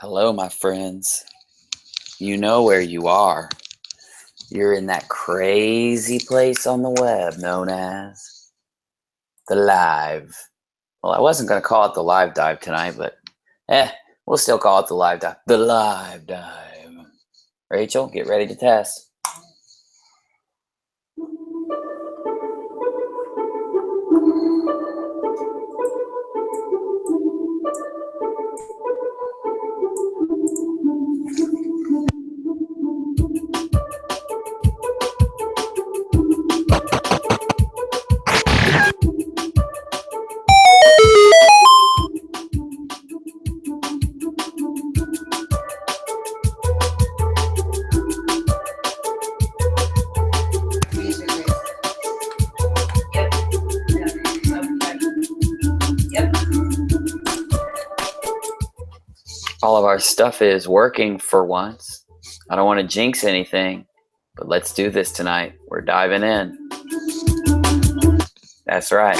Hello, my friends. You know where you are. You're in that crazy place on the web known as the live. Well, I wasn't going to call it the live dive tonight, but we'll still call it the live dive. The live dive. Rachel, get ready to test. All of our stuff is working for once. I don't want to jinx anything, but let's do this tonight. We're diving in. That's right.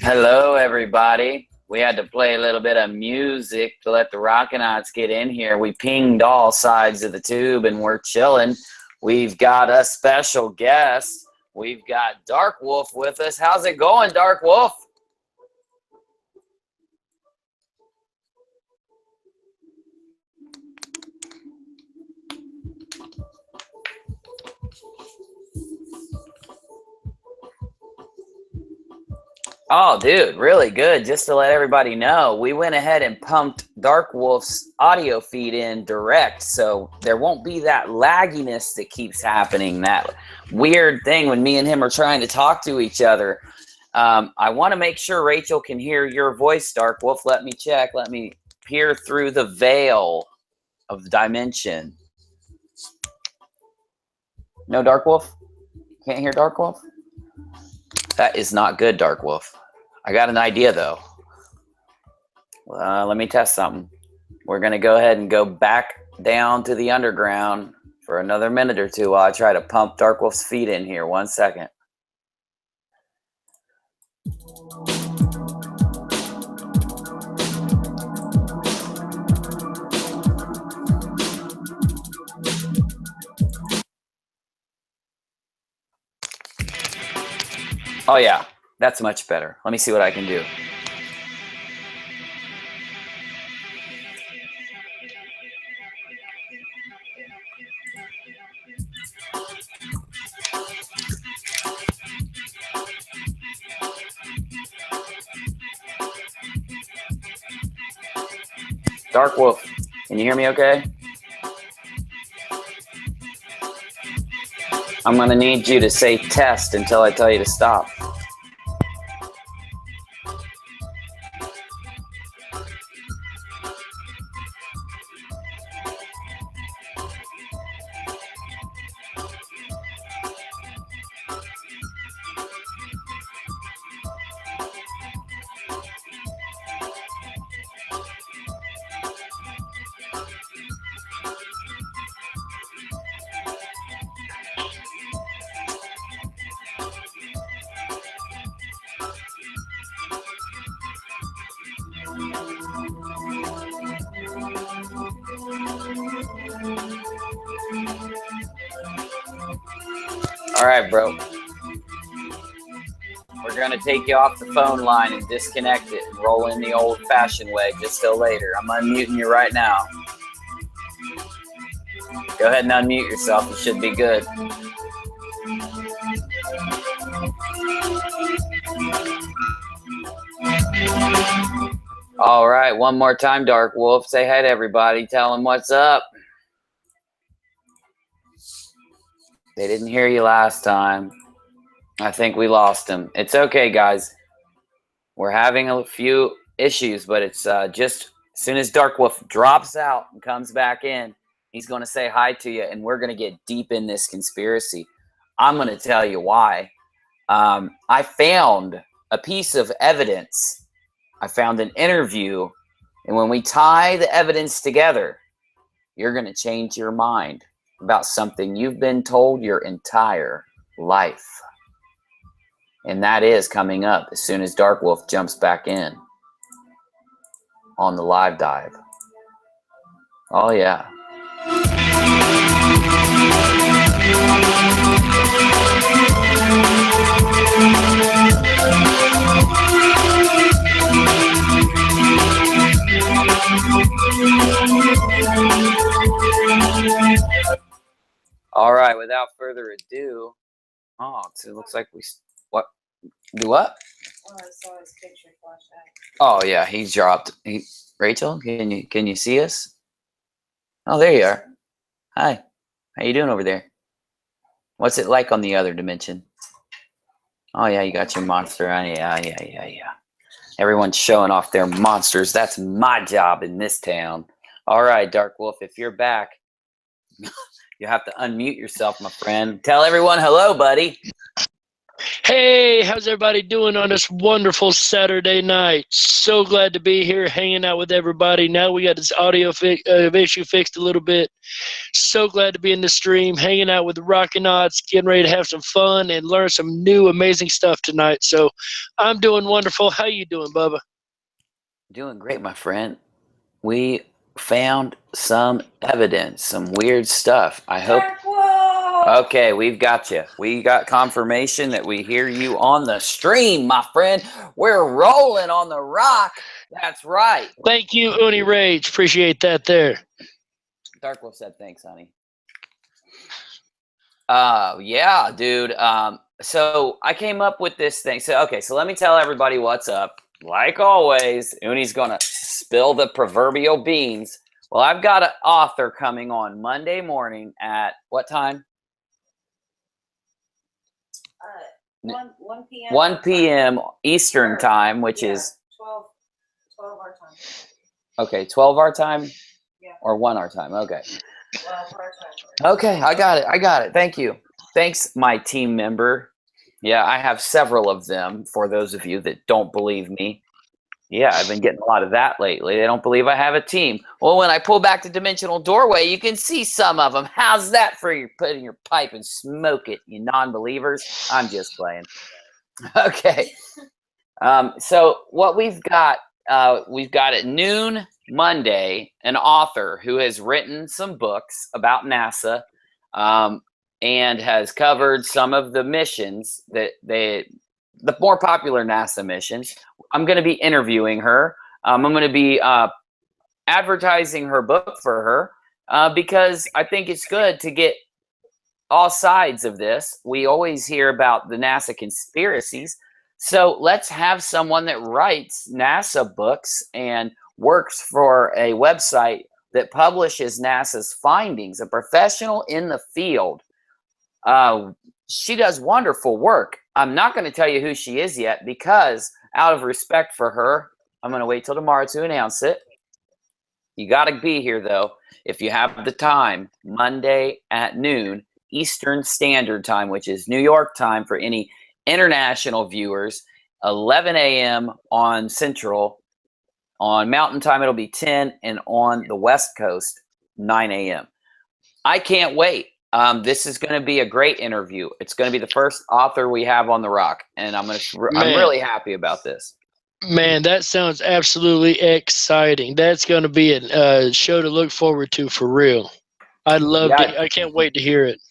Hello, everybody. We had to play a little bit of music to let the Rockinats get in here. We pinged all sides of the tube and we're chilling. We've got a special guest. We've got Darkwolf with us. How's it going, Darkwolf? Oh, dude, really good. Just to let everybody know, we went ahead and pumped Darkwolf's audio feed in direct, so there won't be that lagginess that keeps happening, that weird thing when me and him are trying to talk to each other. I want to make sure Rachel can hear your voice, Darkwolf. Let me check. Let me peer through the veil of the dimension. No, Darkwolf? Can't hear Darkwolf? That is not good, Darkwolf. I got an idea, though. Let me test something. We're going to go ahead and go back down to the underground for another minute or two while I try to pump Darkwolf's feet in here. 1 second. Oh, yeah. That's much better. Let me see what I can do. Darkwolf, can you hear me okay? I'm going to need you to say test until I tell you to stop. All right, bro. We're going to take you off the phone line and disconnect it and roll in the old-fashioned way just till later. I'm unmuting you right now. Go ahead and unmute yourself. You should be good. All right, one more time, Dark Wolf. Say hi to everybody. Tell them what's up. They didn't hear you last time. I think we lost them. It's okay, guys. We're having a few issues, but it's just as soon as Dark Wolf drops out and comes back in, he's going to say hi to you, and we're going to get deep in this conspiracy. I'm going to tell you why. I found a piece of evidence. I found an interview, and when we tie the evidence together, you're going to change your mind about something you've been told your entire life. And that is coming up as soon as Dark Wolf jumps back in on the live dive. Oh, yeah. All right, without further ado, so it looks like we, what? Do what? Oh, I saw his picture flash Oh out. yeah, he dropped. Rachel, can you see us? Oh, there you are. Hi, how you doing over there? What's it like on the other dimension? Oh yeah, you got your monster on. Yeah. Everyone's showing off their monsters. That's my job in this town. All right, Dark Wolf, if you're back, you have to unmute yourself, my friend. Tell everyone hello, buddy. Hey, how's everybody doing on this wonderful Saturday night? So glad to be here hanging out with everybody. Now we got this audio issue fixed a little bit. So glad to be in the stream, hanging out with the Rockinats, getting ready to have some fun and learn some new amazing stuff tonight. So I'm doing wonderful. How you doing, Bubba? Doing great, my friend. We found some evidence, some weird stuff. I hope. Okay, we've got you. We got confirmation that we hear you on the stream, my friend. We're rolling on the rock. That's right. Thank you, Uni Rage. Appreciate that there. Dark Wolf said thanks, honey. Yeah, dude. So I came up with this thing. So let me tell everybody what's up. Like always, Uni's gonna spill the proverbial beans. Well, I've got an author coming on Monday morning at what time? 1 p.m. 1 p.m. Eastern time, which is 12 our time. Okay, 12 our time? Yeah. Or 1 our time? Okay. 12 our time. Okay, I got it. Thank you. Thanks, my team member. Yeah, I have several of them for those of you that don't believe me. Yeah, I've been getting a lot of that lately. They don't believe I have a team. Well, when I pull back the dimensional doorway, you can see some of them. How's that for you putting your pipe and smoke it, you non-believers? I'm just playing. Okay. So what we've got at noon Monday an author who has written some books about NASA and has covered some of the missions the more popular NASA missions. I'm going to be interviewing her. I'm going to be advertising her book for her because I think it's good to get all sides of this. We always hear about the NASA conspiracies. So let's have someone that writes NASA books and works for a website that publishes NASA's findings, a professional in the field, She does wonderful work. I'm not going to tell you who she is yet because out of respect for her, I'm going to wait till tomorrow to announce it. You got to be here, though, if you have the time, Monday at noon Eastern Standard Time, which is New York time for any international viewers, 11 a.m. on Central. On Mountain Time, it'll be 10, and on the West Coast, 9 a.m. I can't wait. This is going to be a great interview. It's going to be the first author we have on the Rock, and I'm really happy about this. Man, that sounds absolutely exciting. That's going to be a show to look forward to for real. I can't wait to hear it.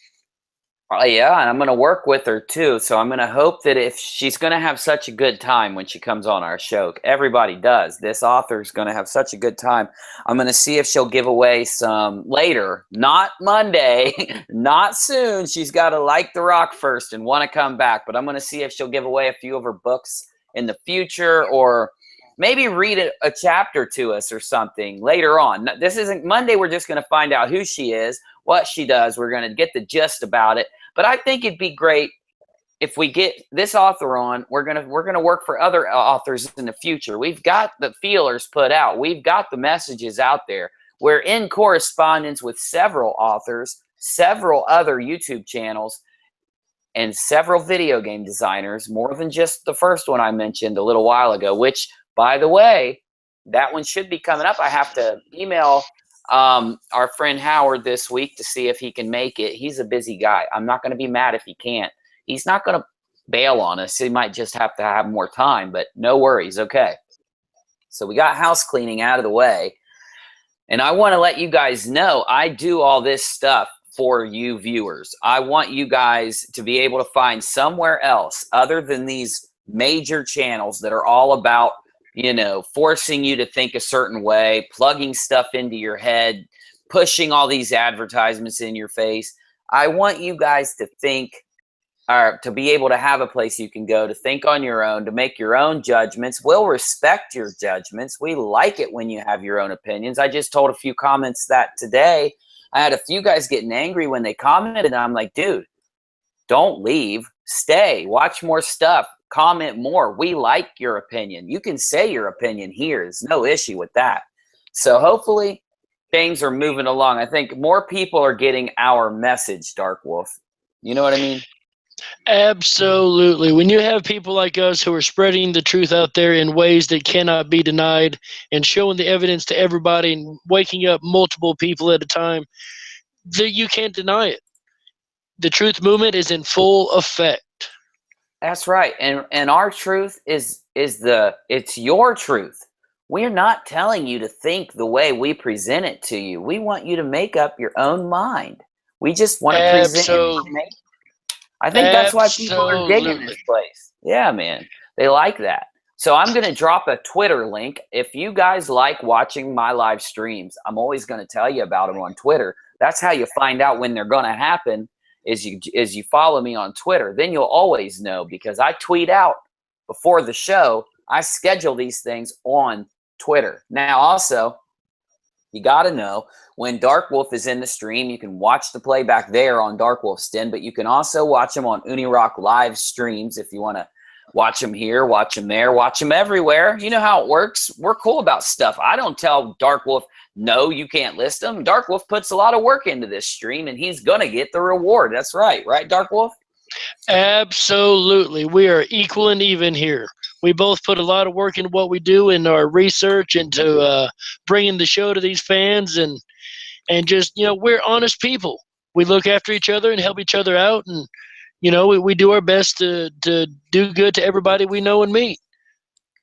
Yeah, and I'm going to work with her too. So I'm going to hope that if she's going to have such a good time when she comes on our show, everybody does. This author's going to have such a good time. I'm going to see if she'll give away some later, not Monday, not soon. She's got to like the Rock first and want to come back. But I'm going to see if she'll give away a few of her books in the future, or maybe read a chapter to us or something later on. This isn't Monday. We're just going to find out who she is, what she does. We're going to get the gist about it. But I think it'd be great if we get this author on. We're gonna work for other authors in the future. We've got the feelers put out. We've got the messages out there. We're in correspondence with several authors, several other YouTube channels, and several video game designers, more than just the first one I mentioned a little while ago, which, by the way, that one should be coming up. I have to email our friend Howard this week to see if he can make it. He's a busy guy. I'm not going to be mad if he can't. He's not going to bail on us. He might just have to have more time, but no worries. Okay. So we got house cleaning out of the way. And I want to let you guys know I do all this stuff for you viewers. I want you guys to be able to find somewhere else other than these major channels that are all about, you know, forcing you to think a certain way, plugging stuff into your head, pushing all these advertisements in your face. I want you guys to think, or to be able to have a place you can go to think on your own, to make your own judgments. We'll respect your judgments. We like it when you have your own opinions. I just told a few comments that today. I had a few guys getting angry when they commented, and I'm like, dude, don't leave. Stay. Watch more stuff. Comment more. We like your opinion. You can say your opinion here. There's no issue with that. So hopefully things are moving along. I think more people are getting our message, Darkwolf. You know what I mean? Absolutely. When you have people like us who are spreading the truth out there in ways that cannot be denied and showing the evidence to everybody and waking up multiple people at a time, that you can't deny it. The truth movement is in full effect. That's right. And our truth is it's your truth. We're not telling you to think the way we present it to you. We want you to make up your own mind. We just want to present information. I think that's why people are digging this place. Yeah, man. They like that. So I'm going to drop a Twitter link. If you guys like watching my live streams, I'm always going to tell you about them on Twitter. That's how you find out when they're going to happen, is you follow me on Twitter. Then you'll always know, because I tweet out before the show. I schedule these things on Twitter. Now, also, you got to know when Darkwolf is in the stream, you can watch the playback there on DarkwolfsDenyt, but you can also watch them on Unirock live streams if you want to watch them here, watch them there, watch them everywhere. You know how it works. We're cool about stuff. I don't tell Darkwolf, no, you can't list them. Darkwolf puts a lot of work into this stream, and he's going to get the reward. That's right. Right, Darkwolf? Absolutely. We are equal and even here. We both put a lot of work into what we do in our research, into bringing the show to these fans, and just, you know, we're honest people. We look after each other and help each other out, and, you know, we do our best to do good to everybody we know and meet.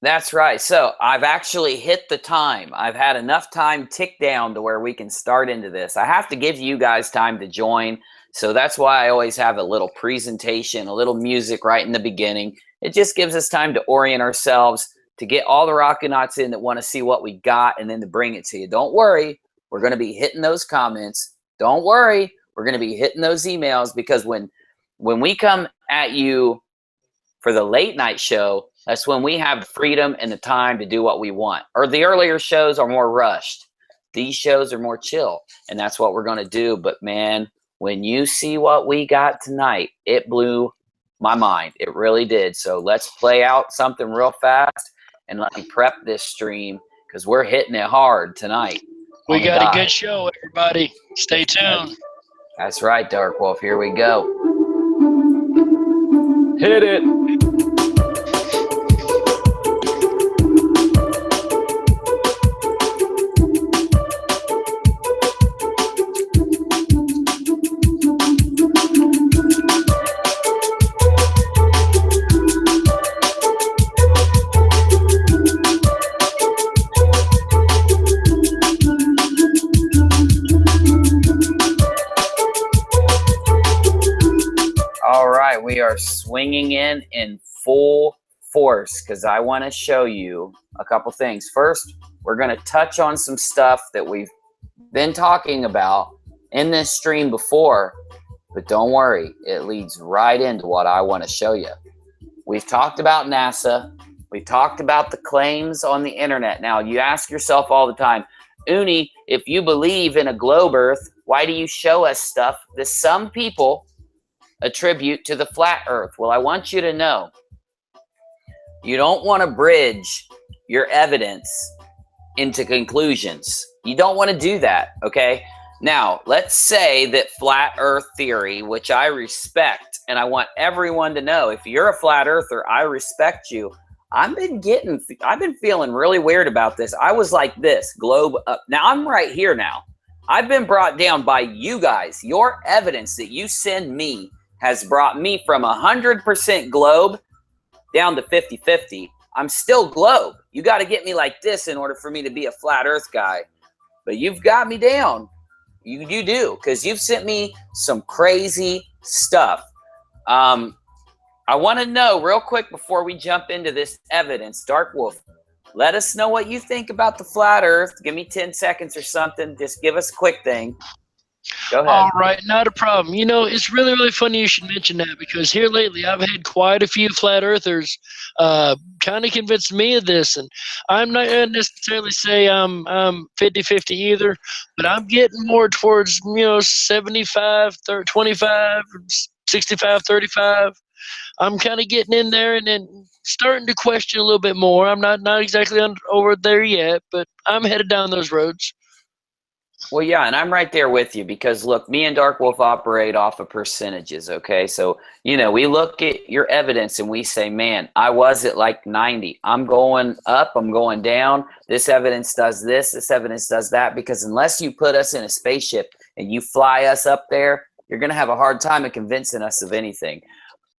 That's right. So I've actually hit the time. I've had enough time tick down to where we can start into this. I have to give you guys time to join. So that's why I always have a little presentation, a little music right in the beginning. It just gives us time to orient ourselves, to get all the Rockinats in that want to see what we got, and then to bring it to you. Don't worry. We're going to be hitting those comments. Don't worry. We're going to be hitting those emails, because when we come at you for the late night show, that's when we have the freedom and the time to do what we want. Or the earlier shows are more rushed. These shows are more chill, and that's what we're going to do. But, man, when you see what we got tonight, it blew my mind. It really did. So let's play out something real fast and let me prep this stream because we're hitting it hard tonight. We got a good show, everybody. Stay tuned. That's right, Darkwolf. Here we go. Hit it. We are swinging in full force because I want to show you a couple things. First, we're going to touch on some stuff that we've been talking about in this stream before, but don't worry, it leads right into what I want to show you. We've talked about NASA. We've talked about the claims on the internet. Now, you ask yourself all the time, Uni, if you believe in a globe Earth, why do you show us stuff that some people attribute to the flat Earth? Well, I want you to know, you don't want to bridge your evidence into conclusions. You don't want to do that, okay? Now, let's say that flat Earth theory, which I respect, and I want everyone to know, if you're a flat earther, I respect you. I've been feeling really weird about this. I was like this, globe up. Now, I'm right here now. I've been brought down by you guys. Your evidence that you send me has brought me from 100% globe down to 50-50. I'm still globe. You got to get me like this in order for me to be a flat earth guy. But you've got me down. You do, because you've sent me some crazy stuff. I want to know real quick before we jump into this evidence, Darkwolf, let us know what you think about the flat earth. Give me 10 seconds or something. Just give us a quick thing. Go ahead. All right, not a problem. You know, it's really, really funny you should mention that because here lately I've had quite a few flat earthers kind of convince me of this. And I'm not going to necessarily say I'm 50-50 either, but I'm getting more towards, 75-25, 65-35. I'm kind of getting in there and then starting to question a little bit more. I'm not exactly over there yet, but I'm headed down those roads. Well, yeah, and I'm right there with you because, look, me and Darkwolf operate off of percentages, okay? So, we look at your evidence and we say, man, I was at like 90. I'm going up, I'm going down. This evidence does this evidence does that, because unless you put us in a spaceship and you fly us up there, you're going to have a hard time of convincing us of anything.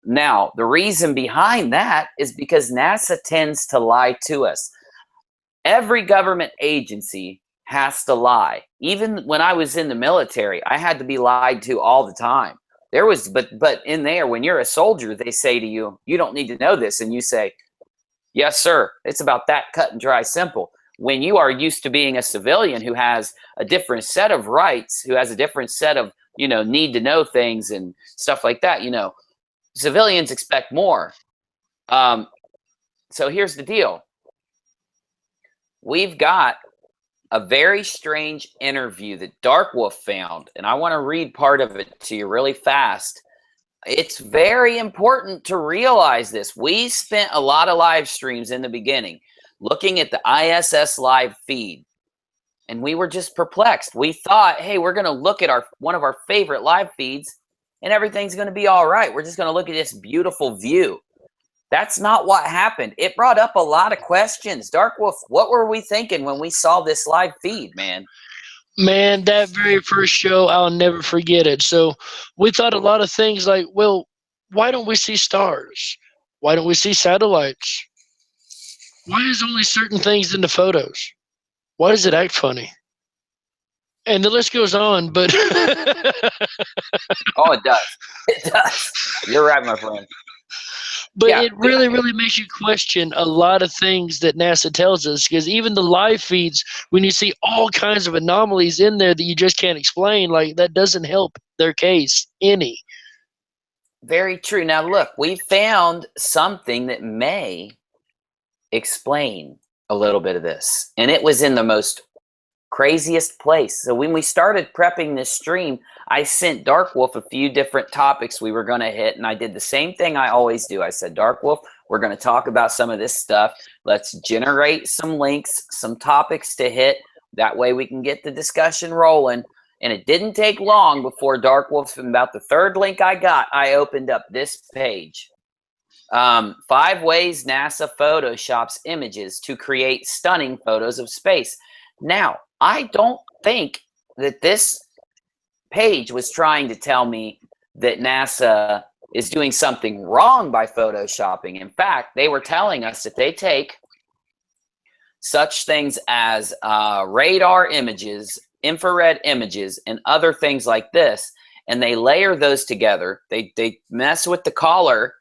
Now, the reason behind that is because NASA tends to lie to us. Every government agency has to lie. Even when I was in the military, I had to be lied to all the time. But in there, when you're a soldier, they say to you, you don't need to know this. And you say, yes, sir. It's about that cut and dry simple. When you are used to being a civilian who has a different set of rights, who has a different set of, need to know things and stuff like that, civilians expect more. So here's the deal. We've got a very strange interview that Darkwolf found, and I want to read part of it to you really fast. It's very important to realize this. We spent a lot of live streams in the beginning looking at the ISS live feed, and we were just perplexed. We thought, hey, we're going to look at one of our favorite live feeds, and everything's going to be all right. We're just going to look at this beautiful view. That's not what happened. It brought up a lot of questions. Darkwolf, what were we thinking when we saw this live feed, man? Man, that very first show, I'll never forget it. So we thought a lot of things like, well, why don't we see stars? Why don't we see satellites? Why is only certain things in the photos? Why does it act funny? And the list goes on, but... Oh, it does. It does. You're right, my friend. But yeah, it really, really makes you question a lot of things that NASA tells us, because even the live feeds, when you see all kinds of anomalies in there that you just can't explain, like that doesn't help their case any. Very true. Now, look, we found something that may explain a little bit of this, and it was in the most craziest place. So when we started prepping this stream, I sent Darkwolf a few different topics we were going to hit, and I did the same thing I always do. I said, Darkwolf, we're going to talk about some of this stuff. Let's generate some links, some topics to hit. That way we can get the discussion rolling. And it didn't take long before Darkwolf, from about the third link I got, I opened up this page. 5 ways NASA photoshops images to create stunning photos of space. Now, I don't think that this page was trying to tell me that NASA is doing something wrong by photoshopping. In fact, they were telling us that they take such things as radar images, infrared images, and other things like this, and they layer those together. They mess with the color,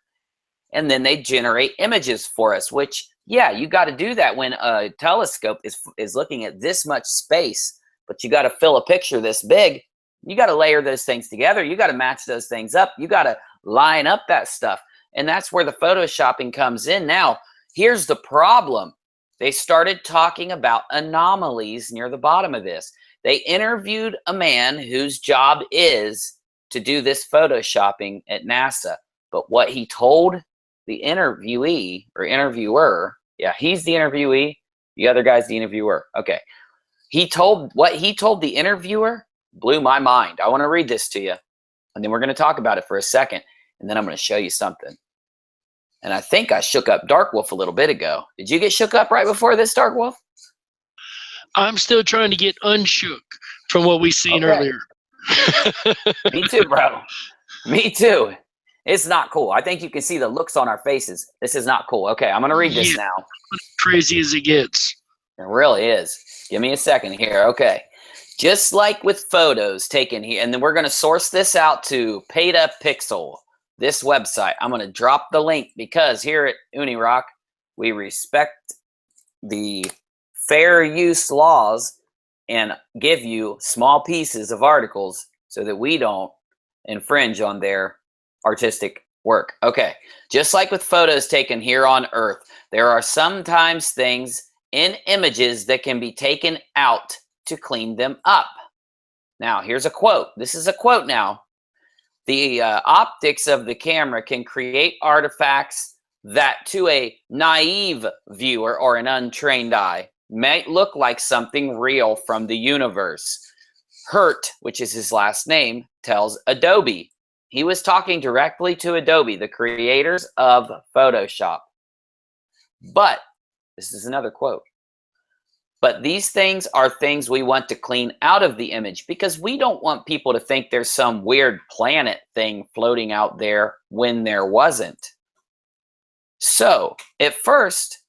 and then they generate images for us, which, yeah, you got to do that when a telescope is looking at this much space, but you got to fill a picture this big. You got to layer those things together. You got to match those things up. You got to line up that stuff. And that's where the photoshopping comes in. Now, here's the problem. They started talking about anomalies near the bottom of this. They interviewed a man whose job is to do this photoshopping at NASA. But what he told the interviewee or interviewer, yeah, he's the interviewee, the other guy's the interviewer. Okay. What he told the interviewer blew my mind. I want to read this to you, and then we're going to talk about it for a second, and then I'm going to show you something. And I think I shook up Darkwolf a little bit ago. Did you get shook up right before this, Darkwolf? I'm still trying to get unshook from what we seen earlier. Me too, bro. Me too. It's not cool. I think you can see the looks on our faces. This is not cool. Okay, I'm going to read this now. Crazy as it gets. It really is. Give me a second here. Okay. Just like with photos taken here, and then we're going to source this out to Petapixel, this website. I'm going to drop the link because here at Unirock, we respect the fair use laws and give you small pieces of articles so that we don't infringe on their artistic work. Okay, just like with photos taken here on Earth, there are sometimes things in images that can be taken out to clean them up. Now, here's a quote. This is a quote now. The optics of the camera can create artifacts that to a naive viewer or an untrained eye might look like something real from the universe. Hurt, which is his last name, tells Adobe. He was talking directly to Adobe, the creators of Photoshop. But, this is another quote, but these things are things we want to clean out of the image because we don't want people to think there's some weird planet thing floating out there when there wasn't. So, at first,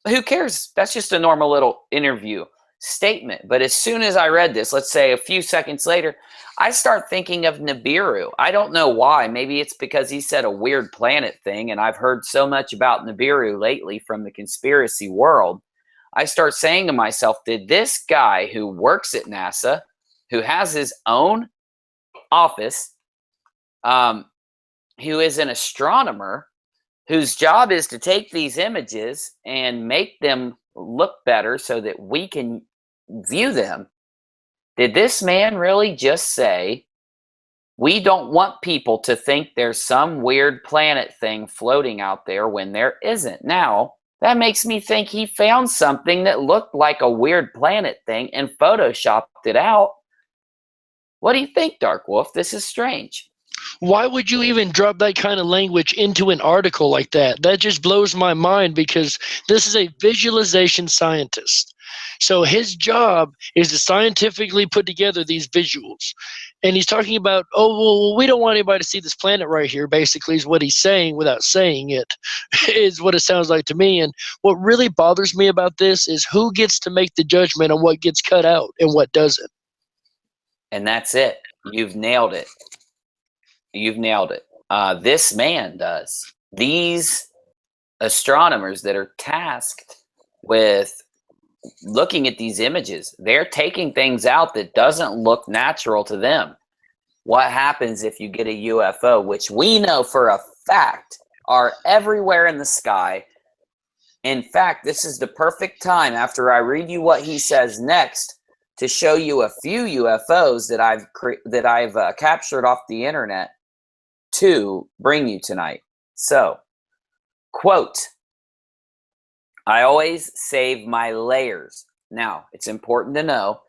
who cares? That's just a normal little interview statement. But as soon as I read this, let's say a few seconds later, I start thinking of Nibiru. I don't know why. Maybe it's because he said a weird planet thing, and I've heard so much about Nibiru lately from the conspiracy world. I start saying to myself, did this guy who works at NASA, who has his own office, who is an astronomer, whose job is to take these images and make them look better so that we can view them, did this man really just say, we don't want people to think there's some weird planet thing floating out there when there isn't? Now, that makes me think he found something that looked like a weird planet thing and photoshopped it out. What do you think, Darkwolf? This is strange. Why would you even drop that kind of language into an article like that? That just blows my mind because this is a visualization scientist. So his job is to scientifically put together these visuals. And he's talking about, oh, well, we don't want anybody to see this planet right here, basically, is what he's saying without saying it, is what it sounds like to me. And what really bothers me about this is who gets to make the judgment on what gets cut out and what doesn't. And that's it. You've nailed it. You've nailed it. This man does. These astronomers that are tasked with looking at these images, they're taking things out that doesn't look natural to them. What happens if you get a UFO, which we know for a fact are everywhere in the sky? In fact, this is the perfect time after I read you what he says next to show you a few UFOs that I've captured off the internet to bring you tonight. So, quote, I always save my layers. Now, it's important to know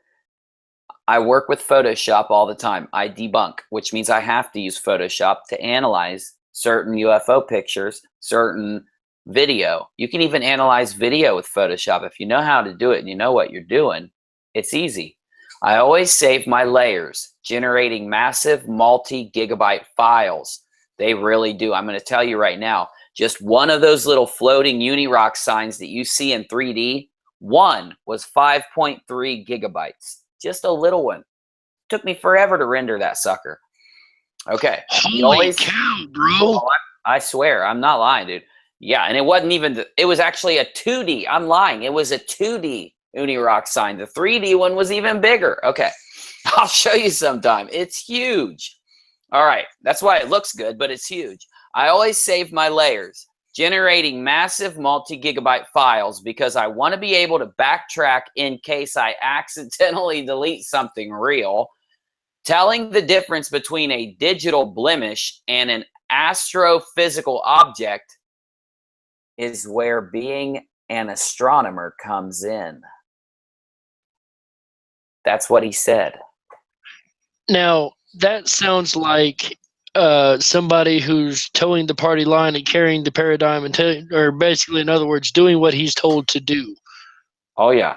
I work with Photoshop all the time. I debunk, which means I have to use Photoshop to analyze certain UFO pictures, certain video. You can even analyze video with Photoshop. If you know how to do it and you know what you're doing, it's easy. I always save my layers, generating massive multi-gigabyte files. They really do. I'm going to tell you right now, just one of those little floating Unirock signs that you see in 3D, one was 5.3 gigabytes. Just a little one. Took me forever to render that sucker. Okay. Holy cow, bro. Oh, I swear, I'm not lying, dude. Yeah, and it wasn't even, it was actually a 2D. I'm lying. It was a 2D Unirock sign. The 3D one was even bigger. Okay. I'll show you sometime. It's huge. All right. That's why it looks good, but it's huge. I always save my layers, generating massive multi-gigabyte files because I want to be able to backtrack in case I accidentally delete something real. Telling the difference between a digital blemish and an astrophysical object is where being an astronomer comes in. That's what he said. Now, that sounds like somebody who's towing the party line and carrying the paradigm and or basically, in other words, doing what he's told to do. Oh, yeah.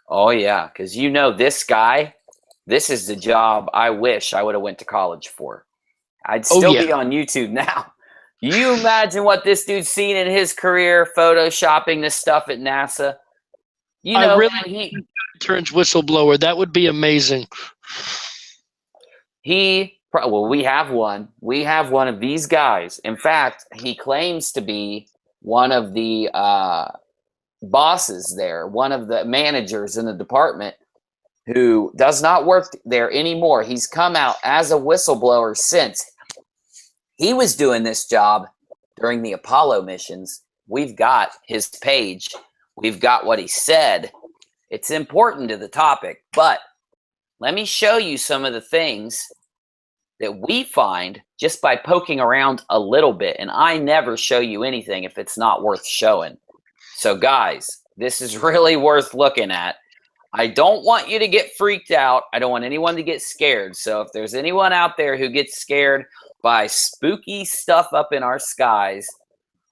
Oh, yeah. Because you know this guy, this is the job I wish I would have went to college for. I'd still be on YouTube now. You imagine what this dude's seen in his career, photoshopping this stuff at NASA. You know, I really turns whistleblower. That would be amazing. Well, we have one. We have one of these guys. In fact, he claims to be one of the bosses there, one of the managers in the department who does not work there anymore. He's come out as a whistleblower since. He was doing this job during the Apollo missions. We've got his page. We've got what he said. It's important to the topic, but let me show you some of the things that we find just by poking around a little bit. And I never show you anything if it's not worth showing. So guys, this is really worth looking at. I don't want you to get freaked out. I don't want anyone to get scared. So if there's anyone out there who gets scared by spooky stuff up in our skies,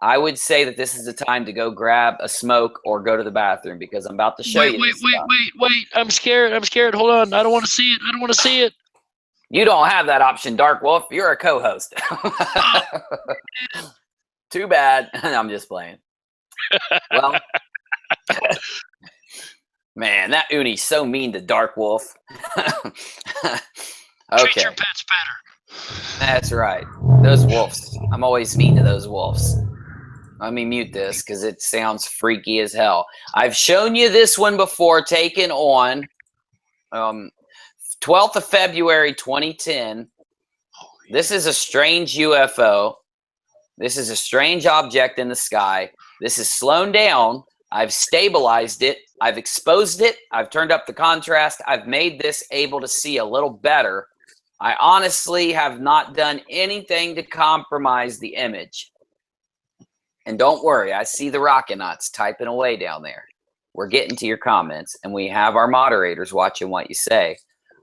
I would say that this is the time to go grab a smoke or go to the bathroom because I'm about to show you this stuff. Wait. I'm scared. Hold on. I don't want to see it. You don't have that option, Dark Wolf. You're a co-host. Too bad. I'm just playing. Well, man, that Uni's so mean to Dark Wolf. Okay. Treat your pets better. That's right. Those wolves. I'm always mean to those wolves. Let me mute this because it sounds freaky as hell. I've shown you this one before, taken on 12th of February 2010. This is a strange UFO. This is a strange object in the sky. This is slowed down. I've stabilized it. I've exposed it. I've turned up the contrast. I've made this able to see a little better. I honestly have not done anything to compromise the image. And don't worry, I see the Rockinats typing away down there. We're getting to your comments, and we have our moderators watching what you say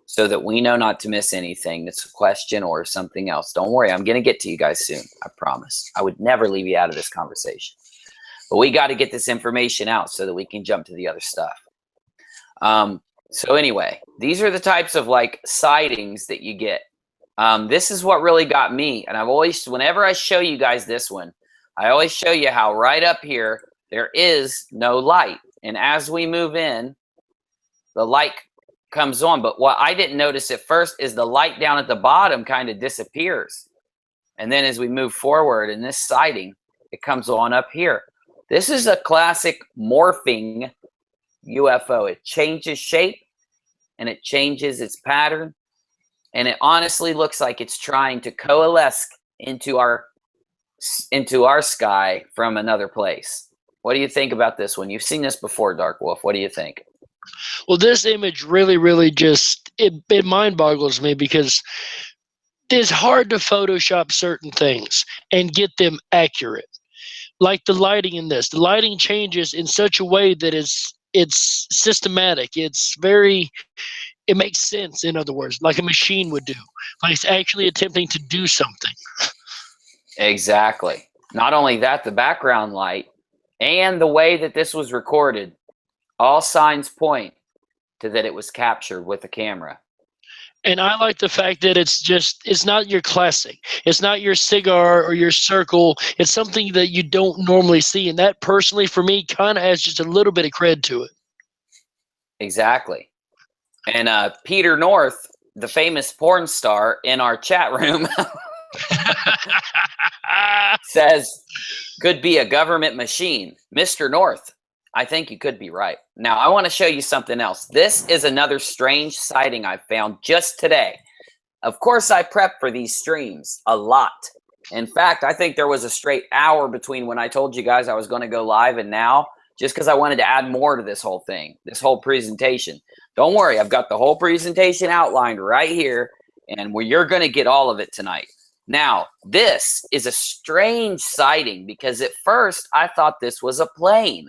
so that we know not to miss anything that's a question or something else. Don't worry, I'm going to get to you guys soon. I promise. I would never leave you out of this conversation. But we got to get this information out so that we can jump to the other stuff. So anyway, these are the types of like sightings that you get. This is what really got me. And I've always, whenever I show you guys this one, I always show you how right up here, there is no light. And as we move in, the light comes on. But what I didn't notice at first is the light down at the bottom kind of disappears. And then as we move forward in this sighting, it comes on up here. This is a classic morphing UFO. It changes shape and it changes its pattern. And it honestly looks like it's trying to coalesce into our sky from another place. What do you think about this one? You've seen this before, Dark Wolf. What do you think? Well, this image really just it mind boggles me because it's hard to Photoshop certain things and get them accurate. Like the lighting in this. The lighting changes in such a way that it's systematic. It makes sense, in other words, like a machine would do. Like it's actually attempting to do something. Exactly. Not only that, the background light and the way that this was recorded, all signs point to that it was captured with a camera. And I like the fact that it's not your classic. It's not your cigar or your circle. It's something that you don't normally see. And that personally, for me, kind of adds just a little bit of cred to it. Exactly. And Peter North, the famous porn star in our chat room, says, could be a government machine. Mr. North, I think you could be right. Now, I want to show you something else. This is another strange sighting I found just today. Of course, I prep for these streams a lot. In fact, I think there was a straight hour between when I told you guys I was going to go live and now, just because I wanted to add more to this whole thing, this whole presentation. Don't worry, I've got the whole presentation outlined right here, and you're going to get all of it tonight. Now, this is a strange sighting because at first I thought this was a plane.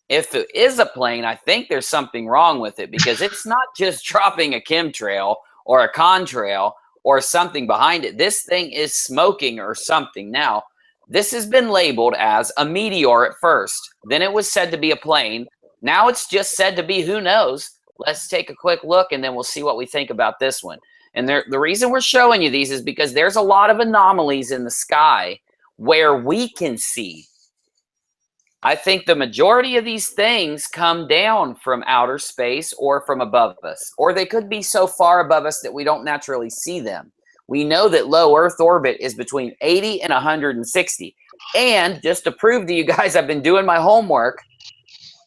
If it is a plane, I think there's something wrong with it because it's not just dropping a chemtrail or a contrail or something behind it. This thing is smoking or something. Now, this has been labeled as a meteor at first. Then it was said to be a plane. Now it's just said to be who knows. Let's take a quick look and then we'll see what we think about this one. And the reason we're showing you these is because there's a lot of anomalies in the sky where we can see. I think the majority of these things come down from outer space or from above us. Or they could be so far above us that we don't naturally see them. We know that low Earth orbit is between 80 and 160. And just to prove to you guys I've been doing my homework,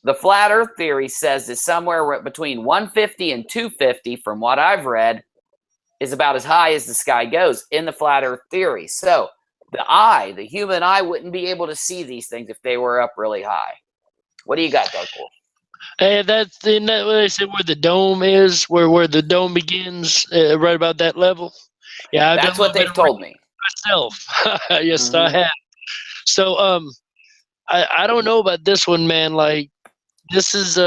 the flat Earth theory says that somewhere between 150 and 250, from what I've read, is about as high as the sky goes in the flat Earth theory. So the human eye wouldn't be able to see these things if they were up really high. What do you got, Dark Wolf? And that's what they said where the dome is, where the dome begins, right about that level. Yeah, I've that's what they've told me myself. Yes, I have. So, I don't know about this one, man. Like, this is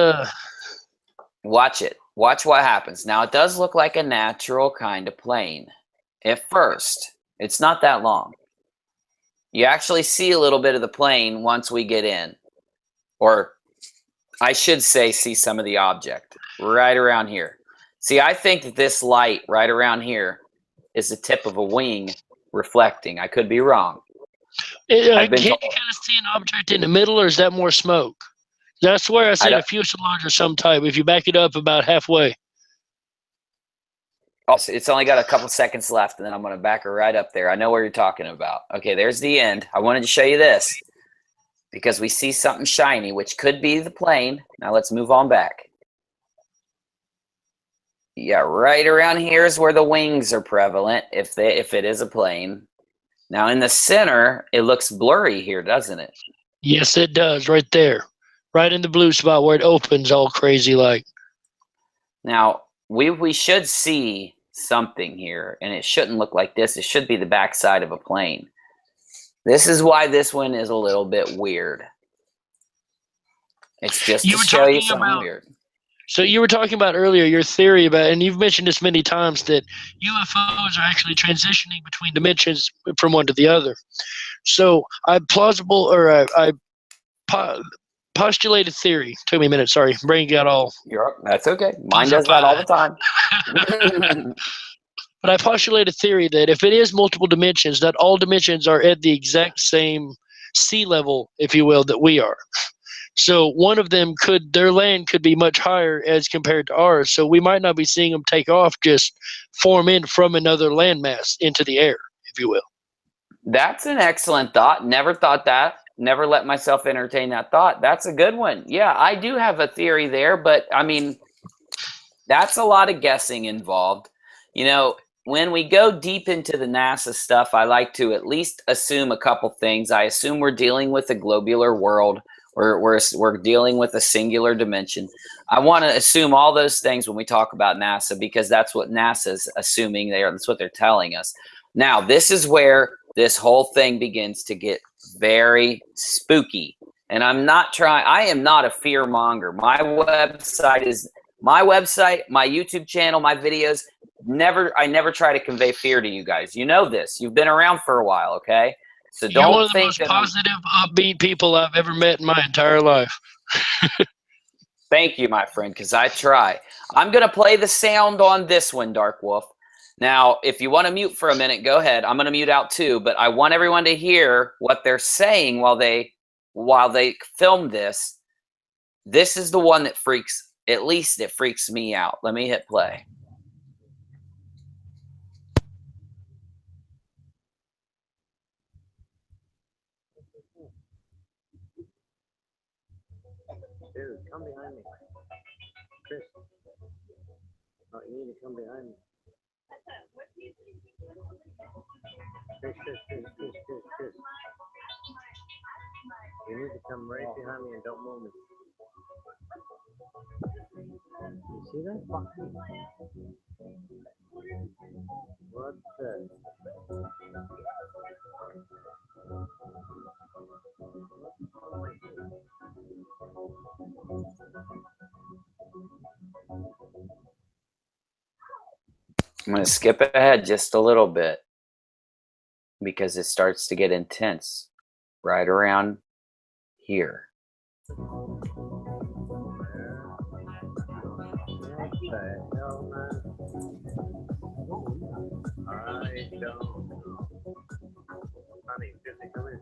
Watch it. Watch what happens. Now, it does look like a natural kind of plane. At first, it's not that long. You actually see a little bit of the plane once we get in. Or I should say see some of the object right around here. See, I think that this light right around here is the tip of a wing reflecting. I could be wrong. Can you kind of see an object in the middle, or is that more smoke? I swear I see a fuselage or some type if you back it up about halfway. Oh, so it's only got a couple seconds left, and then I'm going to back her right up there. I know what you're talking about. Okay, there's the end. I wanted to show you this because we see something shiny, which could be the plane. Now let's move on back. Yeah, right around here is where the wings are prevalent, if it is a plane. Now in the center, it looks blurry here, doesn't it? Yes, it does, right there. Right in the blue spot where it opens all crazy like. Now, we should see something here, and it shouldn't look like this. It should be the backside of a plane. This is why this one is a little bit weird. It's just to show you something weird. So you were talking about earlier your theory about, and you've mentioned this many times, that UFOs are actually transitioning between dimensions from one to the other. So I postulated theory. Took me a minute. Sorry, brain got all. That's okay. Mine does that all the time. But I postulate a theory that if it is multiple dimensions, that all dimensions are at the exact same sea level, if you will, that we are. So one of them their land could be much higher as compared to ours. So we might not be seeing them take off, just form in from another landmass into the air, if you will. That's an excellent thought. Never thought that. Never let myself entertain that thought. That's a good one. Yeah, I do have a theory there, but I mean, that's a lot of guessing involved. You know, when we go deep into the NASA stuff, I like to at least assume a couple things. I assume we're dealing with a globular world We're dealing with a singular dimension. I want to assume all those things when we talk about NASA, because that's what NASA's assuming there. That's what they're telling us. Now, this is where this whole thing begins to get very spooky. And I am not a fear monger. My website, my YouTube channel, my videos, I never try to convey fear to you guys. You know this. You've been around for a while, okay? So You're don't one of the think most that positive, upbeat people I've ever met in my entire life. Thank you, my friend, because I try. I'm going to play the sound on this one, Dark Wolf. Now, if you want to mute for a minute, go ahead. I'm going to mute out too, but I want everyone to hear what they're saying while they film this. This is the one that at least it freaks me out. Let me hit play. Dude, come behind me. Chris. Oh, you need to come behind me. Chris. You need to come right behind me and don't move me. You see that? What the? I'm going to skip ahead just a little bit because it starts to get intense right around here. What the hell, man? I don't know. Honey, Disney, come here.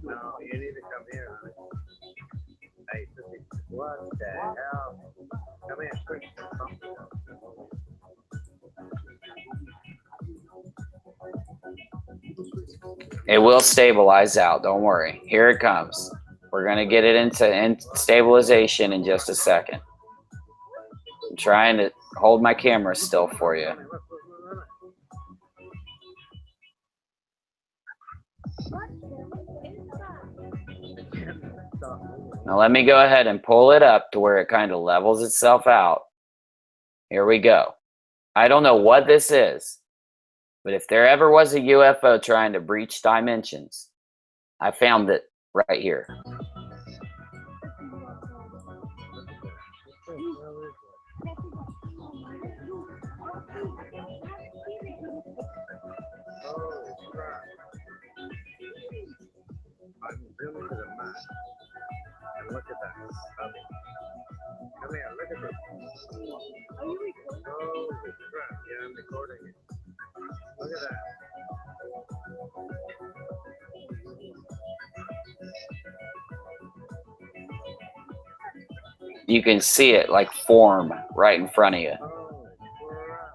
No, you need to come here, honey. Hey, Disney, what the hell? Come here, quick. It will stabilize out. Don't worry. Here it comes. We're going to get it into stabilization in just a second. I'm trying to hold my camera still for you. Now let me go ahead and pull it up to where it kind of levels itself out. Here we go. I don't know what this is, but if there ever was a UFO trying to breach dimensions, I found it right here. I'm zooming to the mat. And look at that. Come here, look at this. Are you recording? Holy crap. Yeah, I'm recording it. Look at that. You can see it like form right in front of you. Oh, crap.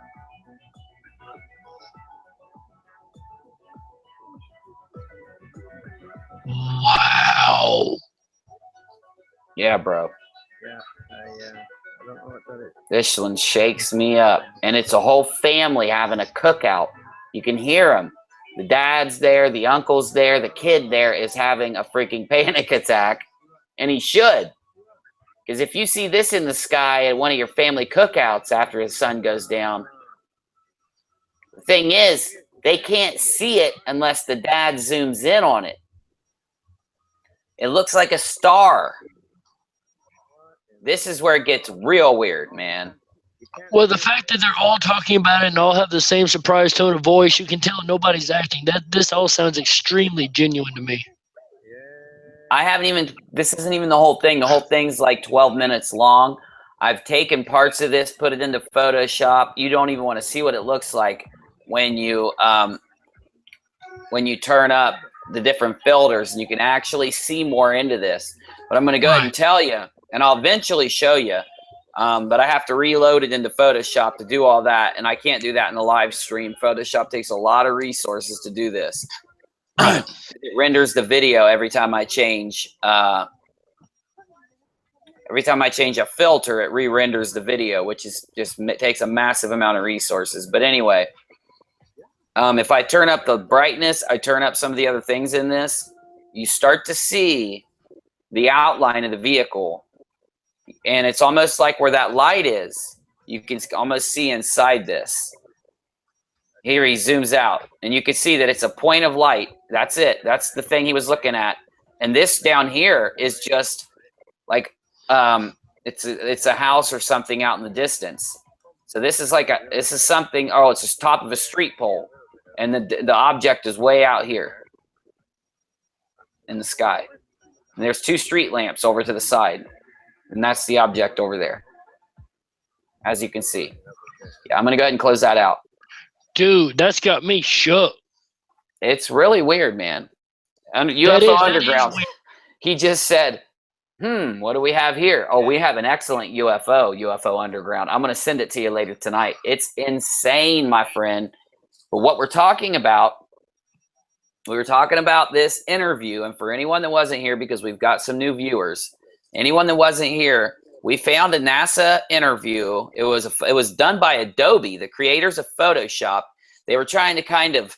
Wow. Yeah, bro. Yeah, I don't know what that is. This one shakes me up. And it's a whole family having a cookout. You can hear them. The dad's there, the uncle's there, the kid there is having a freaking panic attack. And he should. Because if you see this in the sky at one of your family cookouts after his son goes down, the thing is, they can't see it unless the dad zooms in on it. It looks like a star. This is where it gets real weird, man. Well, the fact that they're all talking about it and all have the same surprised tone of voice, you can tell nobody's acting. This all sounds extremely genuine to me. This isn't even the whole thing. The whole thing's like 12 minutes long. I've taken parts of this, put it into Photoshop. You don't even want to see what it looks like when you turn up the different filters, and you can actually see more into this. But I'm going to go ahead and tell you, and I'll eventually show you. But I have to reload it into Photoshop to do all that, and I can't do that in the live stream. Photoshop takes a lot of resources to do this. It renders the video every time I change. Every time I change a filter, it re-renders the video, which is takes a massive amount of resources. But anyway, If I turn up the brightness, I turn up some of the other things in this, you start to see the outline of the vehicle. And it's almost like where that light is. You can almost see inside this. Here he zooms out, and you can see that it's a point of light. That's it. That's the thing he was looking at. And this down here is just like it's a house or something out in the distance. So this is like this is something. Oh, it's the top of a street pole, and the object is way out here in the sky. And there's 2 street lamps over to the side, and that's the object over there, as you can see. Yeah, I'm gonna go ahead and close that out. Dude, that's got me shook. It's really weird, man. UFO Underground. He just said, what do we have here? Oh, we have an excellent UFO Underground. I'm going to send it to you later tonight. It's insane, my friend. But what we're talking about, we were talking about this interview. And for anyone that wasn't here, because we've got some new viewers, anyone that wasn't here, we found a NASA interview. It was done by Adobe, the creators of Photoshop. They were trying to kind of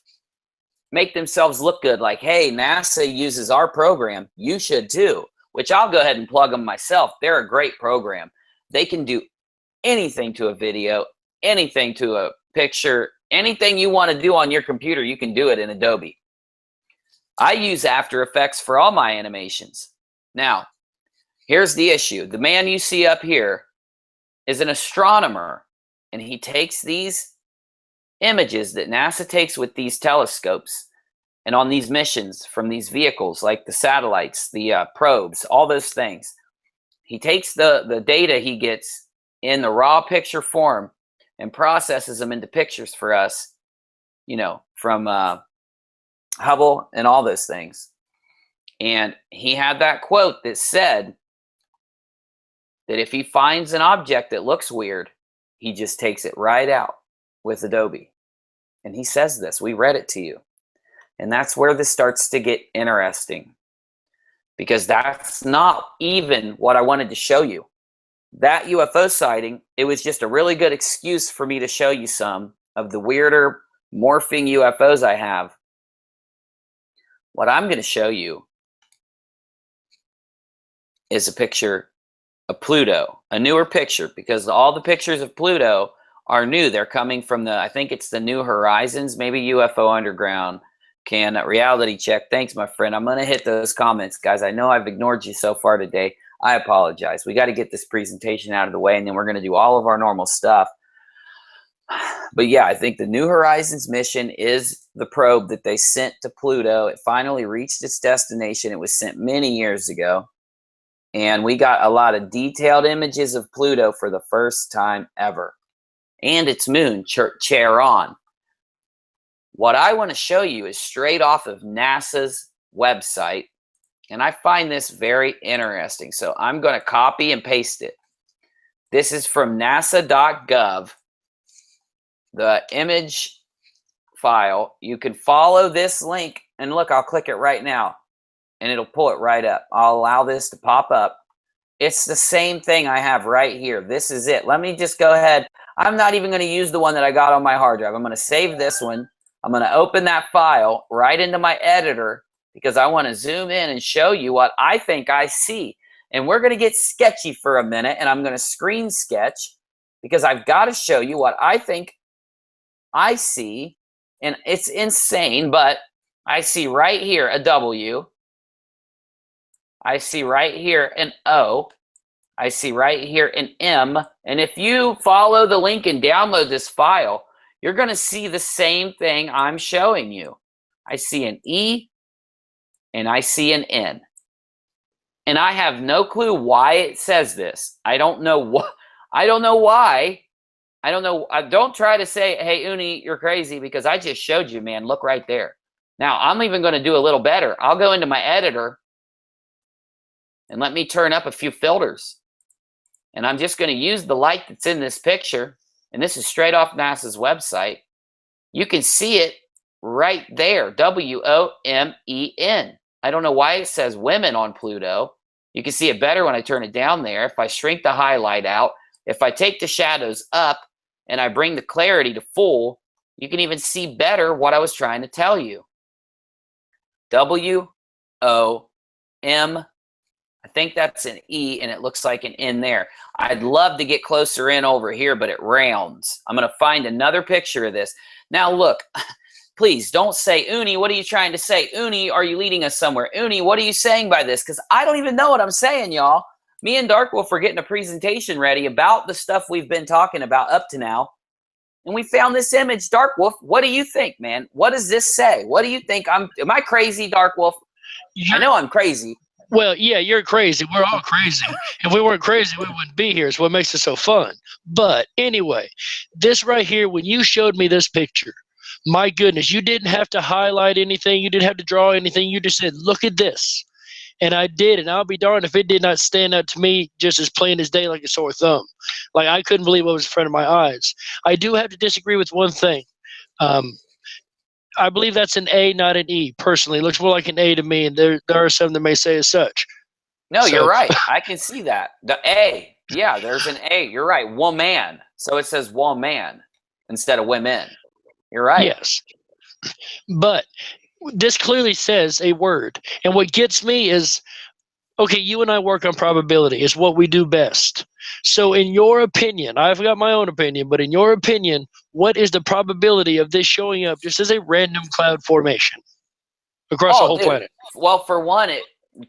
make themselves look good, like, hey, NASA uses our program. You should too, which I'll go ahead and plug them myself. They're a great program. They can do anything to a video, anything to a picture, anything you want to do on your computer, you can do it in Adobe. I use After Effects for all my animations. Now, here's the issue. The man you see up here is an astronomer, and he takes these images that NASA takes with these telescopes and on these missions from these vehicles, like the satellites, the probes, all those things. He takes the data he gets in the raw picture form and processes them into pictures for us, you know, from Hubble and all those things. And he had that quote that said that if he finds an object that looks weird, he just takes it right out with Adobe. And he says this. We read it to you. And that's where this starts to get interesting, because that's not even what I wanted to show you. That UFO sighting, it was just a really good excuse for me to show you some of the weirder morphing UFOs I have. What I'm going to show you is a picture of Pluto, a newer picture, because all the pictures of Pluto are new. They're coming from I think it's the New Horizons, maybe UFO Underground can reality check. Thanks, my friend. I'm going to hit those comments, guys. I know I've ignored you so far today. I apologize. We got to get this presentation out of the way, and then we're going to do all of our normal stuff. But yeah, I think the New Horizons mission is the probe that they sent to Pluto. It finally reached its destination. It was sent many years ago. And we got a lot of detailed images of Pluto for the first time ever. And its moon, Charon. What I want to show you is straight off of NASA's website. And I find this very interesting. So I'm going to copy and paste it. This is from nasa.gov. The image file. You can follow this link. And look, I'll click it right now. And it'll pull it right up. I'll allow this to pop up. It's the same thing I have right here. This is it. Let me just go ahead. I'm not even going to use the one that I got on my hard drive. I'm going to save this one. I'm going to open that file right into my editor because I want to zoom in and show you what I think I see. And we're going to get sketchy for a minute, and I'm going to screen sketch because I've got to show you what I think I see. And it's insane, but I see right here a W. I see right here an O. I see right here an M. And if you follow the link and download this file, you're going to see the same thing I'm showing you. I see an E and I see an N. And I have no clue why it says this. I don't know what. I don't know why. I don't know. Don't try to say, hey, Uni, you're crazy, because I just showed you, man. Look right there. Now, I'm even going to do a little better. I'll go into my editor and let me turn up a few filters. And I'm just going to use the light that's in this picture. And this is straight off NASA's website. You can see it right there. W-O-M-E-N. I don't know why it says women on Pluto. You can see it better when I turn it down there. If I shrink the highlight out, if I take the shadows up and I bring the clarity to full, You can even see better what I was trying to tell you. W-O-M. I think that's an E, and it looks like an N there. I'd love to get closer in over here, but it rounds. I'm going to find another picture of this. Now, look, please don't say, Uni, what are you trying to say? Uni, are you leading us somewhere? Uni, what are you saying by this? Because I don't even know what I'm saying, y'all. Me and Darkwolf are getting a presentation ready about the stuff we've been talking about up to now. And we found this image, Darkwolf. What do you think, man? What does this say? What do you think? Am I crazy, Darkwolf? I know I'm crazy. Well, yeah, you're crazy. We're all crazy. If we weren't crazy, we wouldn't be here. It's what makes it so fun. But anyway, this right here, when you showed me this picture, my goodness, you didn't have to highlight anything. You didn't have to draw anything. You just said, look at this. And I did, and I'll be darned if it did not stand out to me just as plain as day like a sore thumb. Like, I couldn't believe what was in front of my eyes. I do have to disagree with one thing. I believe that's an A, not an E, personally. It looks more like an A to me, and there are some that may say as such. No, you're right. I can see that. The A. Yeah, there's an A. You're right. Woman. So it says woman instead of women. You're right. Yes. But this clearly says a word. And what gets me is, okay, you and I work on probability. It's what we do best. So in your opinion, I've got my own opinion, but in your opinion, what is the probability of this showing up just as a random cloud formation across the whole planet? Well, for one,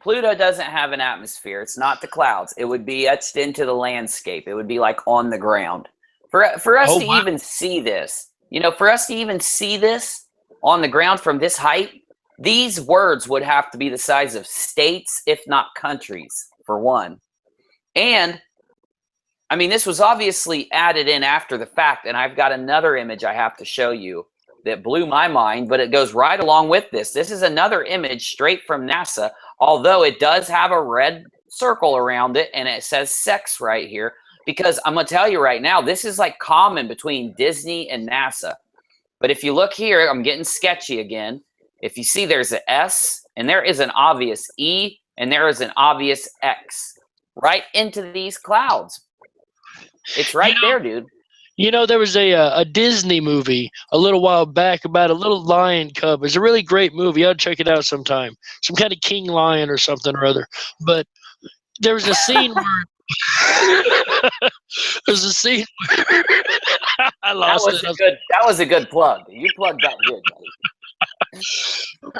Pluto doesn't have an atmosphere. It's not the clouds. It would be etched into the landscape. It would be like on the ground. For us to even see this, for us to even see this on the ground from this height, these words would have to be the size of states, if not countries, for one. And, I mean, this was obviously added in after the fact, and I've got another image I have to show you that blew my mind, but it goes right along with this. This is another image straight from NASA, although it does have a red circle around it, and it says sex right here, because I'm going to tell you right now, this is like common between Disney and NASA. But if you look here, I'm getting sketchy again. If you see there's an S, and there is an obvious E, and there is an obvious X right into these clouds. It's right there, dude. There was a Disney movie a little while back about a little lion cub. It's a really great movie. I'll check it out sometime. Some kind of king lion or something or other. But there was a scene where there's a scene where I lost it. That was a good plug. You plugged that good, buddy.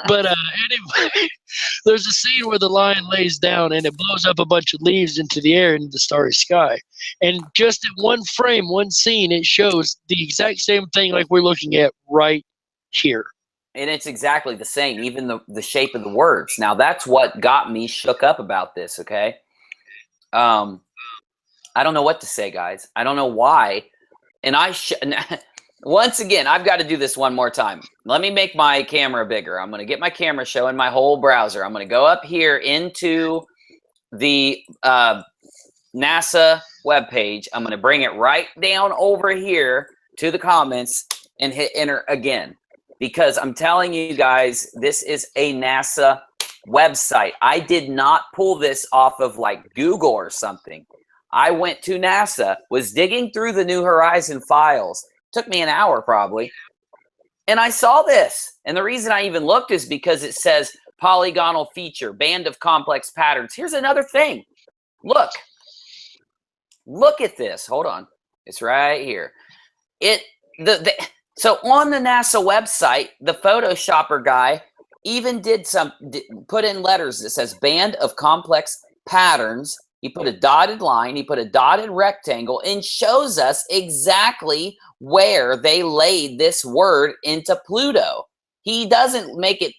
But anyway, there's a scene where the lion lays down and it blows up a bunch of leaves into the air into the starry sky. And just in one frame, one scene, it shows the exact same thing like we're looking at right here. And it's exactly the same, even the shape of the words. Now, that's what got me shook up about this, okay? I don't know what to say, guys. I don't know why. And once again, I've got to do this one more time. Let me make my camera bigger. I'm going to get my camera showing my whole browser. I'm going to go up here into the NASA webpage. I'm going to bring it right down over here to the comments and hit enter again. Because I'm telling you guys, this is a NASA website. I did not pull this off of like Google or something. I went to NASA, was digging through the New Horizon files. Took me an hour probably. And I saw this. And the reason I even looked is because it says polygonal feature, band of complex patterns. Here's another thing. Look at this. Hold on. It's right here. So on the NASA website, the Photoshopper guy even put in letters that says band of complex patterns. He put a dotted line, he put a dotted rectangle, and shows us exactly where they laid this word into Pluto. He doesn't make it,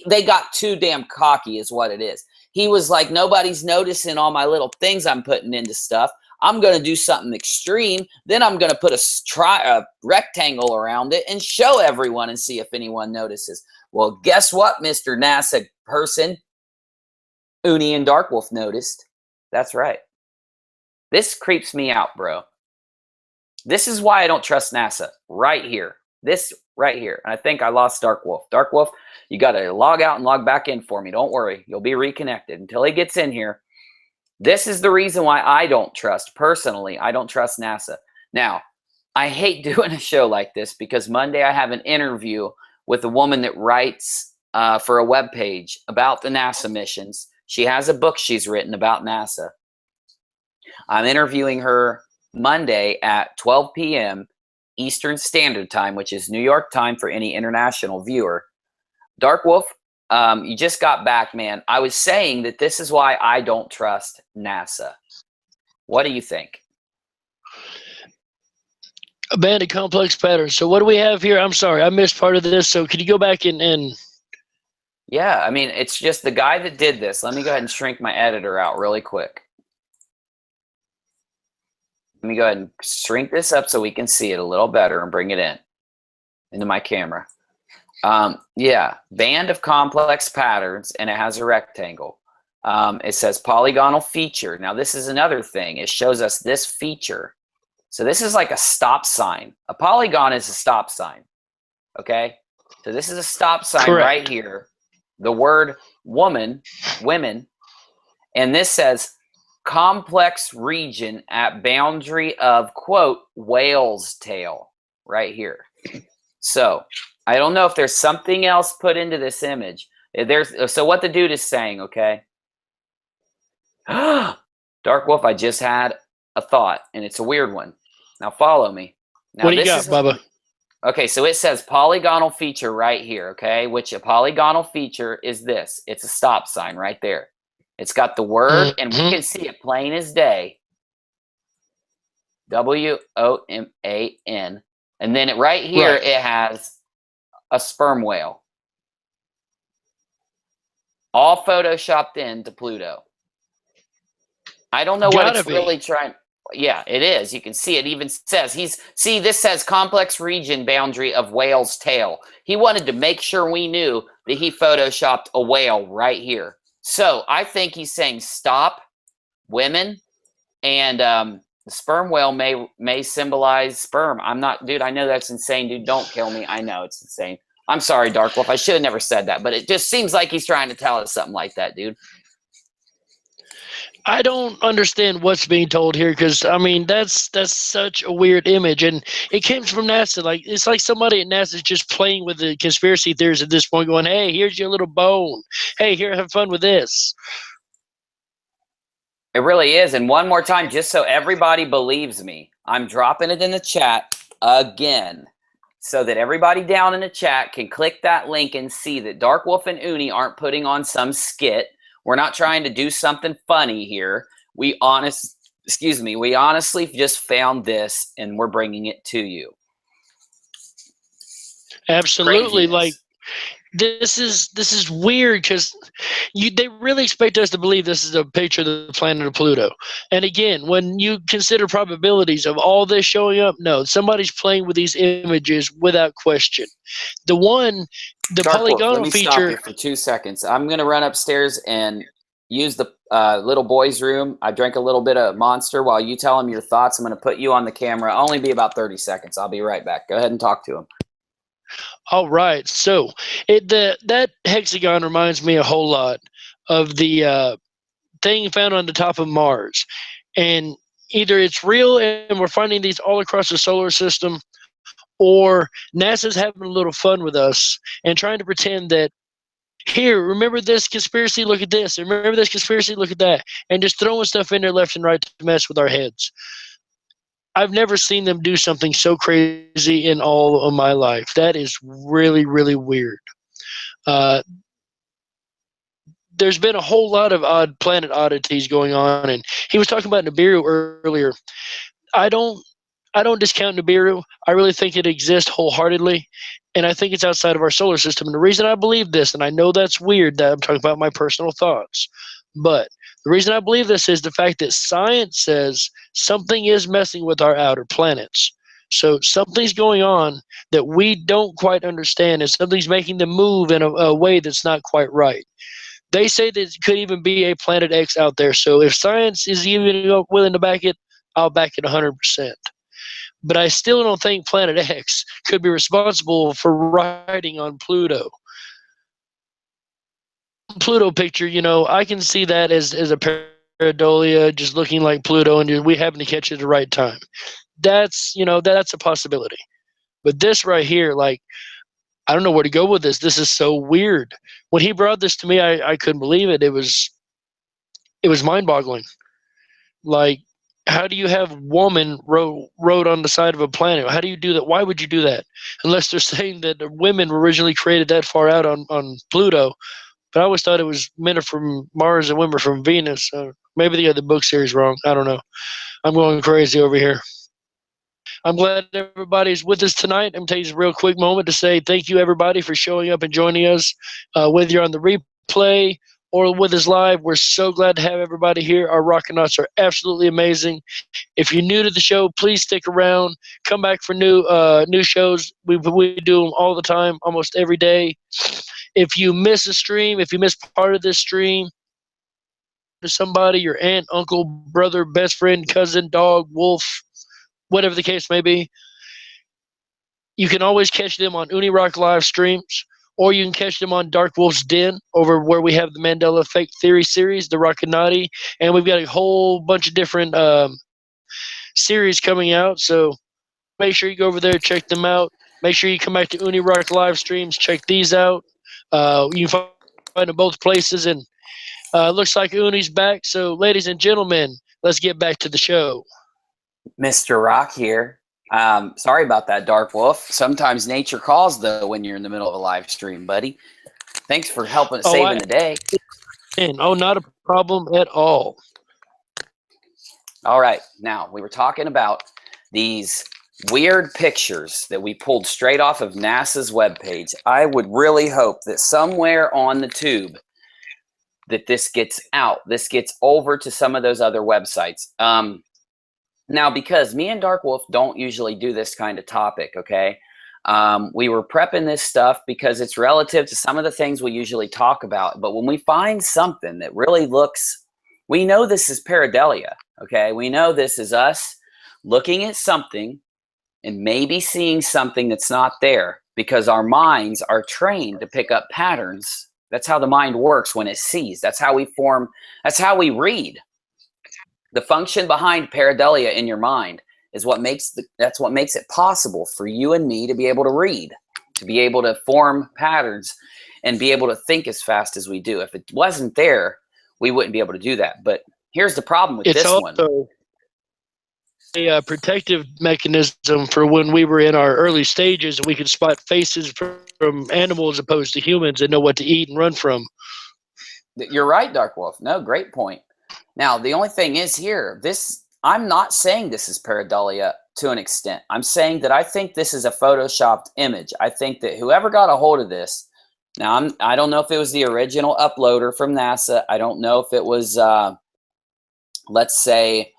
they got too damn cocky is what it is. He was like, nobody's noticing all my little things I'm putting into stuff. I'm going to do something extreme. Then I'm going to put a rectangle around it and show everyone and see if anyone notices. Well, guess what, Mr. NASA person? Uni and Darkwolf noticed. That's right. This creeps me out, bro. This is why I don't trust NASA. Right here. This right here. And I think I lost Darkwolf. Darkwolf, you got to log out and log back in for me. Don't worry. You'll be reconnected until he gets in here. This is the reason why I don't trust, personally, I don't trust NASA. Now, I hate doing a show like this because Monday I have an interview with a woman that writes for a web page about the NASA missions. She has a book she's written about NASA. I'm interviewing her Monday at 12 p.m. Eastern Standard Time, which is New York time for any international viewer. Darkwolf, you just got back, man. I was saying that this is why I don't trust NASA. What do you think? Abandoned complex patterns. So what do we have here? I'm sorry, I missed part of this. So could you go back and Yeah, I mean, it's just the guy that did this. Let me go ahead and shrink my editor out really quick. Let me go ahead and shrink this up so we can see it a little better and bring it into my camera. Yeah, band of complex patterns, and it has a rectangle. It says polygonal feature. Now, this is another thing. It shows us this feature. So this is like a stop sign. A polygon is a stop sign, okay? So this is a stop sign right here. The word woman, women, and this says complex region at boundary of, quote, whale's tail right here. So I don't know if there's something else put into this image. So what the dude is saying, okay? Darkwolf, I just had a thought, and it's a weird one. Now follow me. Now, what do you got, Bubba? Okay, so it says polygonal feature right here, okay? Which a polygonal feature is this. It's a stop sign right there. It's got the word, and we can see it plain as day. W-O-M-A-N. And then right here, it has a sperm whale. All photoshopped into Pluto. I don't know what it's really trying. Yeah, it is. You can see it even says see, this says complex region boundary of whale's tail. He wanted to make sure we knew that he photoshopped a whale right here. So I think he's saying stop women, and the sperm whale may symbolize sperm. I'm not, dude, I know that's insane, dude. Don't kill me. I know it's insane. I'm sorry, Darkwolf. I should have never said that, but it just seems like he's trying to tell us something like that, dude. I don't understand what's being told here because, I mean, that's such a weird image. And it came from NASA. Like, it's like somebody at NASA is just playing with the conspiracy theories at this point, going, hey, here's your little bone. Hey, here, have fun with this. It really is. And one more time, just so everybody believes me, I'm dropping it in the chat again so that everybody down in the chat can click that link and see that Darkwolf and Uni aren't putting on some skit. We're not trying to do something funny here. We honestly just found this and we're bringing it to you. Absolutely. Craziness. Like, this is weird because they really expect us to believe this is a picture of the planet of Pluto. And again, when you consider probabilities of all this showing up, no, somebody's playing with these images without question. The polygonal feature. Stop you for 2 seconds. I'm going to run upstairs and use the little boy's room. I drank a little bit of Monster. While you tell him your thoughts, I'm going to put you on the camera. Only be about 30 seconds. I'll be right back. Go ahead and talk to him. All right. So that hexagon reminds me a whole lot of the thing found on the top of Mars. And either it's real and we're finding these all across the solar system, or NASA's having a little fun with us and trying to pretend that, here, remember this conspiracy, look at this. Remember this conspiracy, look at that. And just throwing stuff in there left and right to mess with our heads. I've never seen them do something so crazy in all of my life. That is really, really weird. There's been a whole lot of planet oddities going on, and he was talking about Nibiru earlier. I don't discount Nibiru. I really think it exists wholeheartedly, and I think it's outside of our solar system. And the reason I believe this, and I know that's weird that I'm talking about my personal thoughts, but the reason I believe this is the fact that science says something is messing with our outer planets. So something's going on that we don't quite understand, and something's making them move in a way that's not quite right. They say that it could even be a Planet X out there. So if science is even willing to back it, I'll back it 100%. But I still don't think Planet X could be responsible for riding on Pluto. Pluto picture, I can see that as a pareidolia just looking like Pluto, and we happen to catch it at the right time. that's, you know, that's a possibility. But this right here, like, I don't know where to go with this. This is so weird. When he brought this to me, I couldn't believe it. It was mind-boggling. Like, how do you have woman wrote on the side of a planet? How do you do that? Why would you do that? Unless they're saying that the women were originally created that far out on Pluto. But I always thought it was men are from Mars and women are from Venus. Maybe they got the book series wrong. I don't know. I'm going crazy over here. I'm glad everybody's with us tonight. I'm going to take this real quick moment to say thank you, everybody, for showing up and joining us. Whether you're on the replay or with us live, we're so glad to have everybody here. Our Rockinats are absolutely amazing. If you're new to the show, please stick around. Come back for new shows. We do them all the time, almost every day. If you miss a stream, if you miss part of this stream, to somebody, your aunt, uncle, brother, best friend, cousin, dog, wolf, whatever the case may be, you can always catch them on Unirock live streams, or you can catch them on Dark Wolf's Den over where we have the Mandela Effect Theory series, the Rockinati, and we've got a whole bunch of different series coming out. So make sure you go over there, check them out. Make sure you come back to Unirock live streams, check these out. You can find them both places, and looks like Uni's back. So, ladies and gentlemen, let's get back to the show. Mr. Rock here. Sorry about that, Dark Wolf. Sometimes nature calls, though, when you're in the middle of a live stream, buddy. Thanks for helping saving the day. Not a problem at all. All right. Now, we were talking about these weird pictures that we pulled straight off of NASA's webpage. I would really hope that somewhere on the tube that this gets out. This gets over to some of those other websites. Now, because me and Dark Wolf don't usually do this kind of topic, okay? We were prepping this stuff because it's relative to some of the things we usually talk about. But when we find something that really looks, we know this is pareidolia, okay? We know this is us looking at something and maybe seeing something that's not there because our minds are trained to pick up patterns. That's how the mind works when it sees. That's how we form. That's how we read. The function behind pareidolia in your mind is what makes that's what makes it possible for you and me to be able to read, to be able to form patterns, and be able to think as fast as we do. If it wasn't there, we wouldn't be able to do that. But here's the problem with this one. A protective mechanism for when we were in our early stages, and we could spot faces from animals opposed to humans and know what to eat and run from. You're right, Dark Wolf. No, great point. Now, the only thing is here, I'm not saying this is pareidolia to an extent. I'm saying that I think this is a photoshopped image. I think that whoever got a hold of this, now I don't know if it was the original uploader from NASA. I don't know if it was, let's say,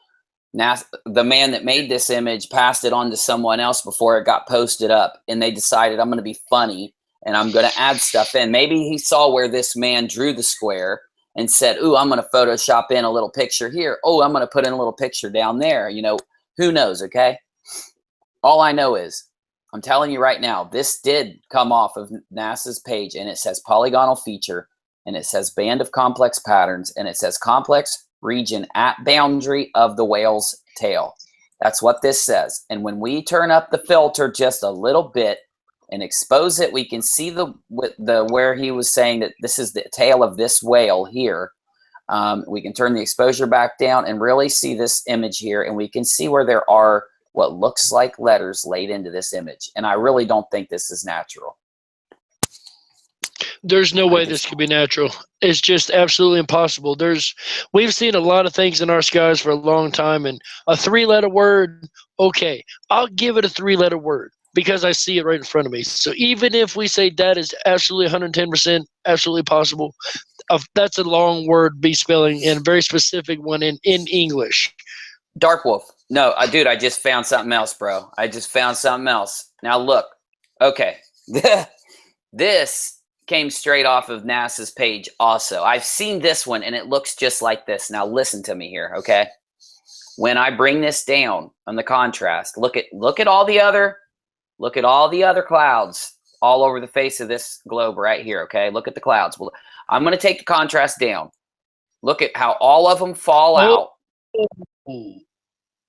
NASA, the man that made this image passed it on to someone else before it got posted up, and they decided, I'm going to be funny and I'm going to add stuff in. Maybe he saw where this man drew the square and said, ooh, I'm going to Photoshop in a little picture here. Oh, I'm going to put in a little picture down there. You know, who knows, okay? All I know is, I'm telling you right now, this did come off of NASA's page, and it says polygonal feature, and it says band of complex patterns, and it says complex region at boundary of the whale's tail. That's what this says. And when we turn up the filter just a little bit and expose it, we can see the where he was saying that this is the tail of this whale here. We can turn the exposure back down and really see this image here, and we can see where there are what looks like letters laid into this image. And I really don't think this is natural. There's no way this could be natural. It's just absolutely impossible. We've seen a lot of things in our skies for a long time, and a three-letter word, okay, I'll give it a three-letter word because I see it right in front of me. So even if we say that is absolutely 110% absolutely possible, that's a long word be spelling and a very specific one in English. Dark Wolf. No, dude, I just found something else, bro. I just found something else. Now look, okay. This came straight off of NASA's page also. I've seen this one, and it looks just like this. Now listen to me here, okay? When I bring this down on the contrast, look at all the other clouds all over the face of this globe right here, okay? Look at the clouds. Well, I'm going to take the contrast down. Look at how all of them fall out.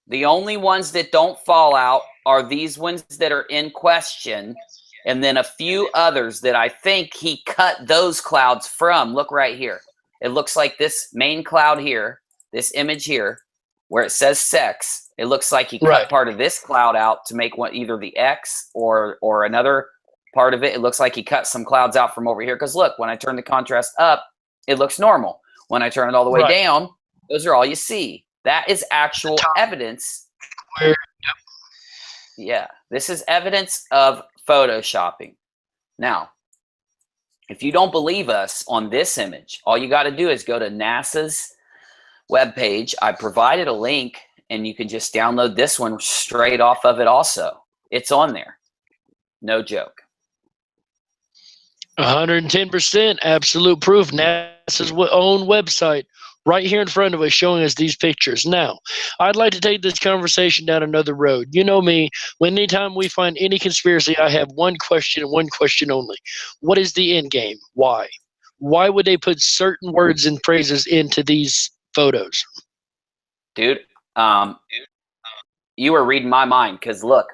The only ones that don't fall out are these ones that are in question, and then a few others that I think he cut those clouds from. Look right here. It looks like this main cloud here, this image here, where it says sex. It looks like he cut part of this cloud out to make one either the X or another part of it. It looks like he cut some clouds out from over here. Because look, when I turn the contrast up, it looks normal. When I turn it all the way down, those are all you see. That is actual evidence. Yeah, this is evidence of photoshopping. Now, if you don't believe us on this image, all you got to do is go to NASA's webpage. I provided a link, and you can just download this one straight off of it also. It's on there. No joke. 110% absolute proof. NASA's own website right here in front of us showing us these pictures. Now, I'd like to take this conversation down another road. You know me, anytime we find any conspiracy, I have one question and one question only. What is the end game? Why? Why would they put certain words and phrases into these photos? Dude, you were reading my mind, because look,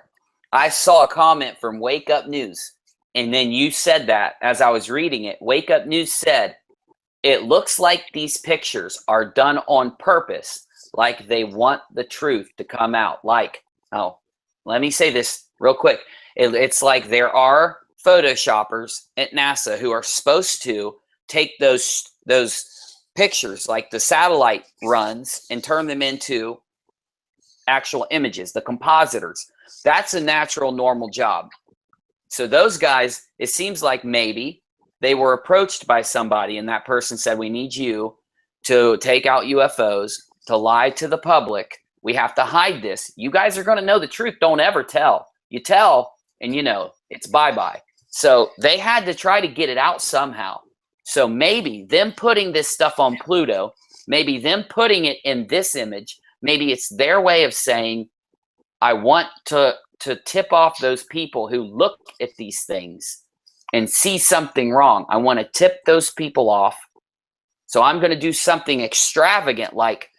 I saw a comment from Wake Up News, and then you said that as I was reading it. Wake Up News said, it looks like these pictures are done on purpose, like they want the truth to come out. Like, oh, let me say this real quick. It's like there are photoshoppers at NASA who are supposed to take those pictures, like the satellite runs, and turn them into actual images, the compositors. That's a natural, normal job. So those guys, it seems like maybe they were approached by somebody, and that person said, we need you to take out UFOs, to lie to the public. We have to hide this. You guys are going to know the truth. Don't ever tell. You tell, and you know, it's bye-bye. So they had to try to get it out somehow. So maybe them putting this stuff on Pluto, maybe them putting it in this image, maybe it's their way of saying, I want to tip off those people who look at these things and see something wrong. I want to tip those people off. So I'm going to do something extravagant, like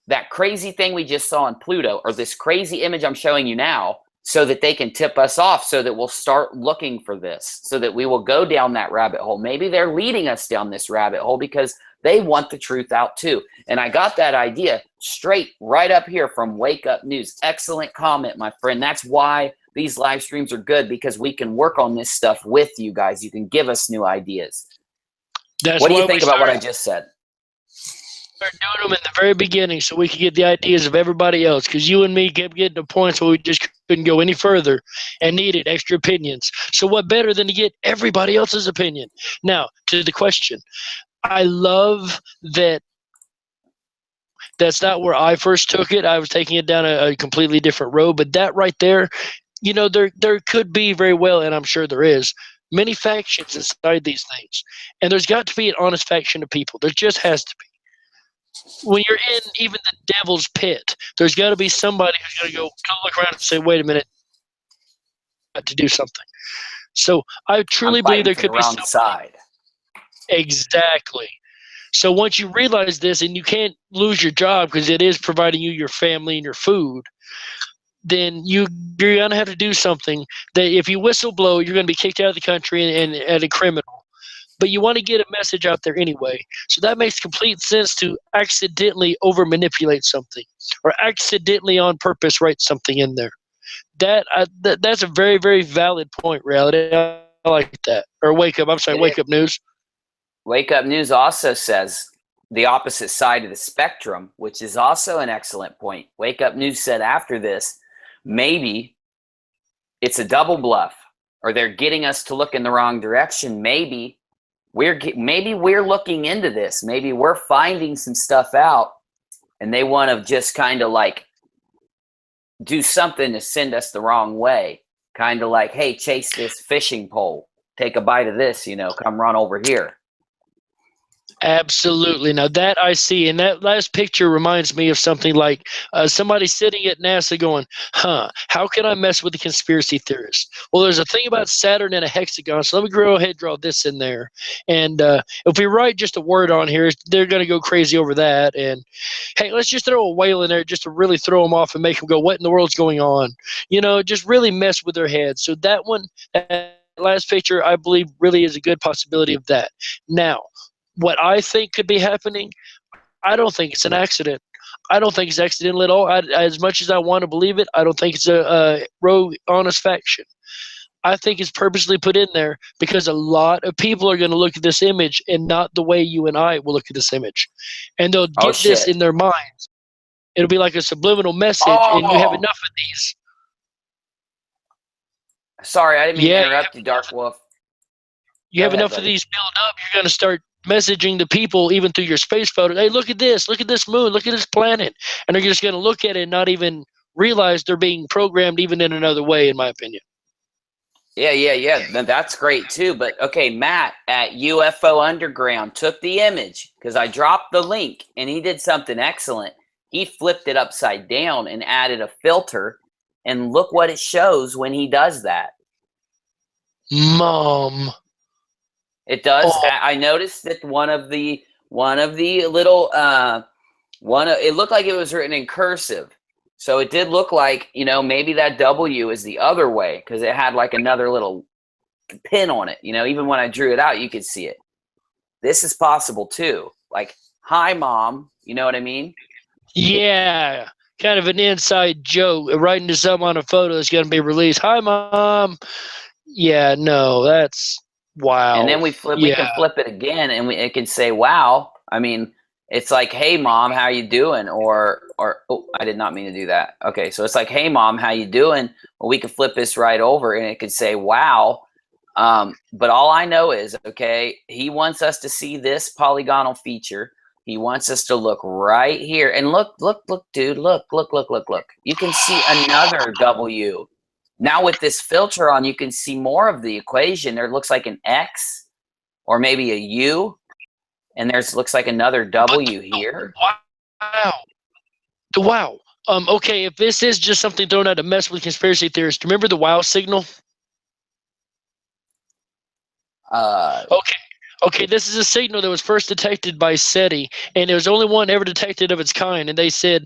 that crazy thing we just saw on Pluto, or this crazy image I'm showing you now, so that they can tip us off, so that we'll start looking for this, so that we will go down that rabbit hole. Maybe they're leading us down this rabbit hole because they want the truth out too. And I got that idea straight right up here from Wake Up News. Excellent comment, my friend. That's why these live streams are good, because we can work on this stuff with you guys. You can give us new ideas. What do you think about what I just said? We're doing them in the very beginning so we could get the ideas of everybody else, because you and me kept getting to points where we just couldn't go any further and needed extra opinions. So what better than to get everybody else's opinion? Now, to the question. I love that that's not where I first took it. I was taking it down a completely different road. But that right there, you know, there could be very well, and I'm sure there is, many factions inside these things. And there's got to be an honest faction of people. There just has to be. When you're in even the devil's pit, there's got to be somebody who's going to go look around and say, wait a minute, I got to do something. So I truly believe there could be some side. Exactly. So once you realize this, and you can't lose your job because it is providing you your family and your food, then you're going to have to do something that if you whistleblow, you're going to be kicked out of the country and a criminal. But you want to get a message out there anyway. So that makes complete sense to accidentally over-manipulate something or accidentally on purpose write something in there. That's a very, very valid point, Reality. I like that. Or Wake Up. I'm sorry, Wake Up News. Wake Up News also says the opposite side of the spectrum, which is also an excellent point. Wake Up News said after this, maybe it's a double bluff, or they're getting us to look in the wrong direction. Maybe we're looking into this. Maybe we're finding some stuff out, and they want to just kind of like do something to send us the wrong way. Kind of like, hey, chase this fishing pole. Take a bite of this, you know, come run over here. Absolutely. Now that I see, and that last picture reminds me of something like somebody sitting at NASA going, how can I mess with the conspiracy theorists? Well, there's a thing about Saturn and a hexagon, so let me go ahead and draw this in there. And if we write just a word on here, they're going to go crazy over that. And hey, let's just throw a whale in there just to really throw them off and make them go, what in the world's going on? You know, just really mess with their heads. So that one, that last picture, I believe really is a good possibility of that. Now, what I think could be happening, I don't think it's an accident. I don't think it's accidental at all. As much as I want to believe it, I don't think it's a rogue, honest faction. I think it's purposely put in there because a lot of people are going to look at this image and not the way you and I will look at this image. And they'll get this in their minds. It'll be like a subliminal message, and you have enough of these. Sorry, I didn't mean to interrupt you, Darkwolf. You have enough of these build up, you're going to start messaging the people even through your space photo. Hey, look at this moon, look at this planet. And they're just going to look at it and not even realize they're being programmed even in another way, in my opinion. Yeah. That's great too. But okay, Matt at UFO Underground took the image because I dropped the link and he did something excellent. He flipped it upside down and added a filter. And look what it shows when he does that. Mom. It does. Oh. I noticed that one of the little it looked like it was written in cursive. So it did look like, you know, maybe that W is the other way because it had like another little pin on it. You know, even when I drew it out, you could see it. This is possible too. Like, hi, Mom. You know what I mean? Yeah. Kind of an inside joke. Writing to someone on a photo that's going to be released. Hi, Mom. Yeah, no, that's... Wow. And then we can flip it again and it can say, wow. I mean, it's like, hey, Mom, how you doing? Or oh, I did not mean to do that. Okay, so it's like, hey, Mom, how you doing? Well, we can flip this right over and it could say, wow. But all I know is, okay, he wants us to see this polygonal feature. He wants us to look right here. And look, dude, look. You can see another W. Now with this filter on, you can see more of the equation. There looks like an X or maybe a U, and looks like another W here. Wow. Okay, if this is just something thrown out to mess with conspiracy theorists, remember the wow signal? Okay, this is a signal that was first detected by SETI, and there was only one ever detected of its kind, and they said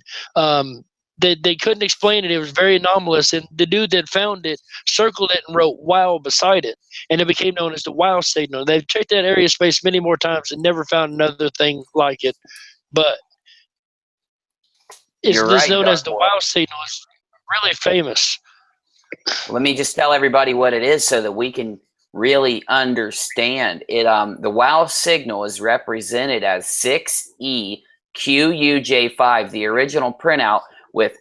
that they couldn't explain it. It was very anomalous, and the dude that found it circled it and wrote wow beside it, and it became known as the wow signal. They've checked that area of space many more times and never found another thing like it, but it's known as the wow signal. It's really famous. Let me just tell everybody what it is so that we can really understand it. The wow signal is represented as 6EQUJ5. The original printout with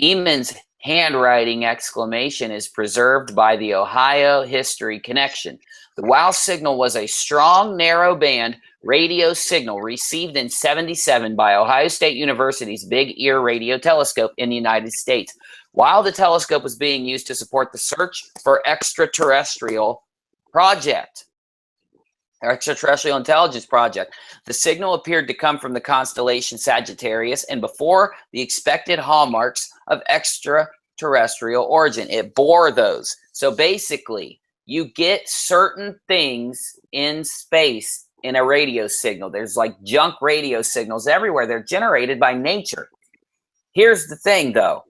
Eamon's handwriting exclamation is preserved by the Ohio History Connection. The wow signal was a strong narrow band radio signal received in '77 by Ohio State University's Big Ear Radio Telescope in the United States. While the telescope was being used to support the search for extraterrestrial intelligence project, the signal appeared to come from the constellation Sagittarius and before the expected hallmarks of extraterrestrial origin. It bore those. So basically, you get certain things in space in a radio signal. There's like junk radio signals everywhere. They're generated by nature. Here's the thing, though.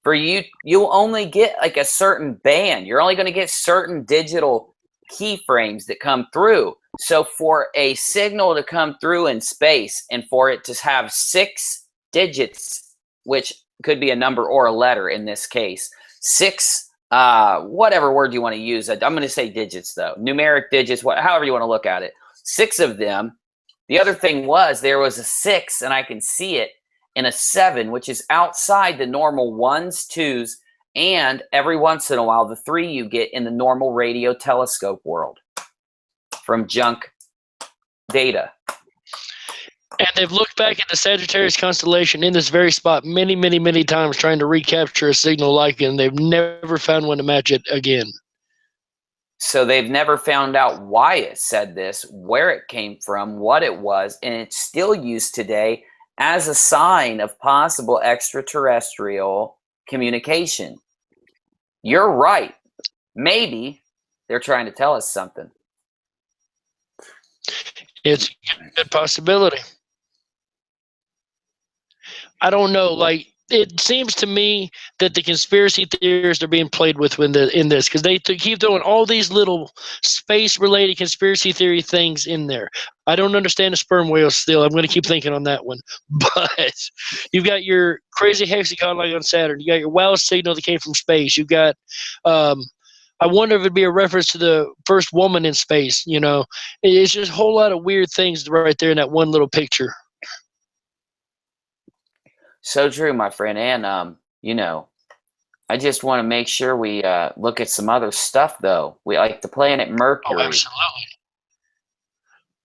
For you only get like a certain band. You're only going to get certain digital keyframes that come through. So for a signal to come through in space and for it to have 6 digits, which could be a number or a letter in this case, 6, whatever word you want to use. I'm going to say digits though, numeric digits, however you want to look at it. 6 of them. The other thing was there was a 6 and I can see it, and a 7, which is outside the normal 1s, 2s, and every once in a while, the 3 you get in the normal radio telescope world from junk data. And they've looked back at the Sagittarius constellation in this very spot many, many, many times trying to recapture a signal like it, and they've never found one to match it again. So they've never found out why it said this, where it came from, what it was, and it's still used today as a sign of possible extraterrestrial communication. You're right. Maybe they're trying to tell us something. It's a good possibility. I don't know. Like, it seems to me that the conspiracy theorists are being played with in this, because they keep throwing all these little space-related conspiracy theory things in there. I don't understand the sperm whales still. I'm going to keep thinking on that one. But you've got your crazy hexagon like on Saturn. You got your wow signal that came from space. You've got, I wonder if it'd be a reference to the first woman in space. You know, it's just a whole lot of weird things right there in that one little picture. So true, my friend. And, you know, I just want to make sure we look at some other stuff, though. We like the planet Mercury. Oh, absolutely.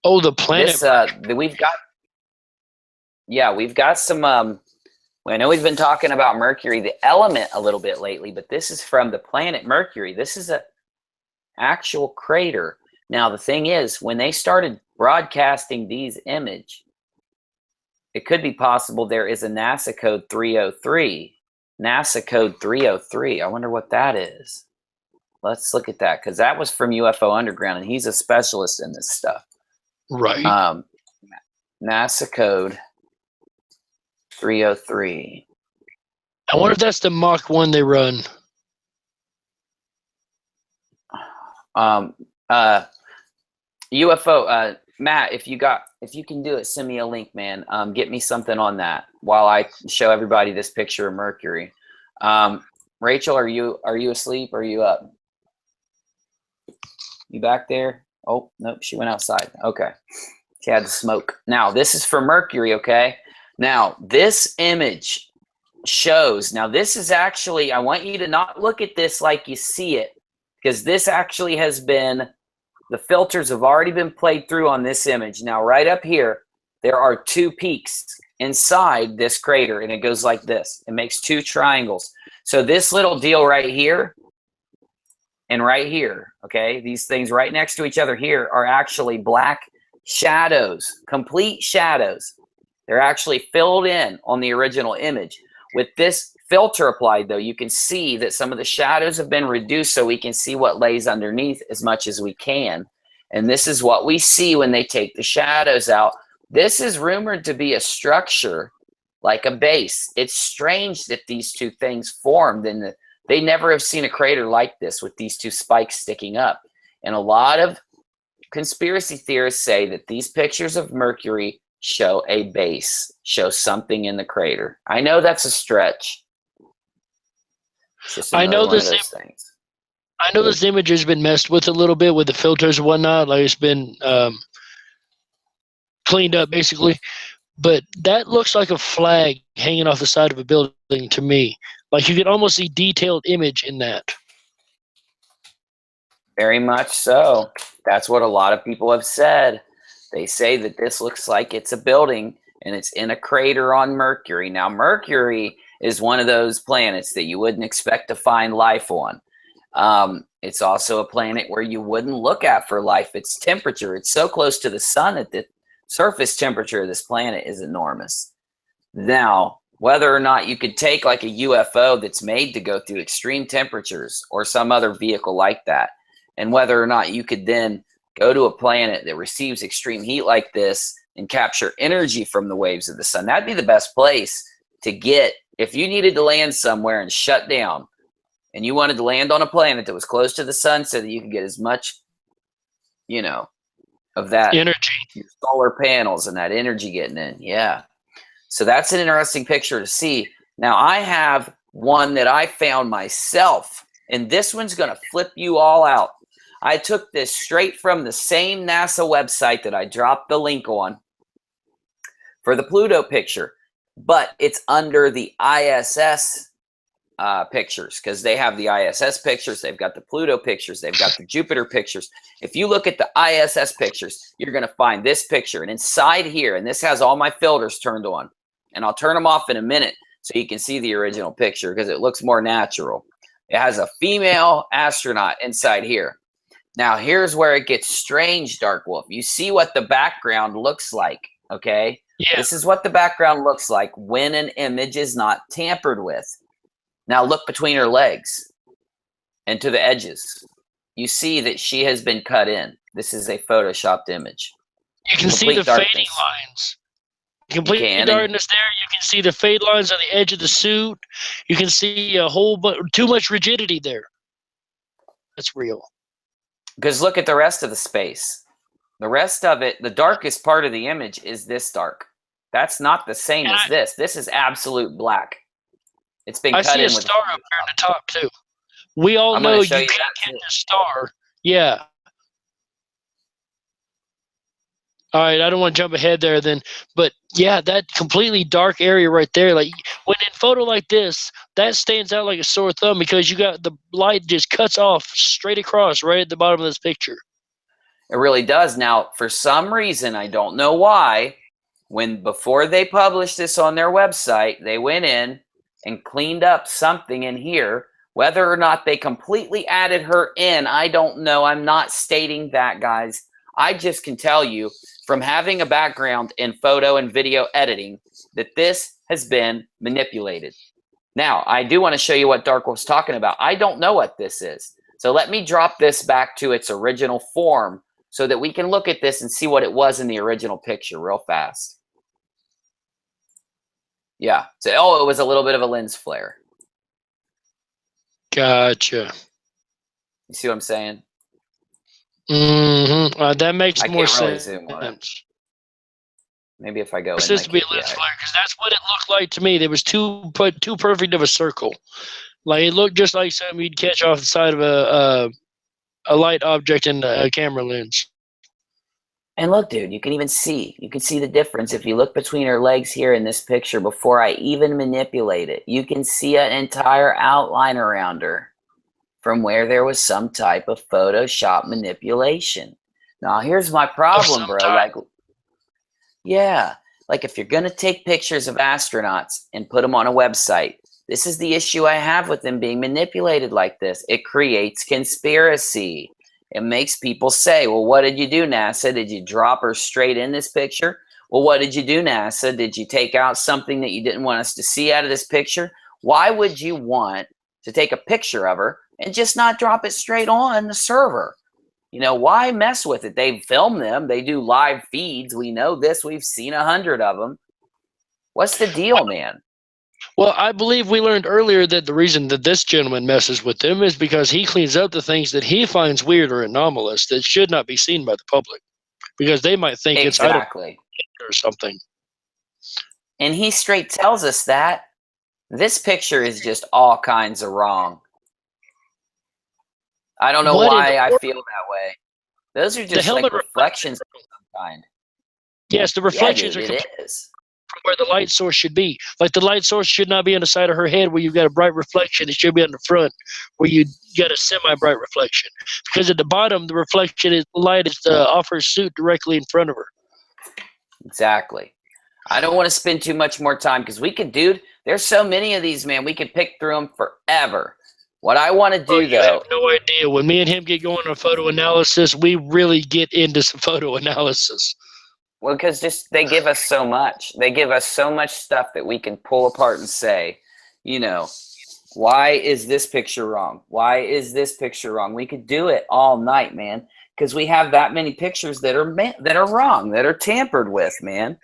Oh, the planet. We've got some. I know we've been talking about Mercury, the element, a little bit lately, but this is from the planet Mercury. This is an actual crater. Now, the thing is, when they started broadcasting these images, it could be possible there is a NASA code 303. NASA code 303. I wonder what that is. Let's look at that, because that was from UFO Underground, and he's a specialist in this stuff. Right. NASA code 303. I wonder if that's the Mach 1 they run. UFO. Matt, if you can do it, send me a link, man. Get me something on that while I show everybody this picture of Mercury. Rachel, are you asleep? Or are you up? You back there? Oh, nope, she went outside. Okay. She had to smoke. Now, this is for Mercury, okay? Now, this image shows, now this is actually, I want you to not look at this like you see it, because this actually has been, the filters have already been played through on this image. Now, right up here, there are two peaks inside this crater, and it goes like this. It makes two triangles. So this little deal right here and right here, okay, these things right next to each other here are actually black shadows, complete shadows. They're actually filled in on the original image. With this filter applied, though, you can see that some of the shadows have been reduced so we can see what lays underneath as much as we can. And this is what we see when they take the shadows out. This is rumored to be a structure like a base. It's strange that these two things formed, and they never have seen a crater like this with these two spikes sticking up. And a lot of conspiracy theorists say that these pictures of Mercury show a base, show something in the crater. I know that's a stretch. I know this image has been messed with a little bit with the filters and whatnot. Like, it's been cleaned up basically, but that looks like a flag hanging off the side of a building to me. Like, you can almost see detailed image in that. Very much so. That's what a lot of people have said. They say that this looks like it's a building and it's in a crater on Mercury. Now, Mercury is one of those planets that you wouldn't expect to find life on. It's also a planet where you wouldn't look at for life. Its temperature, it's so close to the sun that the surface temperature of this planet is enormous. Now, whether or not you could take like a UFO that's made to go through extreme temperatures or some other vehicle like that, and whether or not you could then go to a planet that receives extreme heat like this and capture energy from the waves of the sun, that'd be the best place to get. If you needed to land somewhere and shut down, and you wanted to land on a planet that was close to the sun so that you could get as much, you know, of that energy, solar panels and that energy getting in. Yeah. So that's an interesting picture to see. Now, I have one that I found myself, and this one's going to flip you all out. I took this straight from the same NASA website that I dropped the link on for the Pluto picture, but it's under the ISS pictures, because they have the ISS pictures, they've got the Pluto pictures, they've got the Jupiter pictures. If you look at the ISS pictures, you're going to find this picture, and inside here, and this has all my filters turned on, and I'll turn them off in a minute so you can see the original picture because it looks more natural. It has a female astronaut inside here. Now, here's where it gets strange, Darkwolf. You see what the background looks like, okay? Yeah. This is what the background looks like when an image is not tampered with. Now, look between her legs and to the edges. You see that she has been cut in. This is a photoshopped image. You can see Complete the darkness. fading lines. Complete can, and- darkness there. You can see the fade lines on the edge of the suit. You can see a whole bunch, too much rigidity there. That's real. Because look at the rest of the space. The rest of it, the darkest part of the image is this dark. That's not the same as this. This is absolute black. It's been I cut see in a with star up there in the top too. We all I'm know gonna you show you can't that, get too. the star. Yeah. All right, I don't want to jump ahead there then, but yeah, that completely dark area right there, like when in photo like this, that stands out like a sore thumb because you got the light just cuts off straight across right at the bottom of this picture. It really does. Now, for some reason, I don't know why, before they published this on their website, they went in and cleaned up something in here. Whether or not they completely added her in, I don't know. I'm not stating that, guys. I just can tell you from having a background in photo and video editing that this has been manipulated. Now, I do want to show you what Darkwolf's talking about. I don't know what this is. So let me drop this back to its original form so that we can look at this and see what it was in the original picture real fast. Yeah. So, oh, it was a little bit of a lens flare. Gotcha. You see what I'm saying? Mm-hmm. That makes I more can't really sense. zoom on it. Maybe if I go in, This is I to be a can't- lens yeah. flare because that's what it looked like to me. It was too perfect of a circle. Like it looked just like something you'd catch off the side of a light object in a camera lens. And look, dude, you can see the difference. If you look between her legs here in this picture before I even manipulate it, you can see an entire outline around her from where there was some type of Photoshop manipulation. Now, here's my problem, bro. Like, yeah, like if you're going to take pictures of astronauts and put them on a website, this is the issue I have with them being manipulated like this. It creates conspiracy. It makes people say, well, what did you do, NASA? Did you drop her straight in this picture? Well, what did you do, NASA? Did you take out something that you didn't want us to see out of this picture? Why would you want to take a picture of her and just not drop it straight on the server? You know, why mess with it? They film them. They do live feeds. We know this. We've seen 100 of them. What's the deal, man? Well, I believe we learned earlier that the reason that this gentleman messes with them is because he cleans up the things that he finds weird or anomalous that should not be seen by the public because they might think it's Exactly. or something. And he straight tells us that this picture is just all kinds of wrong. I don't know why I feel that way. Those are just like reflections of some kind. Yes, the reflections yeah, dude, are it is. from where the light source should be. Like the light source should not be on the side of her head where you've got a bright reflection. It should be on the front where you got a semi-bright reflection. Because at the bottom, the reflection is light is off her suit directly in front of her. Exactly. I don't want to spend too much more time because we could, dude, there's so many of these, man. We could pick through them forever. What I want to do, you have no idea. When me and him get going on photo analysis, we really get into some photo analysis. Well, because just they give us so much. They give us so much stuff that we can pull apart and say, you know, why is this picture wrong? Why is this picture wrong? We could do it all night, man, because we have that many pictures that are wrong, that are tampered with, man.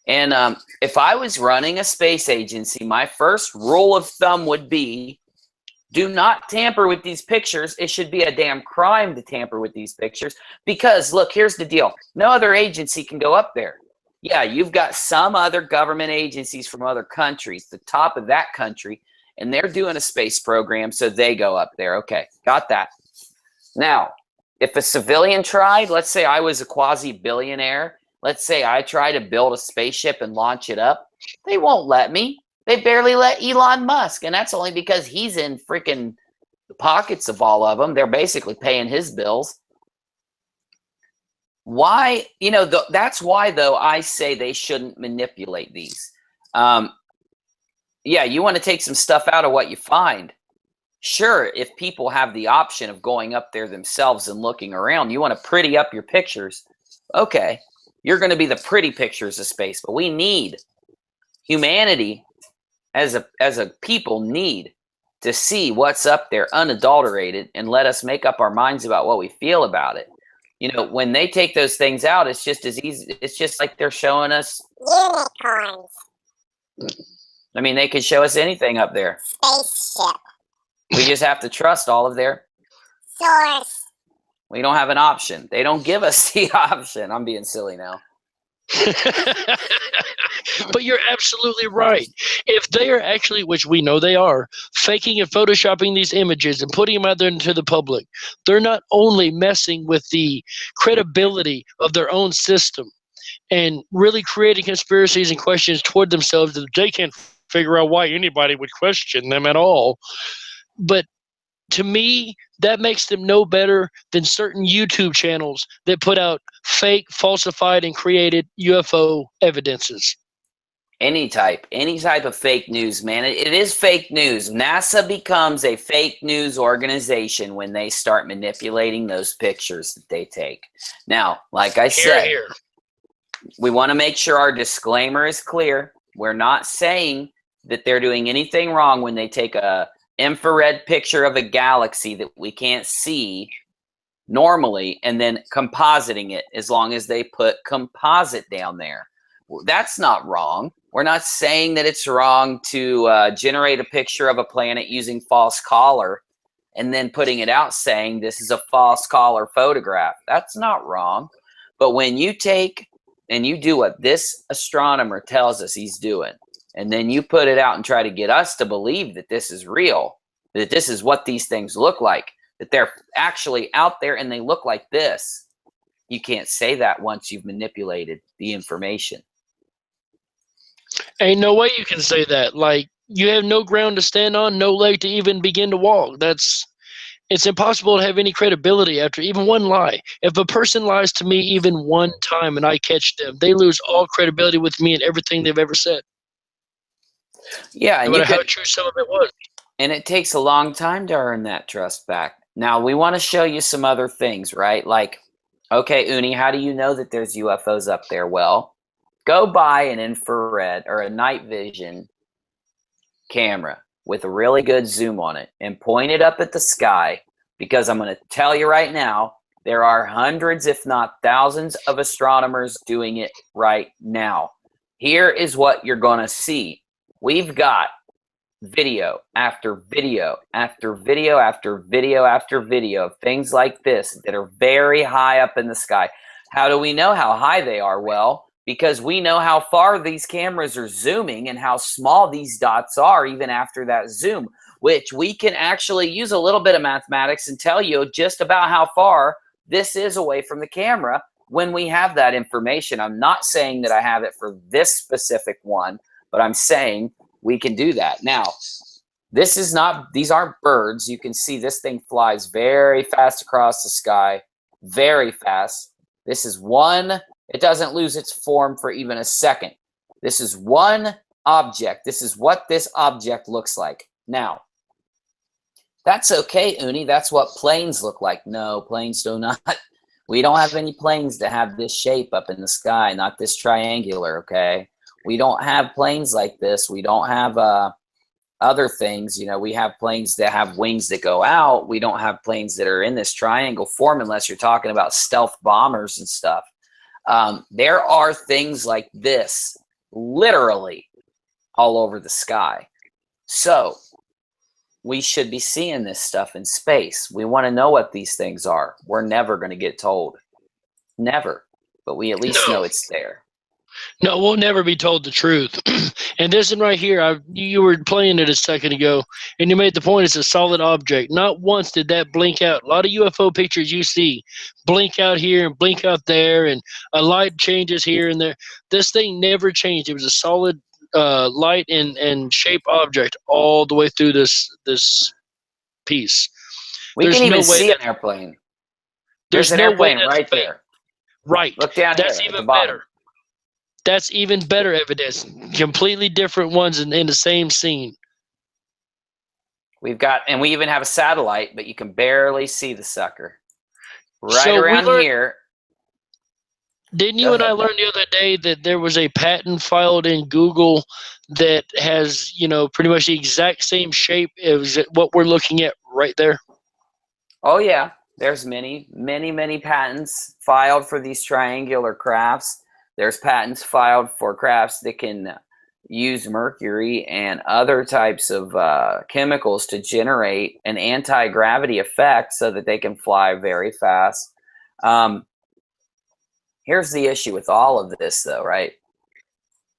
And if I was running a space agency, my first rule of thumb would be, do not tamper with these pictures. It should be a damn crime to tamper with these pictures because, look, here's the deal. No other agency can go up there. Yeah, you've got some other government agencies from other countries, the top of that country, and they're doing a space program, so they go up there. Okay, got that. Now, if a civilian tried, let's say I was a quasi-billionaire, let's say I try to build a spaceship and launch it up, they won't let me. They barely let Elon Musk, and that's only because he's in freaking the pockets of all of them. They're basically paying his bills. Why? You know, that's why, though, I say they shouldn't manipulate these. Yeah, you want to take some stuff out of what you find, Sure, if people have the option of going up there themselves and looking around, you want to pretty up your pictures. Okay, you're going to be the pretty pictures of space, but we need humanity as a people need to see what's up there unadulterated and let us make up our minds about what we feel about it. You know, when they take those things out, it's just as easy. It's just like they're showing us unicorns, I mean, they could show us anything up there. spaceship, We just have to trust all of their. source. We don't have an option. They don't give us the option. I'm being silly now. But you're absolutely right. If they are actually, which we know they are, faking and photoshopping these images and putting them out there into the public, they're not only messing with the credibility of their own system and really creating conspiracies and questions toward themselves that they can't figure out why anybody would question them at all. But to me, that makes them no better than certain YouTube channels that put out fake, falsified, and created UFO evidences. Any type of fake news, man. It is fake news. NASA becomes a fake news organization when they start manipulating those pictures that they take. Now, like I said, Here. we want to make sure our disclaimer is clear. We're not saying that they're doing anything wrong when they take a infrared picture of a galaxy that we can't see normally and then compositing it, as long as they put composite down there. That's not wrong. We're not saying that it's wrong to generate a picture of a planet using false color and then putting it out saying this is a false color photograph. That's not wrong. But when you take and you do what this astronomer tells us he's doing, and then you put it out and try to get us to believe that this is real, that this is what these things look like, that they're actually out there and they look like this, you can't say that once you've manipulated the information. Ain't no way you can say that. Like, you have no ground to stand on, no leg to even begin to walk. It's impossible to have any credibility after even one lie. If a person lies to me even one time and I catch them, they lose all credibility with me and everything they've ever said. Yeah, No matter how true some of it was. And it takes a long time to earn that trust back. Now, we want to show you some other things, right? Like, okay, Uni, how do you know that there's UFOs up there? Well, go buy an infrared or a night vision camera with a really good zoom on it and point it up at the sky, because I'm going to tell you right now, there are hundreds, if not thousands, of astronomers doing it right now. Here is what you're going to see. We've got video after video after video after video after video of things like this that are very high up in the sky. How do we know how high they are? Well, because we know how far these cameras are zooming and how small these dots are even after that zoom, which we can actually use a little bit of mathematics and tell you just about how far this is away from the camera when we have that information. I'm not saying that I have it for this specific one, but I'm saying we can do that. Now, these aren't birds. You can see this thing flies very fast across the sky, very fast. This is one. It doesn't lose its form for even a second. This is one object. This is what this object looks like. Now, that's okay, Uni. That's what planes look like. No, planes do not. We don't have any planes that have this shape up in the sky, not this triangular, okay? We don't have planes like this. We don't have other things. You know, we have planes that have wings that go out. We don't have planes that are in this triangle form unless you're talking about stealth bombers and stuff. There are things like this literally all over the sky. So we should be seeing this stuff in space. We want to know what these things are. We're never going to get told. Never. But we at least know it's there. No, we'll never be told the truth. And this one right here, you were playing it a second ago, and you made the point it's a solid object. Not once did that blink out. A lot of UFO pictures you see blink out here and blink out there, and a light changes here and there. This thing never changed. It was a solid light and shape object all the way through this piece. We can even see an airplane. There's an airplane right there. Right. Look down That's here, even better. That's even better evidence. Completely different ones in the same scene. We've got, and we even have a satellite, but you can barely see the sucker. Right So we around learned- here. Didn't Go you and I ahead. learn the other day that there was a patent filed in Google that has, pretty much the exact same shape as what we're looking at right there? Oh yeah, there's many patents filed for these triangular crafts. There's patents filed for crafts that can use mercury and other types of chemicals to generate an anti-gravity effect so that they can fly very fast. Here's the issue with all of this, though, right?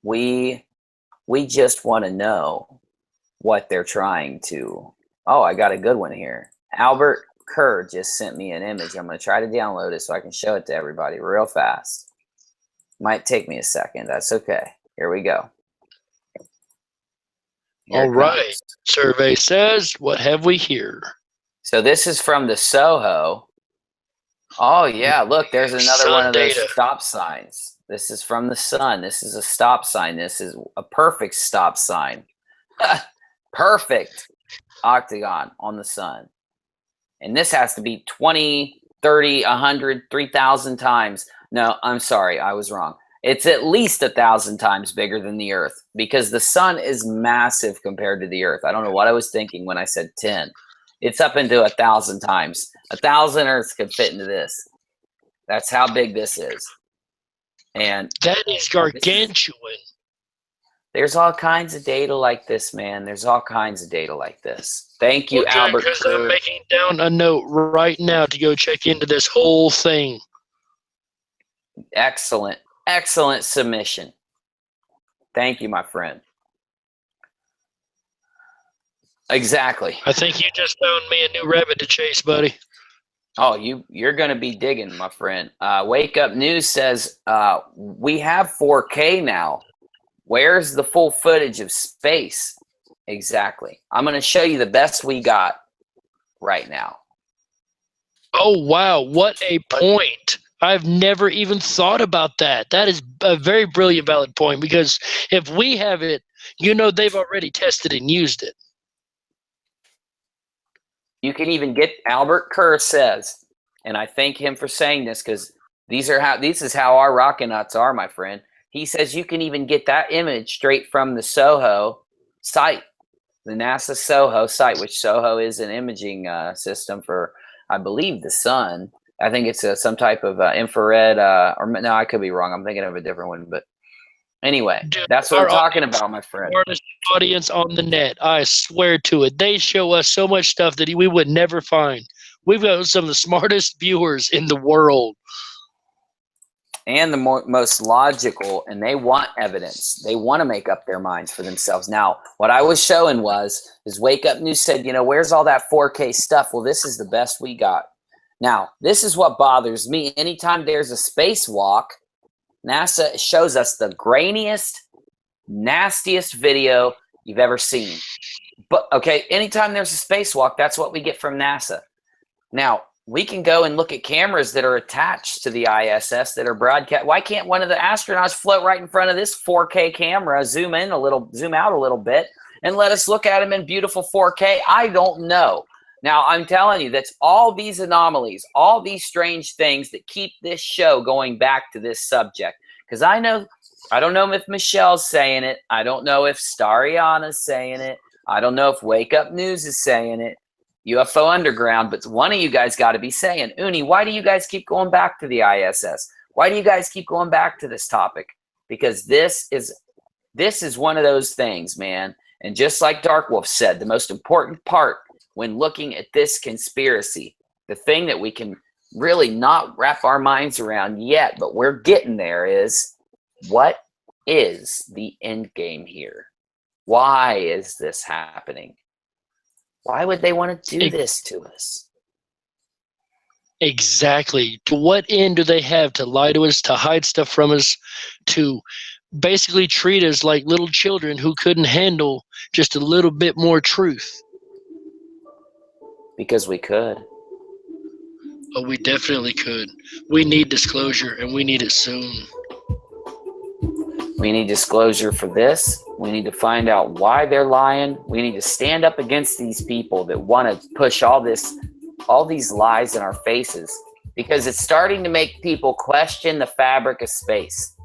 We just want to know what they're trying to. Oh, I got a good one here. Albert Kerr just sent me an image. I'm going to try to download it so I can show it to everybody real fast. Might take me a second. That's okay. Here we go. Here All it right. comes. Survey says, what have we here? So this is from the Soho. Oh yeah, look, there's another Sun one of those data. stop signs. This is from the sun. This is a stop sign. This is a perfect stop sign. Perfect octagon on the sun. And this has to be 20, 30, 100, 3,000 times. No, I'm sorry, I was wrong. It's at least 1,000 times bigger than the Earth because the sun is massive compared to the Earth. I don't know what I was thinking when I said 10. It's up into 1,000 times. 1,000 Earths could fit into this. That's how big this is. And That is gargantuan. there's all kinds of data like this, man. There's all kinds of data like this. Thank you, Okay, Albert. because I'm making down a note right now to go check into this whole thing. Excellent. Excellent submission. Thank you, my friend. Exactly. I think you just found me a new rabbit to chase, buddy. Oh, you're going to be digging, my friend. Wake Up News says we have 4K now. Where's the full footage of space? Exactly. I'm going to show you the best we got right now. Oh, wow. What a point. I've never even thought about that. That is a very brilliant, valid point because if we have it, they've already tested and used it. You can even get, Albert Kerr says, and I thank him for saying this because this is how our Rockinats are, my friend. He says you can even get that image straight from the Soho site, the NASA Soho site, which Soho is an imaging system for, I believe, the sun. I think it's some type of infrared, or no, I could be wrong. I'm thinking of a different one, but anyway, Dude, that's what I'm talking about, my friend. Smartest audience on the net. I swear to it. They show us so much stuff that we would never find. We've got some of the smartest viewers in the world. And the most logical, and they want evidence. They want to make up their minds for themselves. Now, what I was showing is Wake Up News said, where's all that 4K stuff? Well, this is the best we got. Now, this is what bothers me. Anytime there's a spacewalk, NASA shows us the grainiest, nastiest video you've ever seen. But, okay, anytime there's a spacewalk, that's what we get from NASA. Now, we can go and look at cameras that are attached to the ISS that are broadcast. Why can't one of the astronauts float right in front of this 4K camera, zoom out a little bit, and let us look at them in beautiful 4K? I don't know. Now, I'm telling you, that's all these anomalies, all these strange things that keep this show going back to this subject. Because I don't know if Michelle's saying it. I don't know if Stariana's saying it. I don't know if Wake Up News is saying it. UFO Underground, but one of you guys got to be saying, Uni, why do you guys keep going back to the ISS? Why do you guys keep going back to this topic? Because this is one of those things, man. And just like Darkwolf said, the most important part when looking at this conspiracy, the thing that we can really not wrap our minds around yet, but we're getting there, is what is the end game here? Why is this happening? Why would they want to do this to us? Exactly. To what end do they have to lie to us, to hide stuff from us, to basically treat us like little children who couldn't handle just a little bit more truth? Because we could. Oh, we definitely could. We need disclosure, and we need it soon. We need disclosure for this. We need to find out why they're lying. We need to stand up against these people that want to push all these lies in our faces, because it's starting to make people question the fabric of space.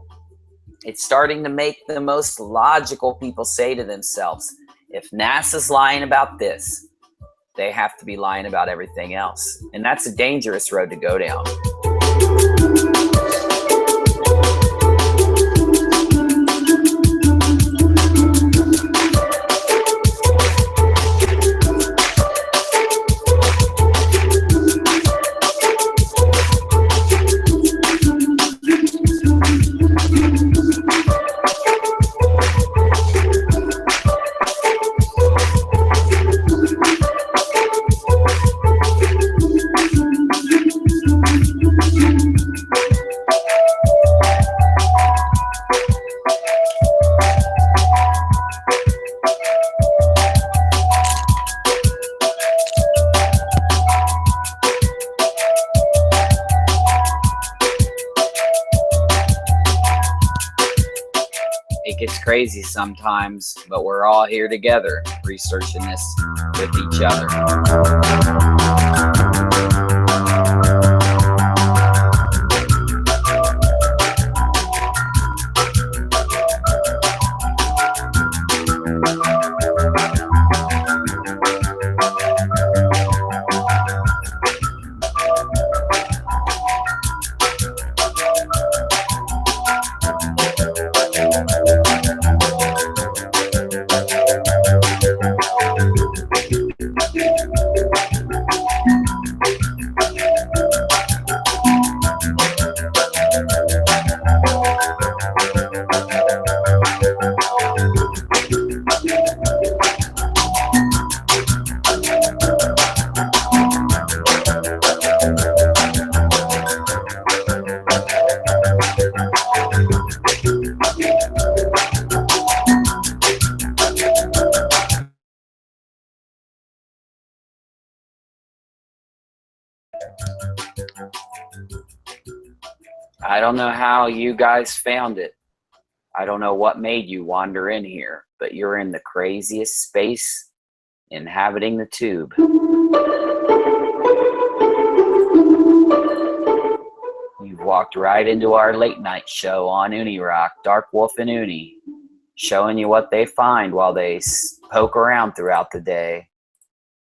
It's starting to make the most logical people say to themselves, if NASA's lying about this, they have to be lying about everything else. And that's a dangerous road to go down. It gets crazy sometimes, but we're all here together researching this with each other. I don't know how you guys found it. I don't know what made you wander in here, but you're in the craziest space inhabiting the tube. You've walked right into our late night show on Unirock, Darkwolf and Uni, showing you what they find while they poke around throughout the day,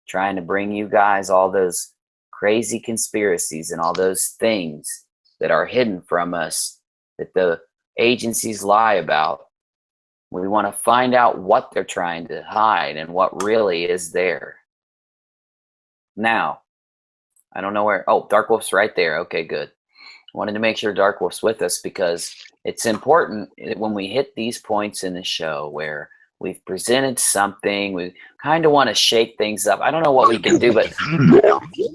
trying to bring you guys all those crazy conspiracies and all those things that are hidden from us that the agencies lie about. We want to find out what they're trying to hide and what really is there. Now, I don't know where, oh, Darkwolf's right there. Okay, good. I wanted to make sure Darkwolf's with us because it's important that when we hit these points in the show where we've presented something, we kind of want to shake things up. I don't know what we can do, but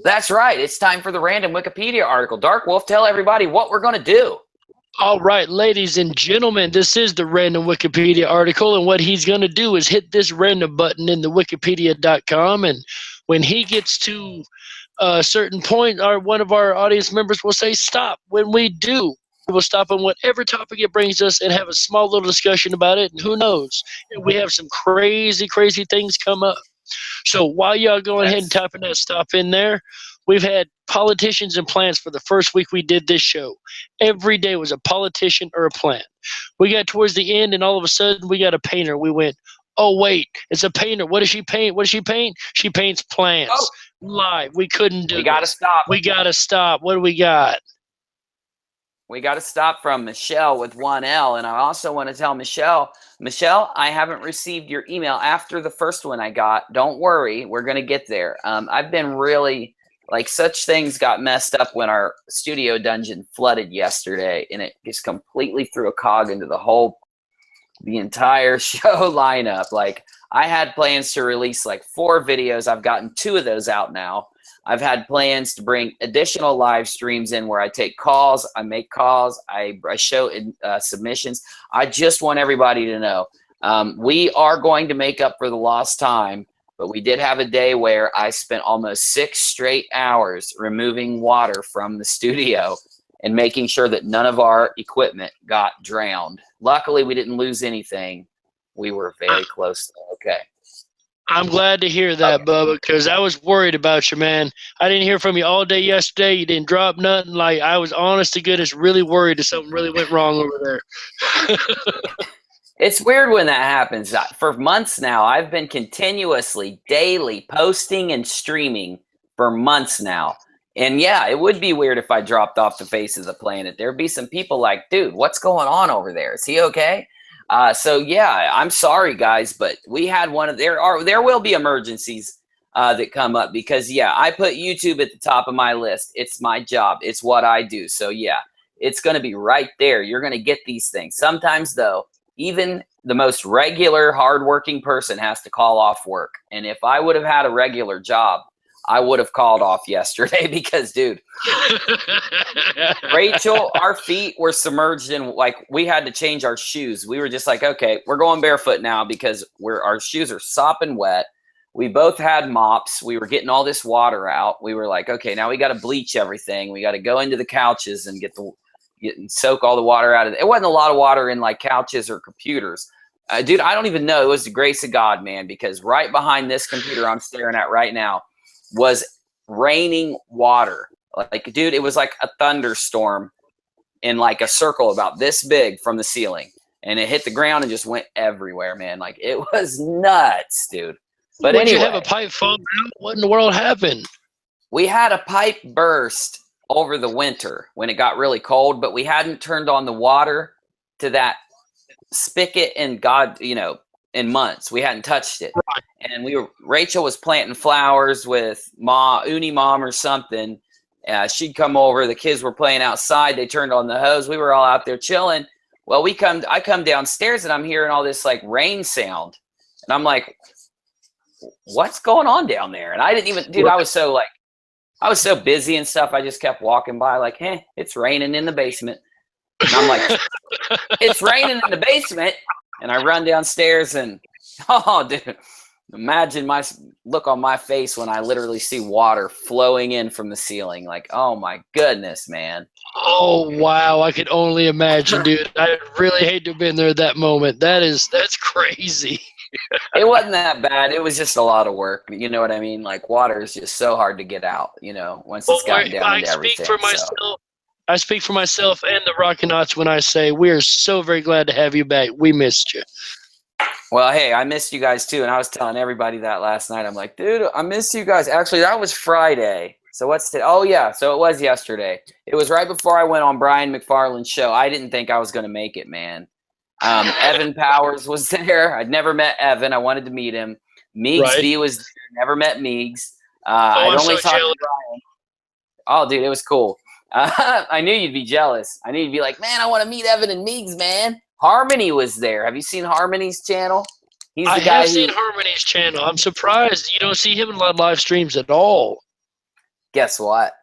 that's right. It's time for the random Wikipedia article. Darkwolf, tell everybody what we're going to do. All right, ladies and gentlemen, this is the random Wikipedia article, and what he's going to do is hit this random button in the wikipedia.com, and when he gets to a certain point, one of our audience members will say stop. When we do, we will stop on whatever topic it brings us and have a small little discussion about it, and who knows, we have some crazy, crazy things come up. So while y'all going ahead and typing that stop in there, we've had politicians and plants for the first week we did this show. Every day was a politician or a plant. We got towards the end, and all of a sudden we got a painter. We went, oh, wait, it's a painter. What does she paint? What does she paint? She paints plants. Oh. Live. We couldn't do it. We got to stop. We got to stop. What do we got? We got to stop from Michelle with 1L. And I also want to tell Michelle, I haven't received your email after the first one I got. Don't worry. We're going to get there. I've been really, like, such things got messed up when our studio dungeon flooded yesterday. And it just completely threw a cog into the entire show lineup. Like, I had plans to release like 4 videos. I've gotten 2 of those out now. I've had plans to bring additional live streams in where I take calls, I make calls, I show submissions. I just want everybody to know we are going to make up for the lost time, but we did have a day where I spent almost 6 straight hours removing water from the studio and making sure that none of our equipment got drowned. Luckily, we didn't lose anything. We were very close. Okay. I'm glad to hear that, Bubba, because I was worried about you, man. I didn't hear from you all day yesterday. You didn't drop nothing. Like, I was, honest to goodness, really worried that something really went wrong over there. It's weird when that happens. For months now, I've been continuously, daily posting and streaming for months now. And yeah, it would be weird if I dropped off the face of the planet. There'd be some people like, dude, what's going on over there? Is he okay? So yeah, I'm sorry, guys, but we had one of there will be emergencies that come up because yeah, I put YouTube at the top of my list. It's my job. It's what I do. So yeah, it's going to be right there. You're going to get these things. Sometimes though, even the most regular, hardworking person has to call off work. And if I would have had a regular job, I would have called off yesterday because, dude, Rachel, our feet were submerged in, like, we had to change our shoes. We were just like, okay, we're going barefoot now because our shoes are sopping wet. We both had mops. We were getting all this water out. We were like, okay, now we got to bleach everything. We got to go into the couches and soak all the water out of it. It wasn't a lot of water in like couches or computers. Dude, I don't even know. It was the grace of God, man, because right behind this computer I'm staring at right now was raining water. Like, dude, it was like a thunderstorm in like a circle about this big from the ceiling. And it hit the ground and just went everywhere, man. Like, it was nuts, dude. But Did anyway, you have a pipe fall out? What in the world happened? we had a pipe burst over the winter when it got really cold, but we hadn't turned on the water to that spigot in in months. We hadn't touched it. And Rachel was planting flowers with Uni Mom or something. She'd come over. The kids were playing outside. They turned on the hose. We were all out there chilling. Well, I come downstairs and I'm hearing all this like rain sound. And I'm like, what's going on down there? And I didn't even, dude, I was so busy and stuff. I just kept walking by like, hey, it's raining in the basement. And I'm like, it's raining in the basement. And I run downstairs and, oh, dude, imagine my look on my face when I literally see water flowing in from the ceiling. Like, oh my goodness, man. Oh, wow. I could only imagine, dude. I really hate to have been there at that moment. That's crazy. It wasn't that bad. It was just a lot of work. You know what I mean? Like, water is just so hard to get out, once it's gotten down into everything. I speak for myself and the Rockinati when I say we are so very glad to have you back. We missed you. Well, hey, I missed you guys too, and I was telling everybody that last night. I'm like, dude, I missed you guys. Actually, that was Friday. So what's today? Oh, yeah, so it was yesterday. It was right before I went on Brian McFarland's show. I didn't think I was going to make it, man. Evan Powers was there. I'd never met Evan. I wanted to meet him. Meegs B was there. Never met Meegs. I'd only talked to Brian. Oh, dude, it was cool. I knew you'd be jealous. I knew you'd be like, man, I want to meet Evan and Meegs, man. Harmony was there. Have you seen Harmony's channel? I have seen Harmony's channel. I'm surprised you don't see him in live streams at all. Guess what?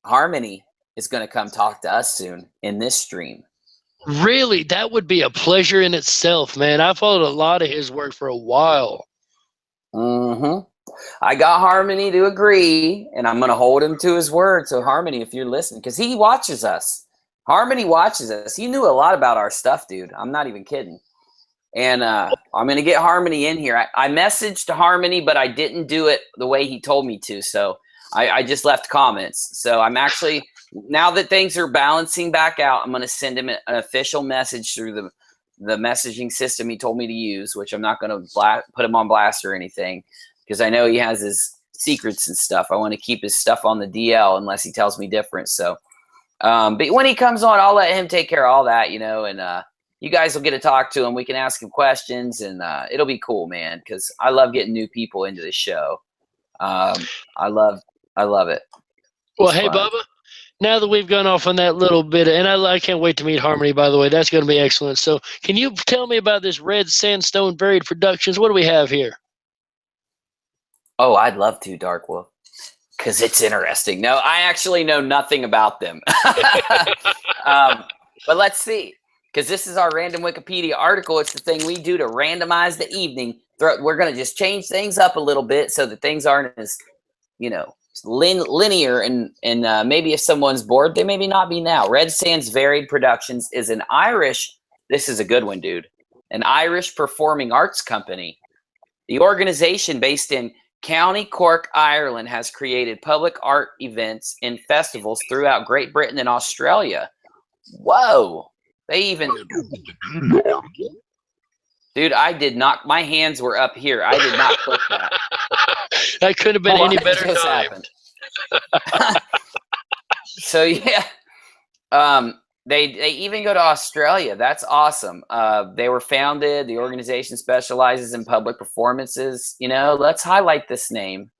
Harmony is going to come talk to us soon in this stream. Really? That would be a pleasure in itself, man. I followed a lot of his work for a while. Mm-hmm. I got Harmony to agree, and I'm going to hold him to his word. So, Harmony, if you're listening, because he watches us. Harmony watches us. He knew a lot about our stuff, dude. I'm not even kidding. And I'm going to get Harmony in here. I messaged Harmony, but I didn't do it the way he told me to. So I just left comments. So I'm actually, now that things are balancing back out, I'm going to send him an official message through the messaging system he told me to use, which I'm not going to put him on blast or anything because I know he has his secrets and stuff. I want to keep his stuff on the DL unless he tells me different. So, but when he comes on, I'll let him take care of all that, and you guys will get to talk to him. We can ask him questions, and it'll be cool, man, because I love getting new people into the show. I love it. Well, hey, Bubba, now that we've gone off on that little bit, and I can't wait to meet Harmony, by the way. That's going to be excellent. So can you tell me about this Red Sandstone Buried Productions? What do we have here? Oh, I'd love to, Darkwolf, because it's interesting. No, I actually know nothing about them. But let's see, because this is our random Wikipedia article. It's the thing we do to randomize the evening. We're going to just change things up a little bit so that things aren't as, linear. And maybe if someone's bored, they maybe not be now. Red Sands Varied Productions is an Irish. This is a good one, dude. an Irish performing arts company. The organization, based in County Cork, Ireland, has created public art events and festivals throughout Great Britain and Australia. Whoa! They even... Dude, I did not... My hands were up here. I did not click that. That could have been any better just time. happened. So, yeah. They even go to Australia. That's awesome. They were founded. The organization specializes in public performances. You know, let's highlight this name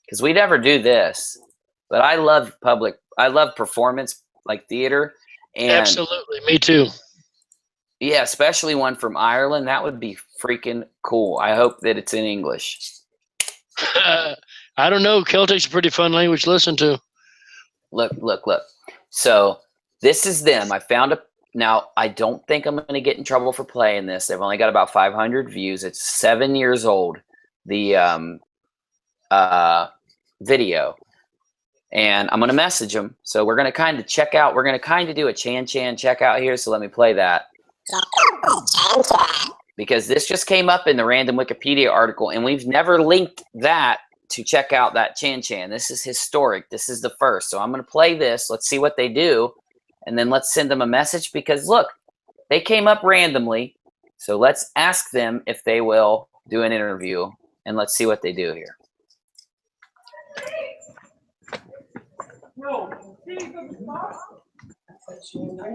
because we never do this. But I love performance, like theater. And Absolutely, me too. yeah, especially one from Ireland. That would be freaking cool. I hope that it's in English. I don't know. Celtic's a pretty fun language to listen to. Look. So this is them. I found a... Now, I don't think I'm going to get in trouble for playing this. They've only got about 500 views. It's 7 years old, the video. And I'm going to message them. So we're going to kind of check out. We're going to kind of do a Chan check out here. So let me play that. Because this just came up in the random Wikipedia article, and we've never linked that to check out that Chan. This is historic. This is the first. So I'm going to play this. Let's see what they do. And then let's send them a message because, look, they came up randomly. So let's ask them if they will do an interview, and let's see what they do here. No.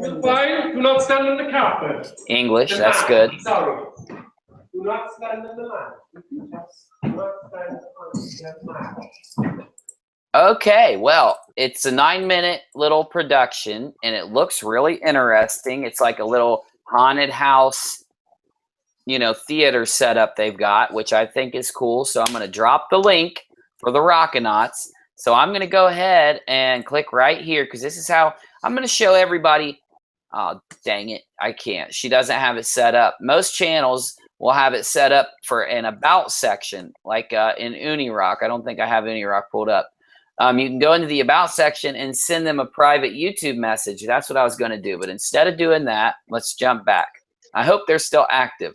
Goodbye. Do not stand on the carpet. English, that's good. Sorry. Do not stand on the mat. Just do not stand on the mat. Okay, well, it's a 9-minute little production, and it looks really interesting. It's like a little haunted house, you know, theater setup they've got, which I think is cool. So I'm going to drop the link for the Rockinauts. So I'm going to go ahead and click right here because this is how I'm going to show everybody. Oh, dang it. I can't. She doesn't have it set up. Most channels will have it set up for an about section, like in Unirock. I don't think I have Unirock pulled up. You can go into the about section and send them a private YouTube message. That's what I was going to do. But instead of doing that, let's jump back. I hope they're still active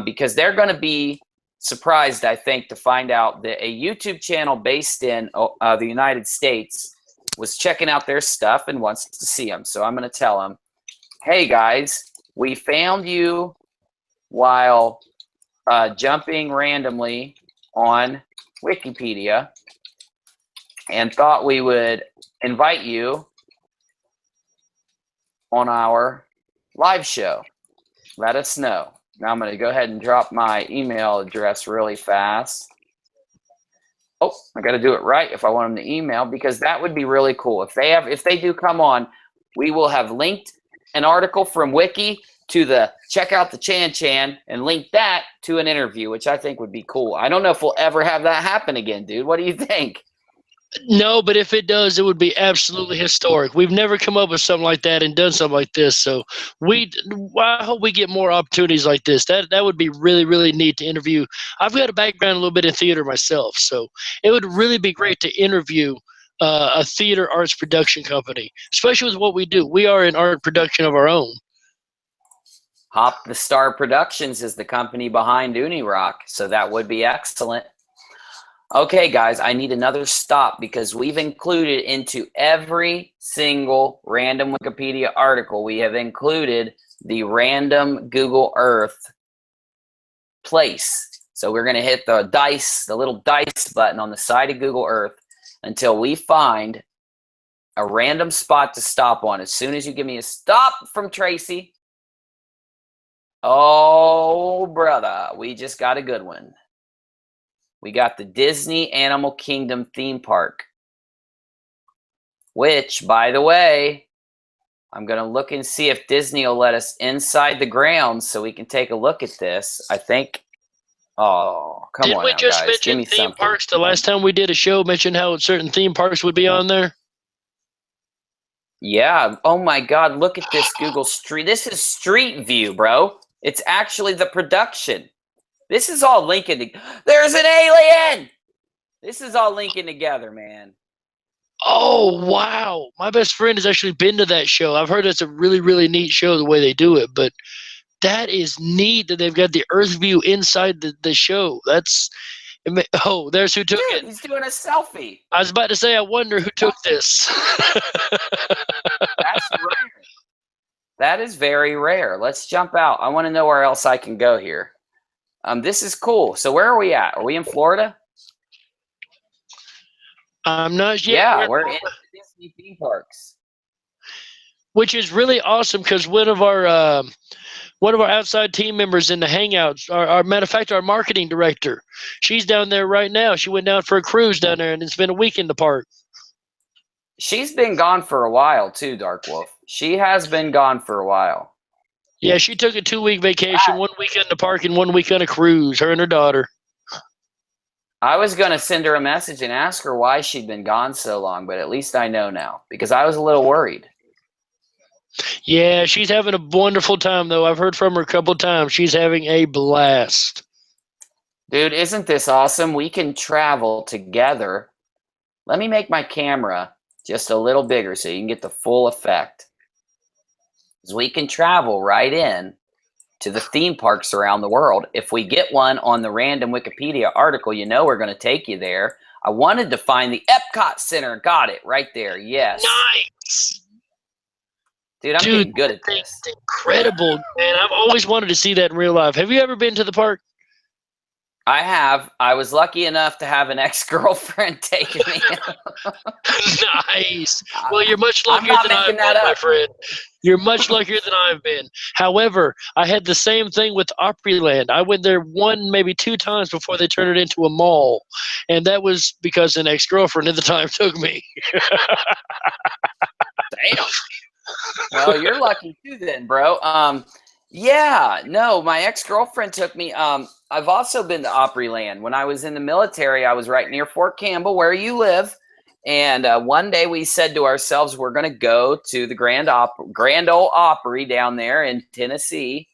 because they're going to be surprised, I think, to find out that a YouTube channel based in the United States was checking out their stuff and wants to see them. So I'm going to tell them, hey, guys, we found you while jumping randomly on Wikipedia and thought we would invite you on our live show. Let us know. Now I'm going to go ahead and drop my email address really fast. Oh, I got to do it right if I want them to email because that would be really cool. If they do come on, we will have linked an article from Wiki to the check out the Chan and link that to an interview, which I think would be cool. I don't know if we'll ever have that happen again, dude. What do you think? No, but if it does, it would be absolutely historic. We've never come up with something like that and done something like this. So I hope we get more opportunities like this. That would be really, really neat to interview. I've got a background a little bit in theater myself, so it would really be great to interview a theater arts production company, especially with what we do. We are an art production of our own. Hop the Star Productions is the company behind Unirock, so that would be excellent. Okay, guys, I need another stop because we've included into every single random Wikipedia article, we have included the random Google Earth place. So we're going to hit the little dice button on the side of Google Earth until we find a random spot to stop on. As soon as you give me a stop from Tracy. Oh, brother, we just got a good one. We got the Disney Animal Kingdom theme park, which, by the way, I'm going to look and see if Disney will let us inside the grounds so we can take a look at this. I think, oh, come on now, guys. Didn't we just mention theme parks the last time we did a show, mentioned how certain theme parks would be on there? Yeah. Oh, my God. Look at this Google Street. This is Street View, bro. It's actually the production. This is all linking. There's an alien. This is all linking together, man. Oh, wow. My best friend has actually been to that show. I've heard it's a really, really neat show the way they do it. But that is neat that they've got the Earth view inside the show. Oh, there's who took Dude, it. he's doing a selfie. I was about to say, I wonder who took this. That's rare. That is very rare. Let's jump out. I want to know where else I can go here. This is cool. So where are we at? Are we in Florida? I'm not yet. Yeah, we're in the Disney theme parks. Which is really awesome because one of our outside team members in the Hangouts, our matter of fact, our marketing director, she's down there right now. She went down for a cruise down there, and it's been a week in the park. She's been gone for a while too, Darkwolf. She has been gone for a while. Yeah, she took a 2-week vacation, 1 week in the park and 1 week on a cruise, her and her daughter. I was going to send her a message and ask her why she'd been gone so long, but at least I know now because I was a little worried. Yeah, she's having a wonderful time, though. I've heard from her a couple of times. She's having a blast. Dude, isn't this awesome? We can travel together. Let me make my camera just a little bigger so you can get the full effect. Because we can travel right in to the theme parks around the world. If we get one on the random Wikipedia article, you know we're going to take you there. I wanted to find the Epcot Center. Got it right there. Yes. Nice. Dude, I'm getting good at this. That's incredible, man. I've always wanted to see that in real life. Have you ever been to the park? I have. I was lucky enough to have an ex-girlfriend take me. Nice. Well, you're much luckier not than I've making been, that my up. friend. You're much luckier than I've been. However, I had the same thing with Opryland. I went there 1, maybe 2 times before they turned it into a mall. And that was because an ex-girlfriend at the time took me. Damn. Well, you're lucky too then, bro. Yeah, no, my ex-girlfriend took me. I've also been to Opryland. When I was in the military, I was right near Fort Campbell, where you live. And one day we said to ourselves, we're going to go to the Grand Ole Opry down there in Tennessee.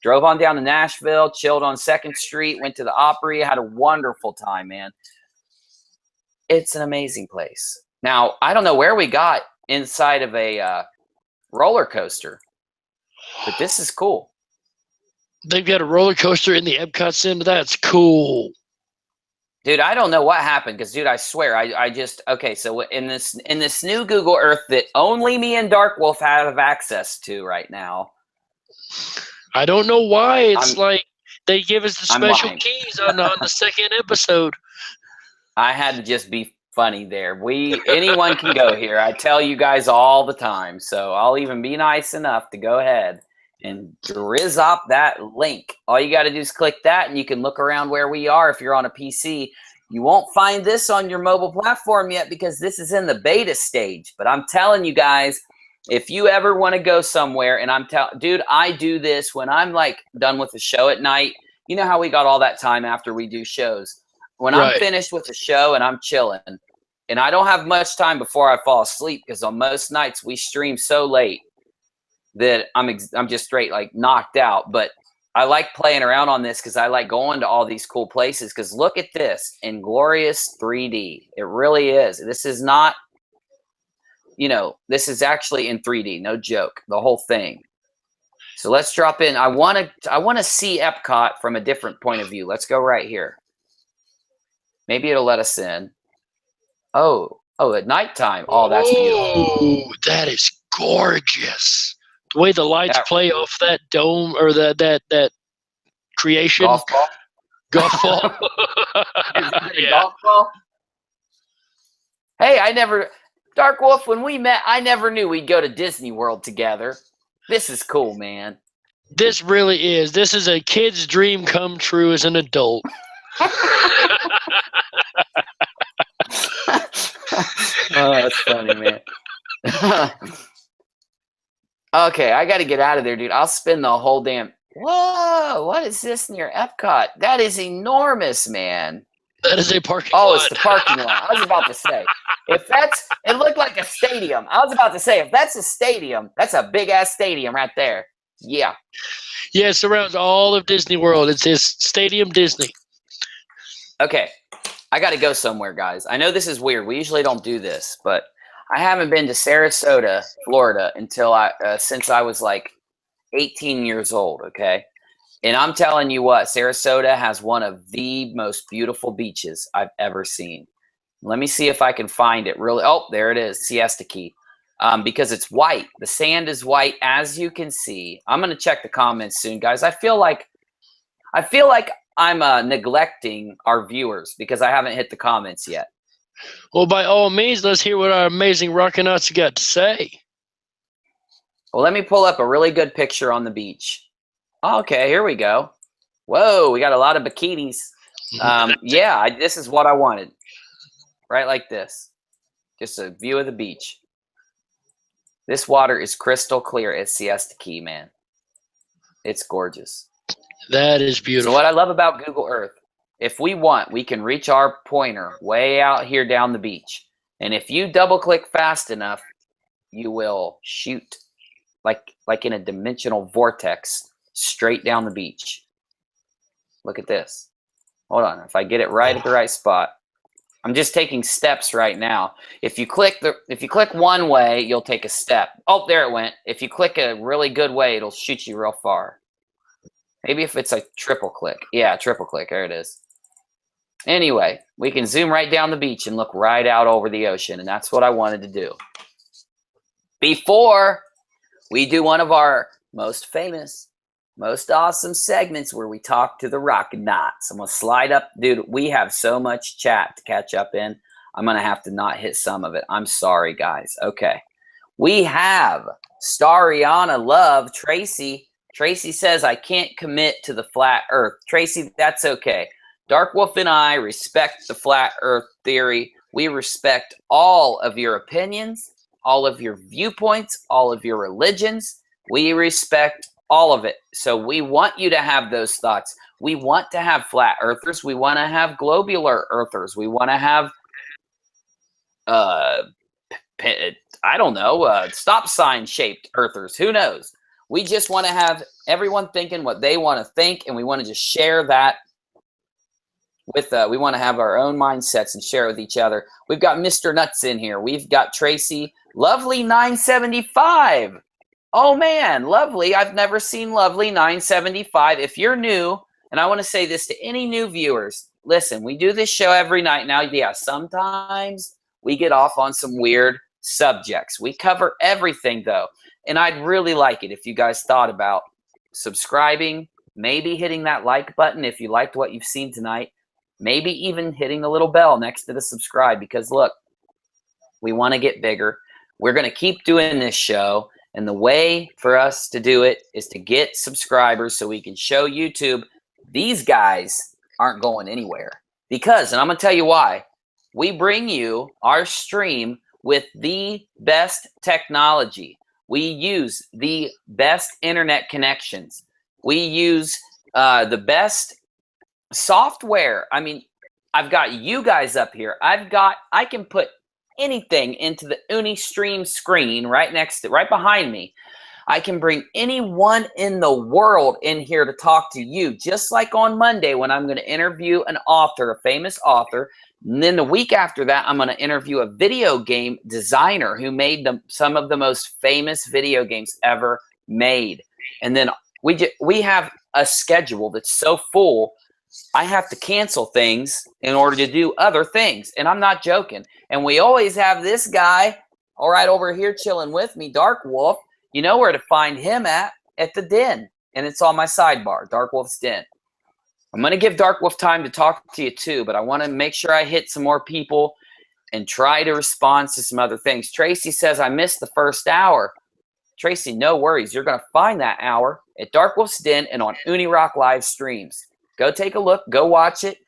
Drove on down to Nashville, chilled on 2nd Street, went to the Opry, had a wonderful time, man. It's an amazing place. Now, I don't know where we got inside of a roller coaster, but this is cool. They've got a roller coaster in the Epcot Center. That's cool. Dude, I don't know what happened because, dude, I swear, I just okay. So in this new Google Earth that only me and Darkwolf have access to right now. I don't know why it's like they give us the special lying. keys on the 2nd episode. I had to just be funny there. Anyone can go here. I tell you guys all the time. So I'll even be nice enough to go ahead and drizz up that link. All you got to do is click that and you can look around where we are if you're on a PC. You won't find this on your mobile platform yet because this is in the beta stage. But I'm telling you guys, if you ever want to go somewhere, and dude, I do this when I'm like done with the show at night. You know how we got all that time after we do shows. When I'm finished with the show and I'm chilling, and I don't have much time before I fall asleep because on most nights we stream so late that I'm just straight like knocked out. But I like playing around on this because I like going to all these cool places. Because look at this in glorious 3D. It really is. This is not, this is actually in 3D. No joke. The whole thing. So let's drop in. I want to see Epcot from a different point of view. Let's go right here. Maybe it'll let us in. Oh, at nighttime. Oh, that's beautiful. Oh, that is gorgeous. The way the lights play off that dome or that creation. Golf ball. Golf ball. Golf ball. Hey, Darkwolf, when we met, I never knew we'd go to Disney World together. This is cool, man. This really is. This is a kid's dream come true as an adult. Oh, that's funny, man. Okay, I got to get out of there, dude. I'll spend the whole damn... Whoa, what is this near Epcot? That is enormous, man. That is a parking lot. Oh, it's the parking lot. I was about to say. It looked like a stadium. I was about to say, if that's a stadium, that's a big-ass stadium right there. Yeah. Yeah, it surrounds all of Disney World. It says Stadium Disney. Okay, I got to go somewhere, guys. I know this is weird. We usually don't do this, but I haven't been to Sarasota, Florida, until since I was like 18 years old, okay? And I'm telling you what, Sarasota has one of the most beautiful beaches I've ever seen. Let me see if I can find it really. Oh, there it is, Siesta Key. Because it's white. The sand is white, as you can see. I'm going to check the comments soon, guys. I feel like I'm neglecting our viewers because I haven't hit the comments yet. Well, by all means, let's hear what our amazing Rockinati got to say. Well, let me pull up a really good picture on the beach. Okay, here we go. Whoa, we got a lot of bikinis. Yeah, this is what I wanted. Right like this. Just a view of the beach. This water is crystal clear at Siesta Key, man. It's gorgeous. That is beautiful. So what I love about Google Earth, if we want, we can reach our pointer way out here down the beach. And if you double click fast enough, you will shoot like in a dimensional vortex straight down the beach. Look at this. Hold on. If I get it right at the right spot. I'm just taking steps right now. If you click one way, you'll take a step. Oh, there it went. If you click a really good way, it'll shoot you real far. Maybe if it's a triple click. Yeah, triple click. There it is. Anyway, we can zoom right down the beach and look right out over the ocean, and that's what I wanted to do. Before we do one of our most famous, most awesome segments where we talk to the Rockinats. I'm going to slide up. Dude, we have so much chat to catch up in. I'm going to have to not hit some of it. I'm sorry, guys. Okay. We have Stariana Love, Tracy. Tracy says, I can't commit to the flat earth. Tracy, that's okay. Darkwolf and I respect the flat earth theory. We respect all of your opinions, all of your viewpoints, all of your religions. We respect all of it. So we want you to have those thoughts. We want to have flat earthers. We want to have globular earthers. We want to have, I don't know, stop sign shaped earthers. Who knows? We just want to have everyone thinking what they want to think, and we want to just share that with, we want to have our own mindsets and share with each other. We've got Mr. Nuts in here. We've got Tracy, Lovely 975. Oh man, Lovely. I've never seen Lovely 975. If you're new, and I want to say this to any new viewers, listen, we do this show every night now. Yeah, sometimes we get off on some weird subjects. We cover everything though. And I'd really like it if you guys thought about subscribing, maybe hitting that like button if you liked what you've seen tonight, maybe even hitting the little bell next to the subscribe, because look, we want to get bigger. We're going to keep doing this show. And the way for us to do it is to get subscribers so we can show YouTube these guys aren't going anywhere. Because, and I'm going to tell you why, we bring you our stream with the best technology. We use the best internet connections. We use the best software. I mean, I've got you guys up here. I can put anything into the Unistream screen right behind me. I can bring anyone in the world in here to talk to you, just like on Monday when I'm going to interview an author, a famous author. And then the week after that, I'm going to interview a video game designer who made some of the most famous video games ever made. And then we have a schedule that's so full, I have to cancel things in order to do other things. And I'm not joking. And we always have this guy, all right, over here chilling with me, Darkwolf. You know where to find him at the den. And it's on my sidebar, Darkwolf's Den. I'm going to give Darkwolf time to talk to you too, but I want to make sure I hit some more people and try to respond to some other things. Tracy says, I missed the first hour. Tracy, no worries. You're going to find that hour at Darkwolf's Den and on Unirock live streams. Go take a look. Go watch it.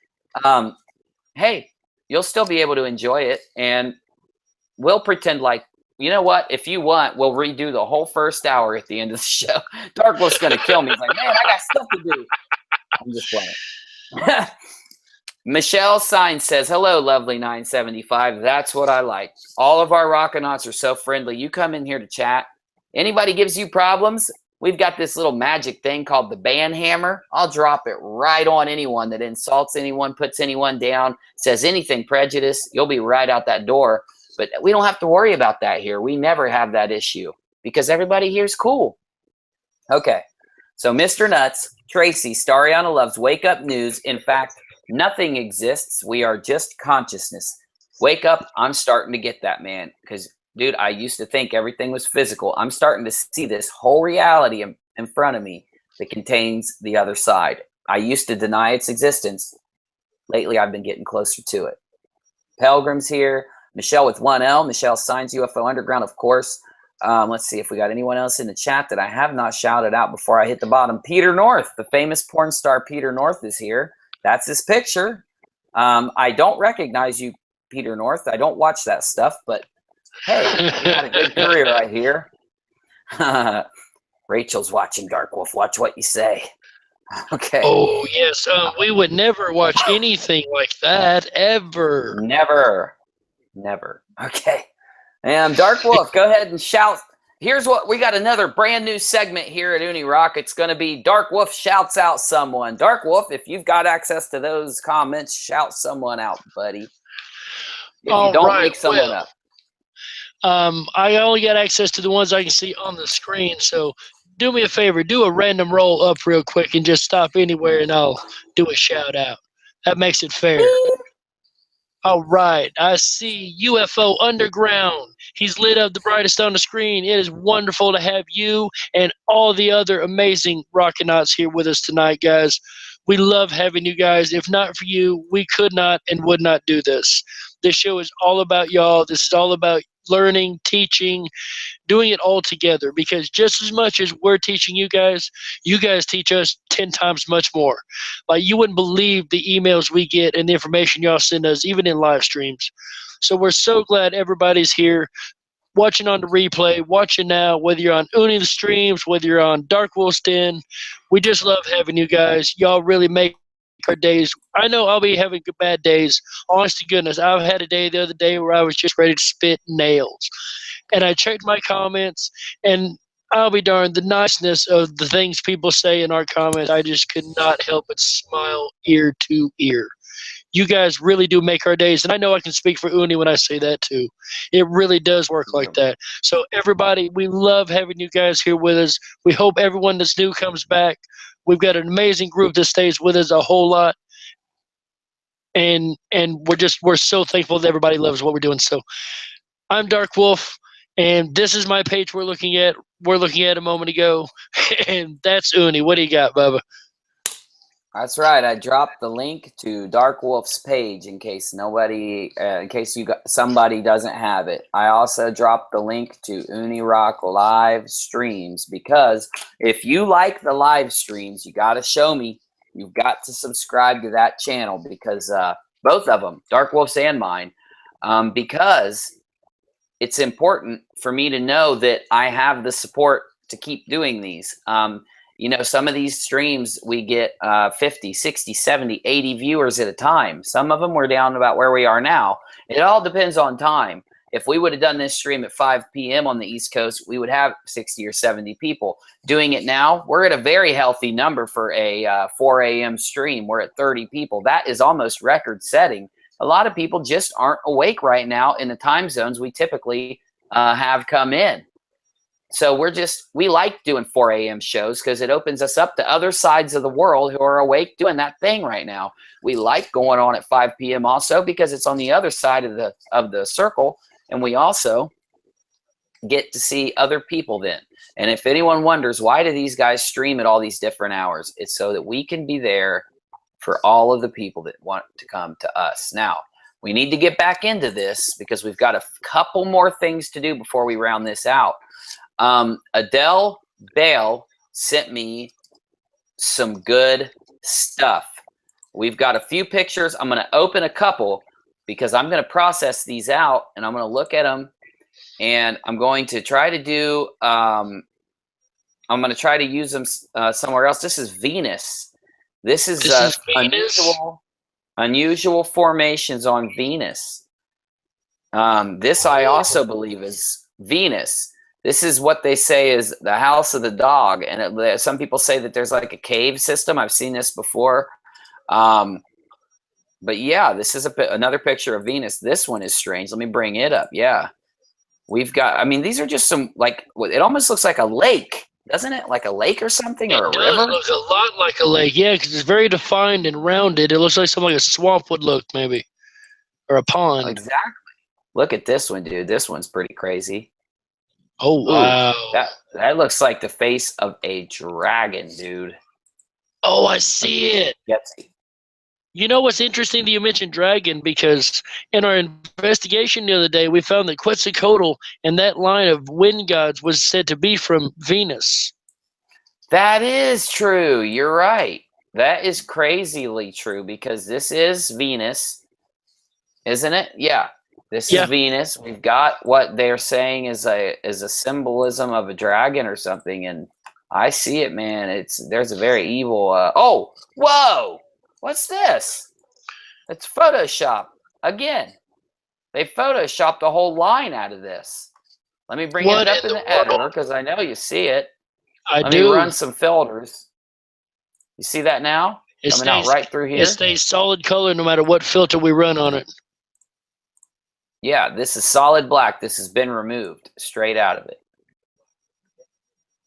Hey, you'll still be able to enjoy it. And we'll pretend like, you know what? If you want, we'll redo the whole first hour at the end of the show. Darkwolf's going to kill me. He's like, man, I got stuff to do. I'm just playing. Michelle Sign says, hello, Lovely 975. That's what I like. All of our Rockinauts are so friendly. You come in here to chat. Anybody gives you problems, we've got this little magic thing called the ban hammer. I'll drop it right on anyone that insults anyone, puts anyone down, says anything prejudiced. You'll be right out that door. But we don't have to worry about that here. We never have that issue because everybody here is cool. Okay. So Mr. Nuts, Tracy, Stariana loves Wake Up News. In fact, nothing exists. We are just consciousness. Wake up. I'm starting to get that, man. Because, dude, I used to think everything was physical. I'm starting to see this whole reality in front of me that contains the other side. I used to deny its existence. Lately, I've been getting closer to it. Pelgrim's here. Michelle with 1L. Michelle Signs UFO Underground, of course. Let's see if we got anyone else in the chat that I have not shouted out before I hit the bottom. Peter North, the famous porn star Peter North is here. That's his picture. I don't recognize you, Peter North. I don't watch that stuff, but hey, you had a good career right here. Rachel's watching Dark Wolf. Watch what you say. Okay. Oh, yes. We would never watch anything like that, ever. Never. Okay. And Dark Wolf, go ahead and shout. Here's what we got, another brand new segment here at Unirock. It's going to be Dark Wolf shouts out someone. Dark Wolf, if you've got access to those comments, shout someone out, buddy. If you don't make someone up. I only got access to the ones I can see on the screen, so do me a favor. Do a random roll up real quick and just stop anywhere, and I'll do a shout out. That makes it fair. All right, I see UFO Underground. He's lit up the brightest on the screen. It is wonderful to have you and all the other amazing Rockinats here with us tonight, guys. We love having you guys. If not for you, we could not and would not do this. This show is all about y'all. This is all about learning, teaching, doing it all together, because just as much as we're teaching you guys teach us 10 times much more. Like, you wouldn't believe the emails we get and the information y'all send us, even in live streams. So we're so glad everybody's here, watching on the replay, watching now, whether you're on Uni the streams, whether you're on Dark Wolf's Den. We just love having you guys. Y'all really make our days. I know I'll be having bad days. Honest to goodness, I've had a day the other day where I was just ready to spit nails. And I checked my comments, and I'll be darned, the niceness of the things people say in our comments, I just could not help but smile ear to ear. You guys really do make our days, and I know I can speak for Uni when I say that too. It really does work like that. So everybody, we love having you guys here with us. We hope everyone that's new comes back. We've got an amazing group that stays with us a whole lot, and we're so thankful that everybody loves what we're doing. So I'm Dark Wolf, and this is my page we're looking at a moment ago, and that's Uni. What do you got, Bubba? That's right. I dropped the link to Dark Wolf's page in case somebody doesn't have it. I also dropped the link to Unirock live streams, because if you like the live streams, you got to show me. You've got to subscribe to that channel, because both of them, Dark Wolf's and mine, because it's important for me to know that I have the support to keep doing these. You know, some of these streams, we get 50, 60, 70, 80 viewers at a time. Some of them we're down about where we are now. It all depends on time. If we would have done this stream at 5 p.m. on the East Coast, we would have 60 or 70 people. Doing it now, we're at a very healthy number for a 4 a.m. stream. We're at 30 people. That is almost record setting. A lot of people just aren't awake right now in the time zones we typically have come in. So we like doing 4 a.m. shows, because it opens us up to other sides of the world who are awake doing that thing right now. We like going on at 5 p.m. also, because it's on the other side of the circle, and we also get to see other people then. And if anyone wonders, why do these guys stream at all these different hours? It's so that we can be there for all of the people that want to come to us. Now, we need to get back into this, because we've got a couple more things to do before we round this out. Adele Bale sent me some good stuff. We've got a few pictures. I'm going to open a couple, because I'm going to process these out, and I'm going to look at them, and I'm going to try to do I'm going to try to use them somewhere else. This is Venus. This is unusual formations on Venus. This I also believe is Venus. This is what they say is the house of the dog. And some people say that there's like a cave system. I've seen this before. But yeah, this is another picture of Venus. This one is strange. Let me bring it up. Yeah. We've got, I mean, these are just some, like, it almost looks like a lake. doesn't it? Like a lake or something, It or a does river? look a lot like a lake, yeah, because it's very defined and rounded. It looks like something like a swamp would look, maybe, or a pond. Exactly. Look at this one, dude. This one's pretty crazy. Oh, Ooh, wow. that looks like the face of a dragon, dude. Oh, I see it. Yes. You know what's interesting that you mentioned dragon, because in our investigation the other day, we found that Quetzalcoatl and that line of wind gods was said to be from Venus. That is true. You're right. That is crazily true because this is Venus, isn't it? Yeah. This Yeah. is Venus. We've got what they're saying is a symbolism of a dragon or something, and I see it, man. There's a very evil. Oh, whoa! What's this? It's Photoshop again. They photoshopped the whole line out of this. Let me bring What it up in in the the editor world? because I know you see it. Let Let me run some filters. You see that now? It Coming out stays, right through here. it stays solid color no matter what filter we run on it. Yeah, this is solid black. This has been removed straight out of it.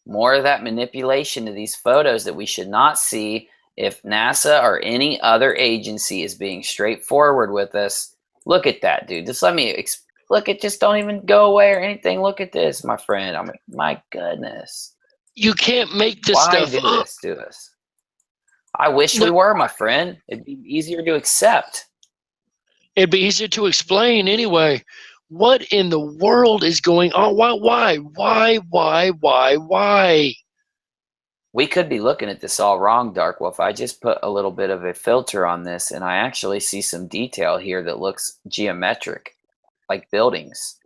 More of that manipulation of these photos that we should not see if NASA or any other agency is being straightforward with us. Look at that, dude. Just let me look at. Just don't even go away or anything. Look at this, my friend. My goodness. You can't make this Why stuff do up. this to us? I wish we were, my friend. It'd be easier to accept. It'd be easier to explain anyway. What in the world is going on? Why? We could be looking at this all wrong, Darkwolf. I just put a little bit of a filter on this, and I actually see some detail here that looks geometric, like buildings.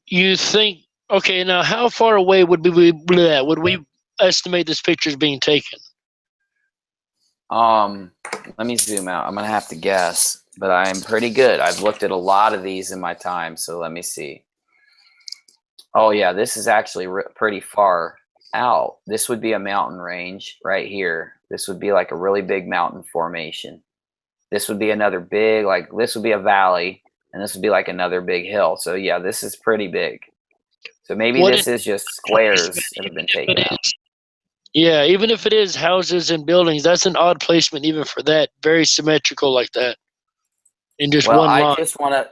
You think, okay, now how far away would we estimate this picture is being taken? Let me zoom out. I'm gonna have to guess, but I'm pretty good. I've looked at a lot of these in my time, so let me see. Oh yeah, this is actually pretty far out. This would be a mountain range right here. This would be like a really big mountain formation. This would be another big, like this would be a valley, and this would be like another big hill. So yeah, this is pretty big. So maybe this is just squares that have been taken out. Yeah, even if it is houses and buildings, that's an odd placement even for that. Very symmetrical like that. In just one line. I just want to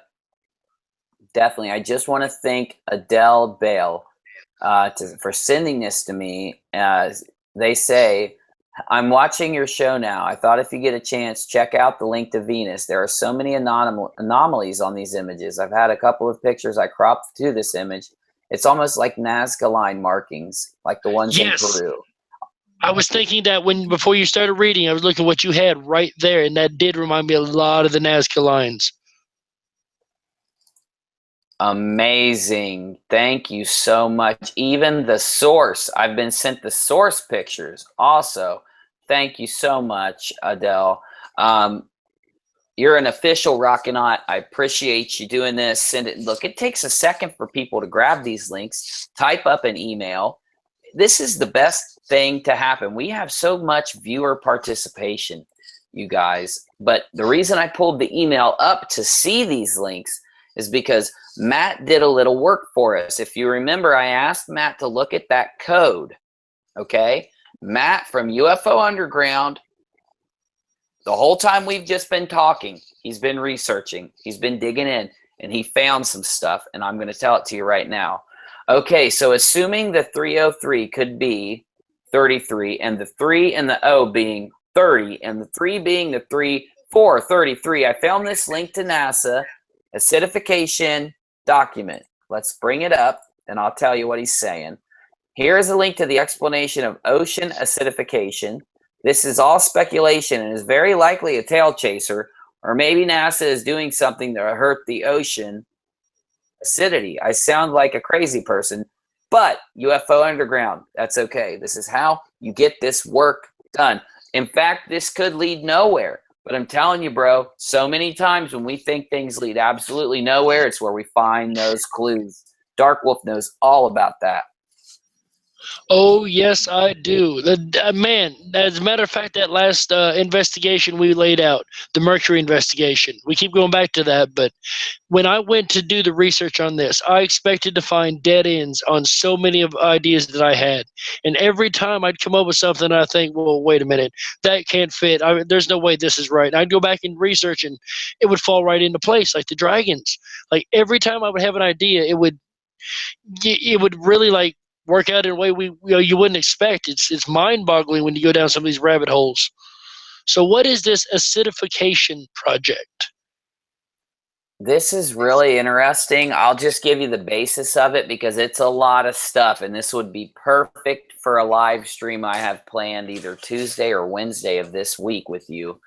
definitely. I just want to thank Adele Bale for sending this to me. They say, I'm watching your show now. I thought if you get a chance, check out the link to Venus. There are so many anomalies on these images. I've had a couple of pictures I cropped to this image. It's almost like Nazca line markings, like the ones in Peru. I was thinking that before you started reading, I was looking at what you had right there, and that did remind me a lot of the Nazca lines. Amazing. Thank you so much. Even the source. I've been sent the source pictures also. Thank you so much, Adele. You're an official Rockinati. I appreciate you doing this. Send it. Look, it takes a second for people to grab these links, type up an email. This is the best thing to happen. We have so much viewer participation, you guys. But the reason I pulled the email up to see these links is because Matt did a little work for us. If you remember, I asked Matt to look at that code, okay? Matt from UFO Underground, the whole time we've just been talking, he's been researching, he's been digging in, and he found some stuff, and I'm going to tell it to you right now. Okay, so assuming the 303 could be 33, and the 3 and the O being 30, and the 3 being the 3433, I found this link to NASA acidification document. Let's bring it up, and I'll tell you what he's saying. Here is a link to the explanation of ocean acidification. This is all speculation and is very likely a tail chaser, or maybe NASA is doing something to hurt the ocean acidity. I sound like a crazy person, but UFO Underground, that's okay. This is how you get this work done. In fact, this could lead nowhere. But I'm telling you, bro, so many times when we think things lead absolutely nowhere, it's where we find those clues. Darkwolf knows all about that. Oh, yes, I do. Man, as a matter of fact, that last investigation we laid out, the Mercury investigation, we keep going back to that, but when I went to do the research on this, I expected to find dead ends on so many of ideas that I had. And every time I'd come up with something, I think, well, wait a minute, that can't fit. There's no way this is right. And I'd go back and research, and it would fall right into place, like the dragons. Like every time I would have an idea, it would really like work out in a way you wouldn't expect. It's mind-boggling when you go down some of these rabbit holes. So what is this acidification project? This is really interesting. I'll just give you the basis of it because it's a lot of stuff, and this would be perfect for a live stream I have planned either Tuesday or Wednesday of this week with you.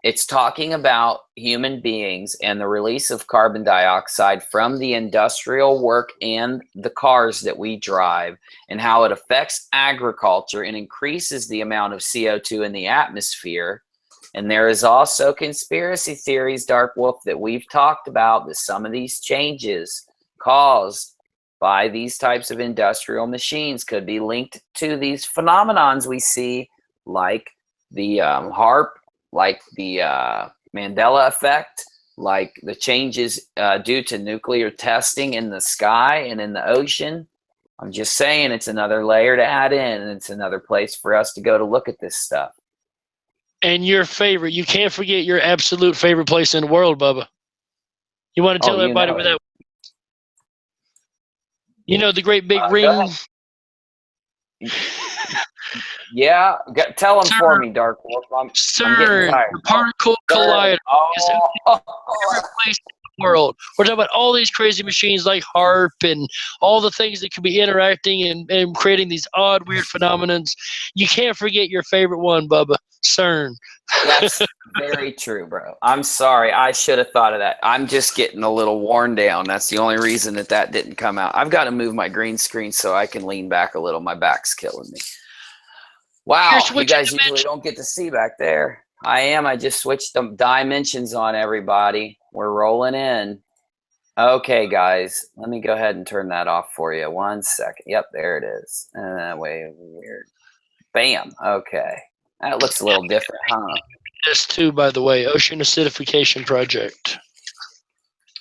It's talking about human beings and the release of carbon dioxide from the industrial work and the cars that we drive, and how it affects agriculture and increases the amount of CO2 in the atmosphere. And there is also conspiracy theories, Dark Wolf, that we've talked about, that some of these changes caused by these types of industrial machines could be linked to these phenomenons we see, like the HAARP, like the Mandela effect, like the changes due to nuclear testing in the sky and in the ocean. I'm just saying, it's another layer to add in, and it's another place for us to go to look at this stuff. And your favorite, you can't forget your absolute favorite place in the world, Bubba. You want to tell everybody where that? You know the great big ring. Yeah, tell them for me, Dark Wolf. I'm getting tired. The particle collider is the favorite place in the world. We're talking about all these crazy machines like HAARP and all the things that could be interacting and creating these odd, weird phenomenons. You can't forget your favorite one, Bubba, CERN. That's very true, bro. I'm sorry. I should have thought of that. I'm just getting a little worn down. That's the only reason that didn't come out. I've got to move my green screen so I can lean back a little. My back's killing me. Wow, you guys usually don't get to see back there. I just switched the dimensions on everybody. We're rolling in. Okay, guys, let me go ahead and turn that off for you. 1 second. Yep, there it is. Way weird. Bam. Okay. That looks a little different, huh? This too, by the way, ocean acidification project.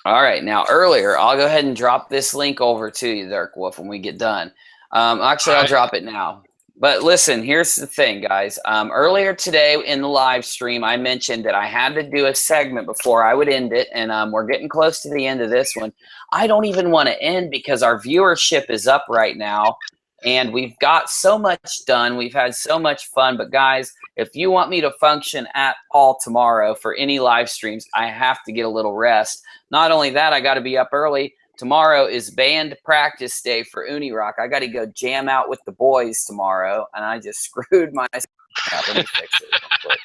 All right. Now, earlier, I'll go ahead and drop this link over to you, Dark Wolf, when we get done. Actually, I'll drop it now. But listen, here's the thing, guys. Earlier today in the live stream, I mentioned that I had to do a segment before I would end it, and we're getting close to the end of this one. I don't even want to end because our viewership is up right now, and we've got so much done. We've had so much fun. But, guys, if you want me to function at all tomorrow for any live streams, I have to get a little rest. Not only that, I got to be up early. Tomorrow is band practice day for Unirock. I got to go jam out with the boys tomorrow, and I just screwed myself. Let me fix it real quick.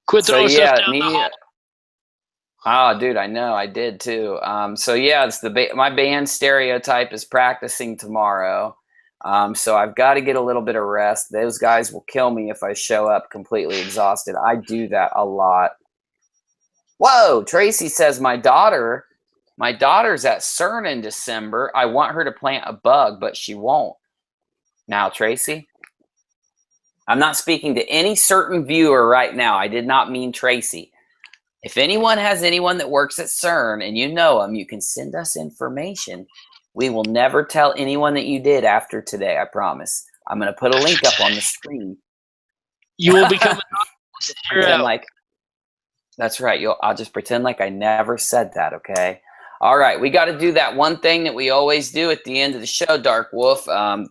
Quit throwing stuff down the hole. Oh, dude, I know. I did too. So yeah, it's my band Stereotype is practicing tomorrow. So I've got to get a little bit of rest. Those guys will kill me if I show up completely exhausted. I do that a lot. Whoa, Tracy says my daughter's at CERN in December. I want her to plant a bug, but she won't. Now, Tracy, I'm not speaking to any certain viewer right now. I did not mean Tracy. If anyone has anyone that works at CERN and you know them, you can send us information. We will never tell anyone that you did after today, I promise. I'm going to put a link up on the screen. You will become That's right. I'll just pretend like I never said that, okay? All right, we got to do that one thing that we always do at the end of the show, Dark Wolf. You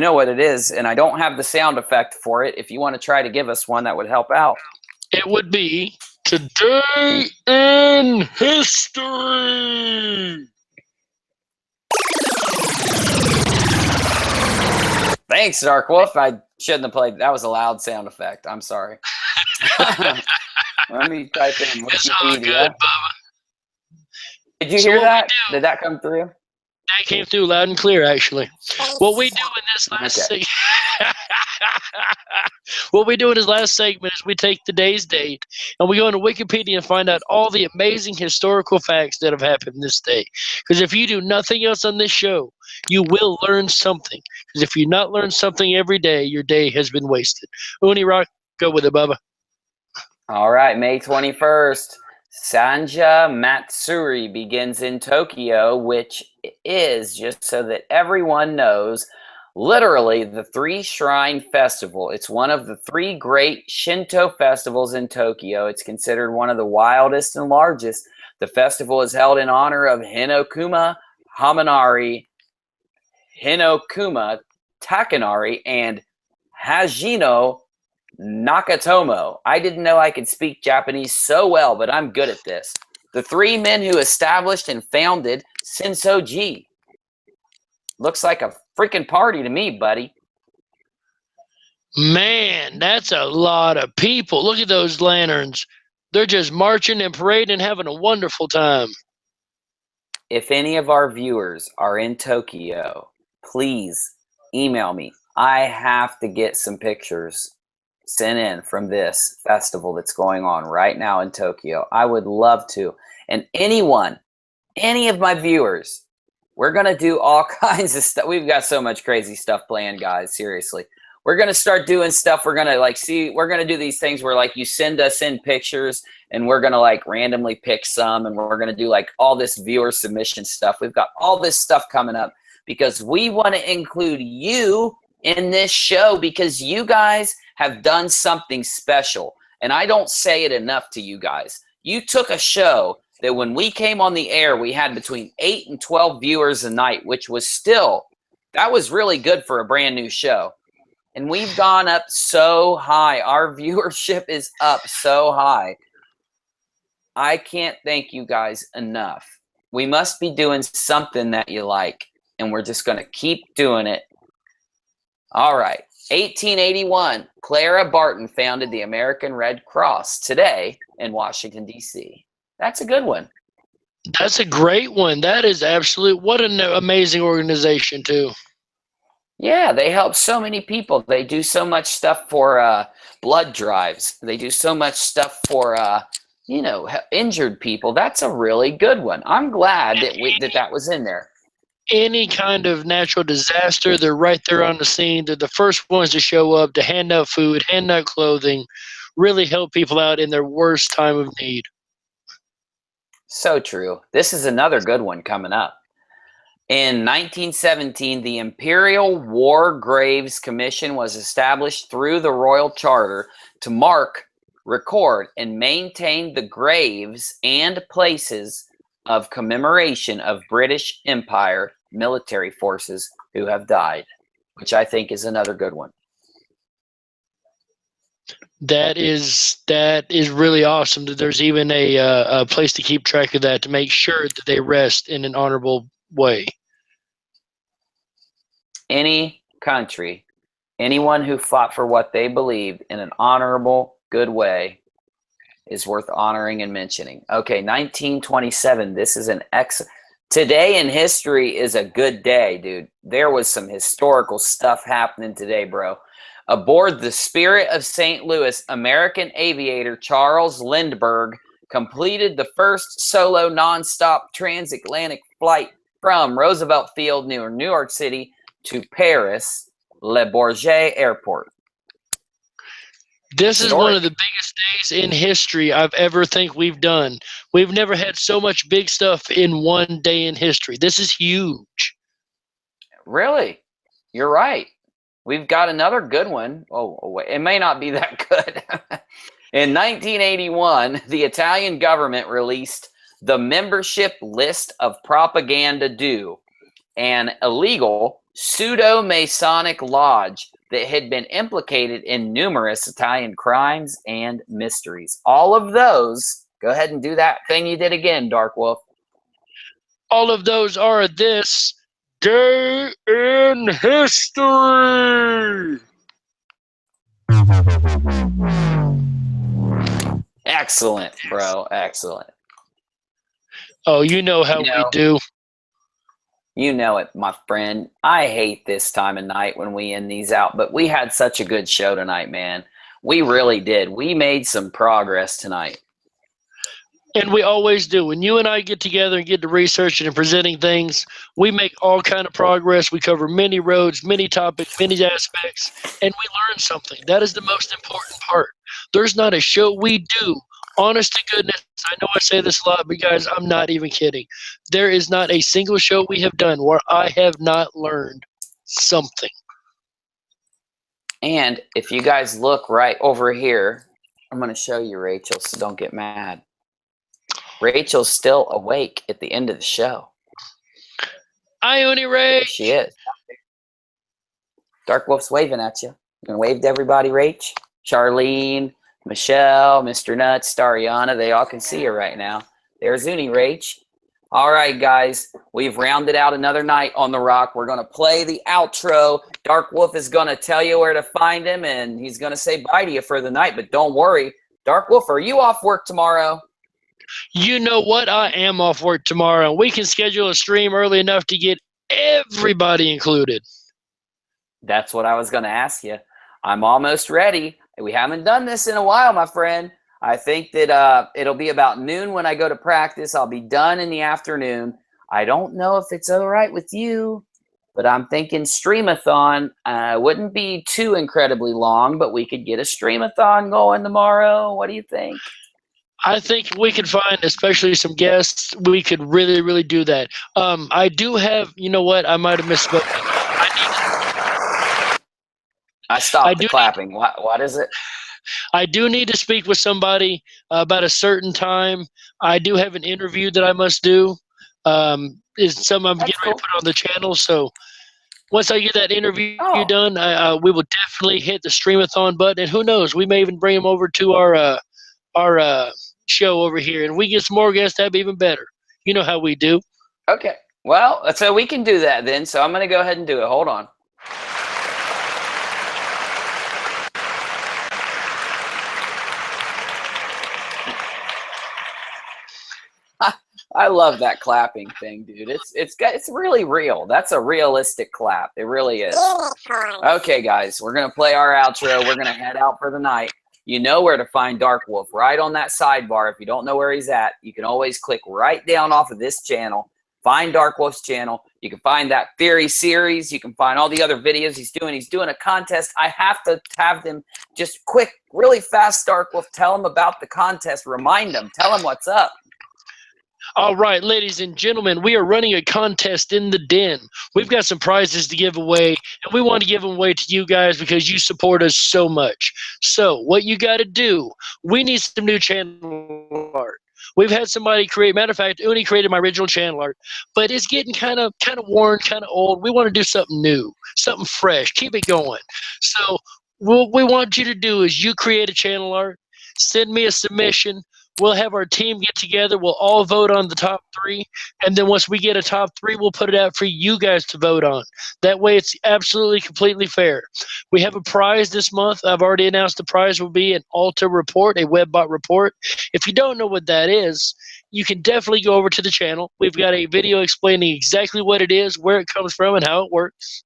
know what it is, and I don't have the sound effect for it. If you want to try to give us one, that would help out. It would be Today in History. Thanks, Dark Wolf. I shouldn't have played. That was a loud sound effect. I'm sorry. Let me type in Wikipedia. It's all good, Bubba. Did you hear that? Did that come through? That came through loud and clear, actually. What we do in this last What we do in this last segment is we take today's date and we go into Wikipedia and find out all the amazing historical facts that have happened this day. Because if you do nothing else on this show, you will learn something. Because if you not learn something every day, your day has been wasted. Unirock, go with it, Bubba. All right, May 21st, Sanja Matsuri begins in Tokyo, which is, just so that everyone knows, literally the Three Shrine Festival. It's one of the three great Shinto festivals in Tokyo. It's considered one of the wildest and largest. The festival is held in honor of Hinokuma Haminari, Hinokuma Takanari, and Hajino Nakatomo. I didn't know I could speak Japanese so well, but I'm good at this. The three men who established and founded Sensoji. Looks like a freaking party to me, buddy. Man, that's a lot of people. Look at those lanterns. They're just marching and parading and having a wonderful time. If any of our viewers are in Tokyo, please email me. I have to get some pictures sent in from this festival that's going on right now in Tokyo. I would love to. And anyone, any of my viewers, we're going to do all kinds of stuff. We've got so much crazy stuff planned, guys. Seriously. We're going to start doing stuff. We're going to we're going to do these things where like you send us in pictures and we're going to like randomly pick some, and we're going to do like all this viewer submission stuff. We've got all this stuff coming up because we want to include you in this show because you guys have done something special. And I don't say it enough to you guys. You took a show that when we came on the air, we had between 8 and 12 viewers a night, which was still, that was really good for a brand new show. And we've gone up so high. Our viewership is up so high. I can't thank you guys enough. We must be doing something that you like, and we're just going to keep doing it. All right. 1881, Clara Barton founded the American Red Cross, today in Washington, D.C. That's a good one. That's a great one. That is absolute. What an amazing organization, too. Yeah, they help so many people. They do so much stuff for blood drives. They do so much stuff for, injured people. That's a really good one. I'm glad that that was in there. Any kind of natural disaster, they're right there on the scene. They're the first ones to show up to hand out food, hand out clothing, really help people out in their worst time of need. So true. This is another good one coming up. In 1917, the Imperial War Graves Commission was established through the Royal Charter to mark, record, and maintain the graves and places of commemoration of British Empire military forces who have died, which I think is another good one. That is really awesome that there's even a place to keep track of that, to make sure that they rest in an honorable way. Any country, anyone who fought for what they believed in an honorable, good way is worth honoring and mentioning. Okay, 1927. This is an excellent. Today in history is a good day, dude. There was some historical stuff happening today, bro. Aboard the Spirit of St. Louis, American aviator Charles Lindbergh completed the first solo nonstop transatlantic flight from Roosevelt Field near New York City to Paris, Le Bourget Airport. This is one of the biggest days in history I've ever think we've done. We've never had so much big stuff in one day in history. This is huge. Really? You're right. We've got another good one. Oh, wait. It may not be that good. In 1981, the Italian government released the membership list of propaganda due, an illegal pseudo-Masonic lodge that had been implicated in numerous Italian crimes and mysteries. All of those, go ahead and do that thing you did again, Darkwolf. All of those are this day in history. Excellent, bro. Excellent. Oh, you know how we do. You know it, my friend. I hate this time of night when we end these out, but we had such a good show tonight, man. We really did. We made some progress tonight. And we always do. When you and I get together and get to researching and presenting things, we make all kind of progress. We cover many roads, many topics, many aspects, and we learn something. That is the most important part. There's not a show we do, honest to goodness. I know I say this a lot, but guys, I'm not even kidding. There is not a single show we have done where I have not learned something. And if you guys look right over here, I'm going to show you, Rachel, so don't get mad. Rachel's still awake at the end of the show. Hi, Unirock. She is. Dark Wolf's waving at you. You gonna wave to everybody, Rach? Charlene, Michelle, Mr. Nuts, Dariana, they all can see you right now. There's Rach. All right, guys, we've rounded out another night on the rock. We're gonna play the outro. Dark Wolf is gonna tell you where to find him, and he's gonna say bye to you for the night, but don't worry. Dark Wolf, are you off work tomorrow? You know what? I am off work tomorrow. We can schedule a stream early enough to get everybody included. That's what I was going to ask you. I'm almost ready. We haven't done this in a while, my friend. I think that it'll be about noon when I go to practice. I'll be done in the afternoon. I don't know if it's all right with you, but I'm thinking streamathon wouldn't be too incredibly long, but we could get a streamathon going tomorrow. What do you think? I think we could find, especially some guests, we could really, really do that. I do have, you know what? I might have misspoken. I stopped the clapping. What is it? I do need to speak with somebody about a certain time. I do have an interview that I must do. It's something I'm getting ready to put on the channel. So once I get that interview done, we will definitely hit the streamathon button. And who knows, we may even bring them over to our show over here, and we get some more guests. That'd be even better. You know how we do. Okay. Well, so we can do that then. So I'm going to go ahead and do it. Hold on. I love that clapping thing, dude. It's really real. That's a realistic clap. It really is. Okay, guys, we're going to play our outro. We're going to head out for the night. You know where to find Dark Wolf, right on that sidebar. If you don't know where he's at, you can always click right down off of this channel, find Dark Wolf's channel. You can find that theory series. You can find all the other videos he's doing. He's doing a contest. I have to have them just quick, really fast, Dark Wolf. Tell him about the contest. Remind him. Tell him what's up. All right, ladies and gentlemen, we are running a contest in the den. We've got some prizes to give away, and we want to give them away to you guys because you support us so much. So what you got to do, we need some new channel art. We've had somebody create, matter of fact, Uni created my original channel art, but it's getting kind of worn, kind of old. We want to do something new, something fresh, keep it going. So what we want you to do is you create a channel art, send me a submission. We'll have our team get together. We'll all vote on the top 3. And then once we get a top 3, we'll put it out for you guys to vote on. That way it's absolutely, completely fair. We have a prize this month. I've already announced the prize will be an Alta report, a WebBot report. If you don't know what that is, you can definitely go over to the channel. We've got a video explaining exactly what it is, where it comes from, and how it works.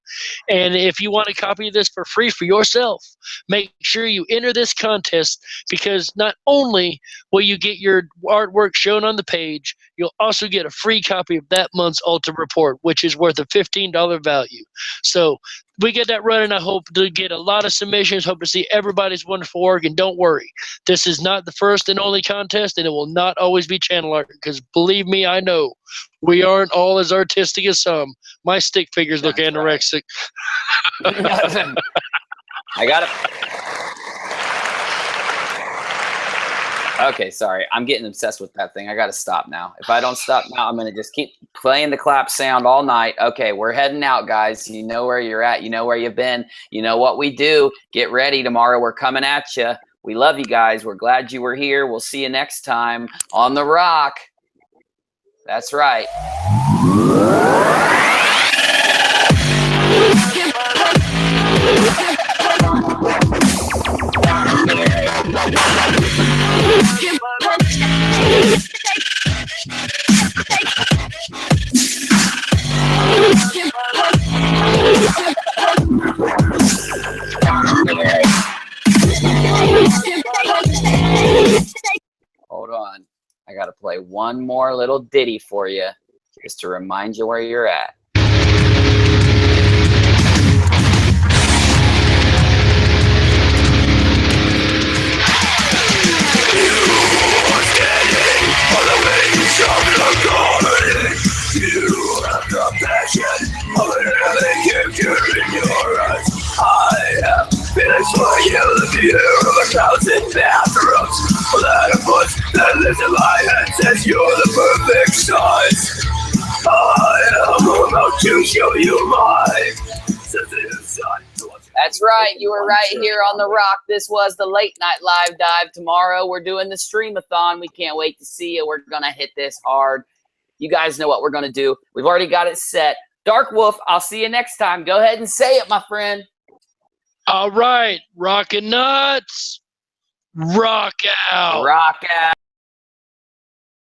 And if you want a copy of this for free for yourself, make sure you enter this contest, because not only will you get your artwork shown on the page, you'll also get a free copy of that month's Ultimate Report, which is worth a $15 value. So we get that running. I hope to get a lot of submissions. Hope to see everybody's wonderful work. And don't worry, this is not the first and only contest, and it will not always be channel art, because believe me, I know we aren't all as artistic as some. My stick figures look anorexic. I got it. Okay, sorry. I'm getting obsessed with that thing. I got to stop now. If I don't stop now, I'm going to just keep playing the clap sound all night. Okay, we're heading out, guys. You know where you're at. You know where you've been. You know what we do. Get ready tomorrow. We're coming at you. We love you guys. We're glad you were here. We'll see you next time on The Rock. That's right. Give one more little ditty for you, just to remind you where you're at. You have the passion of an character in your eyes. I have feelings for you, the fear of 1,000 bathrooms. That a voice that lives in my head says you're the perfect size. I am about to show you my sensitive side. That's right. You were right here on The Rock. This was the Late Night Live Dive. Tomorrow we're doing the Streamathon. We can't wait to see you. We're going to hit this hard. You guys know what we're going to do. We've already got it set. Dark Wolf, I'll see you next time. Go ahead and say it, my friend. All right. Rockin' nuts. Rock out. Rock out.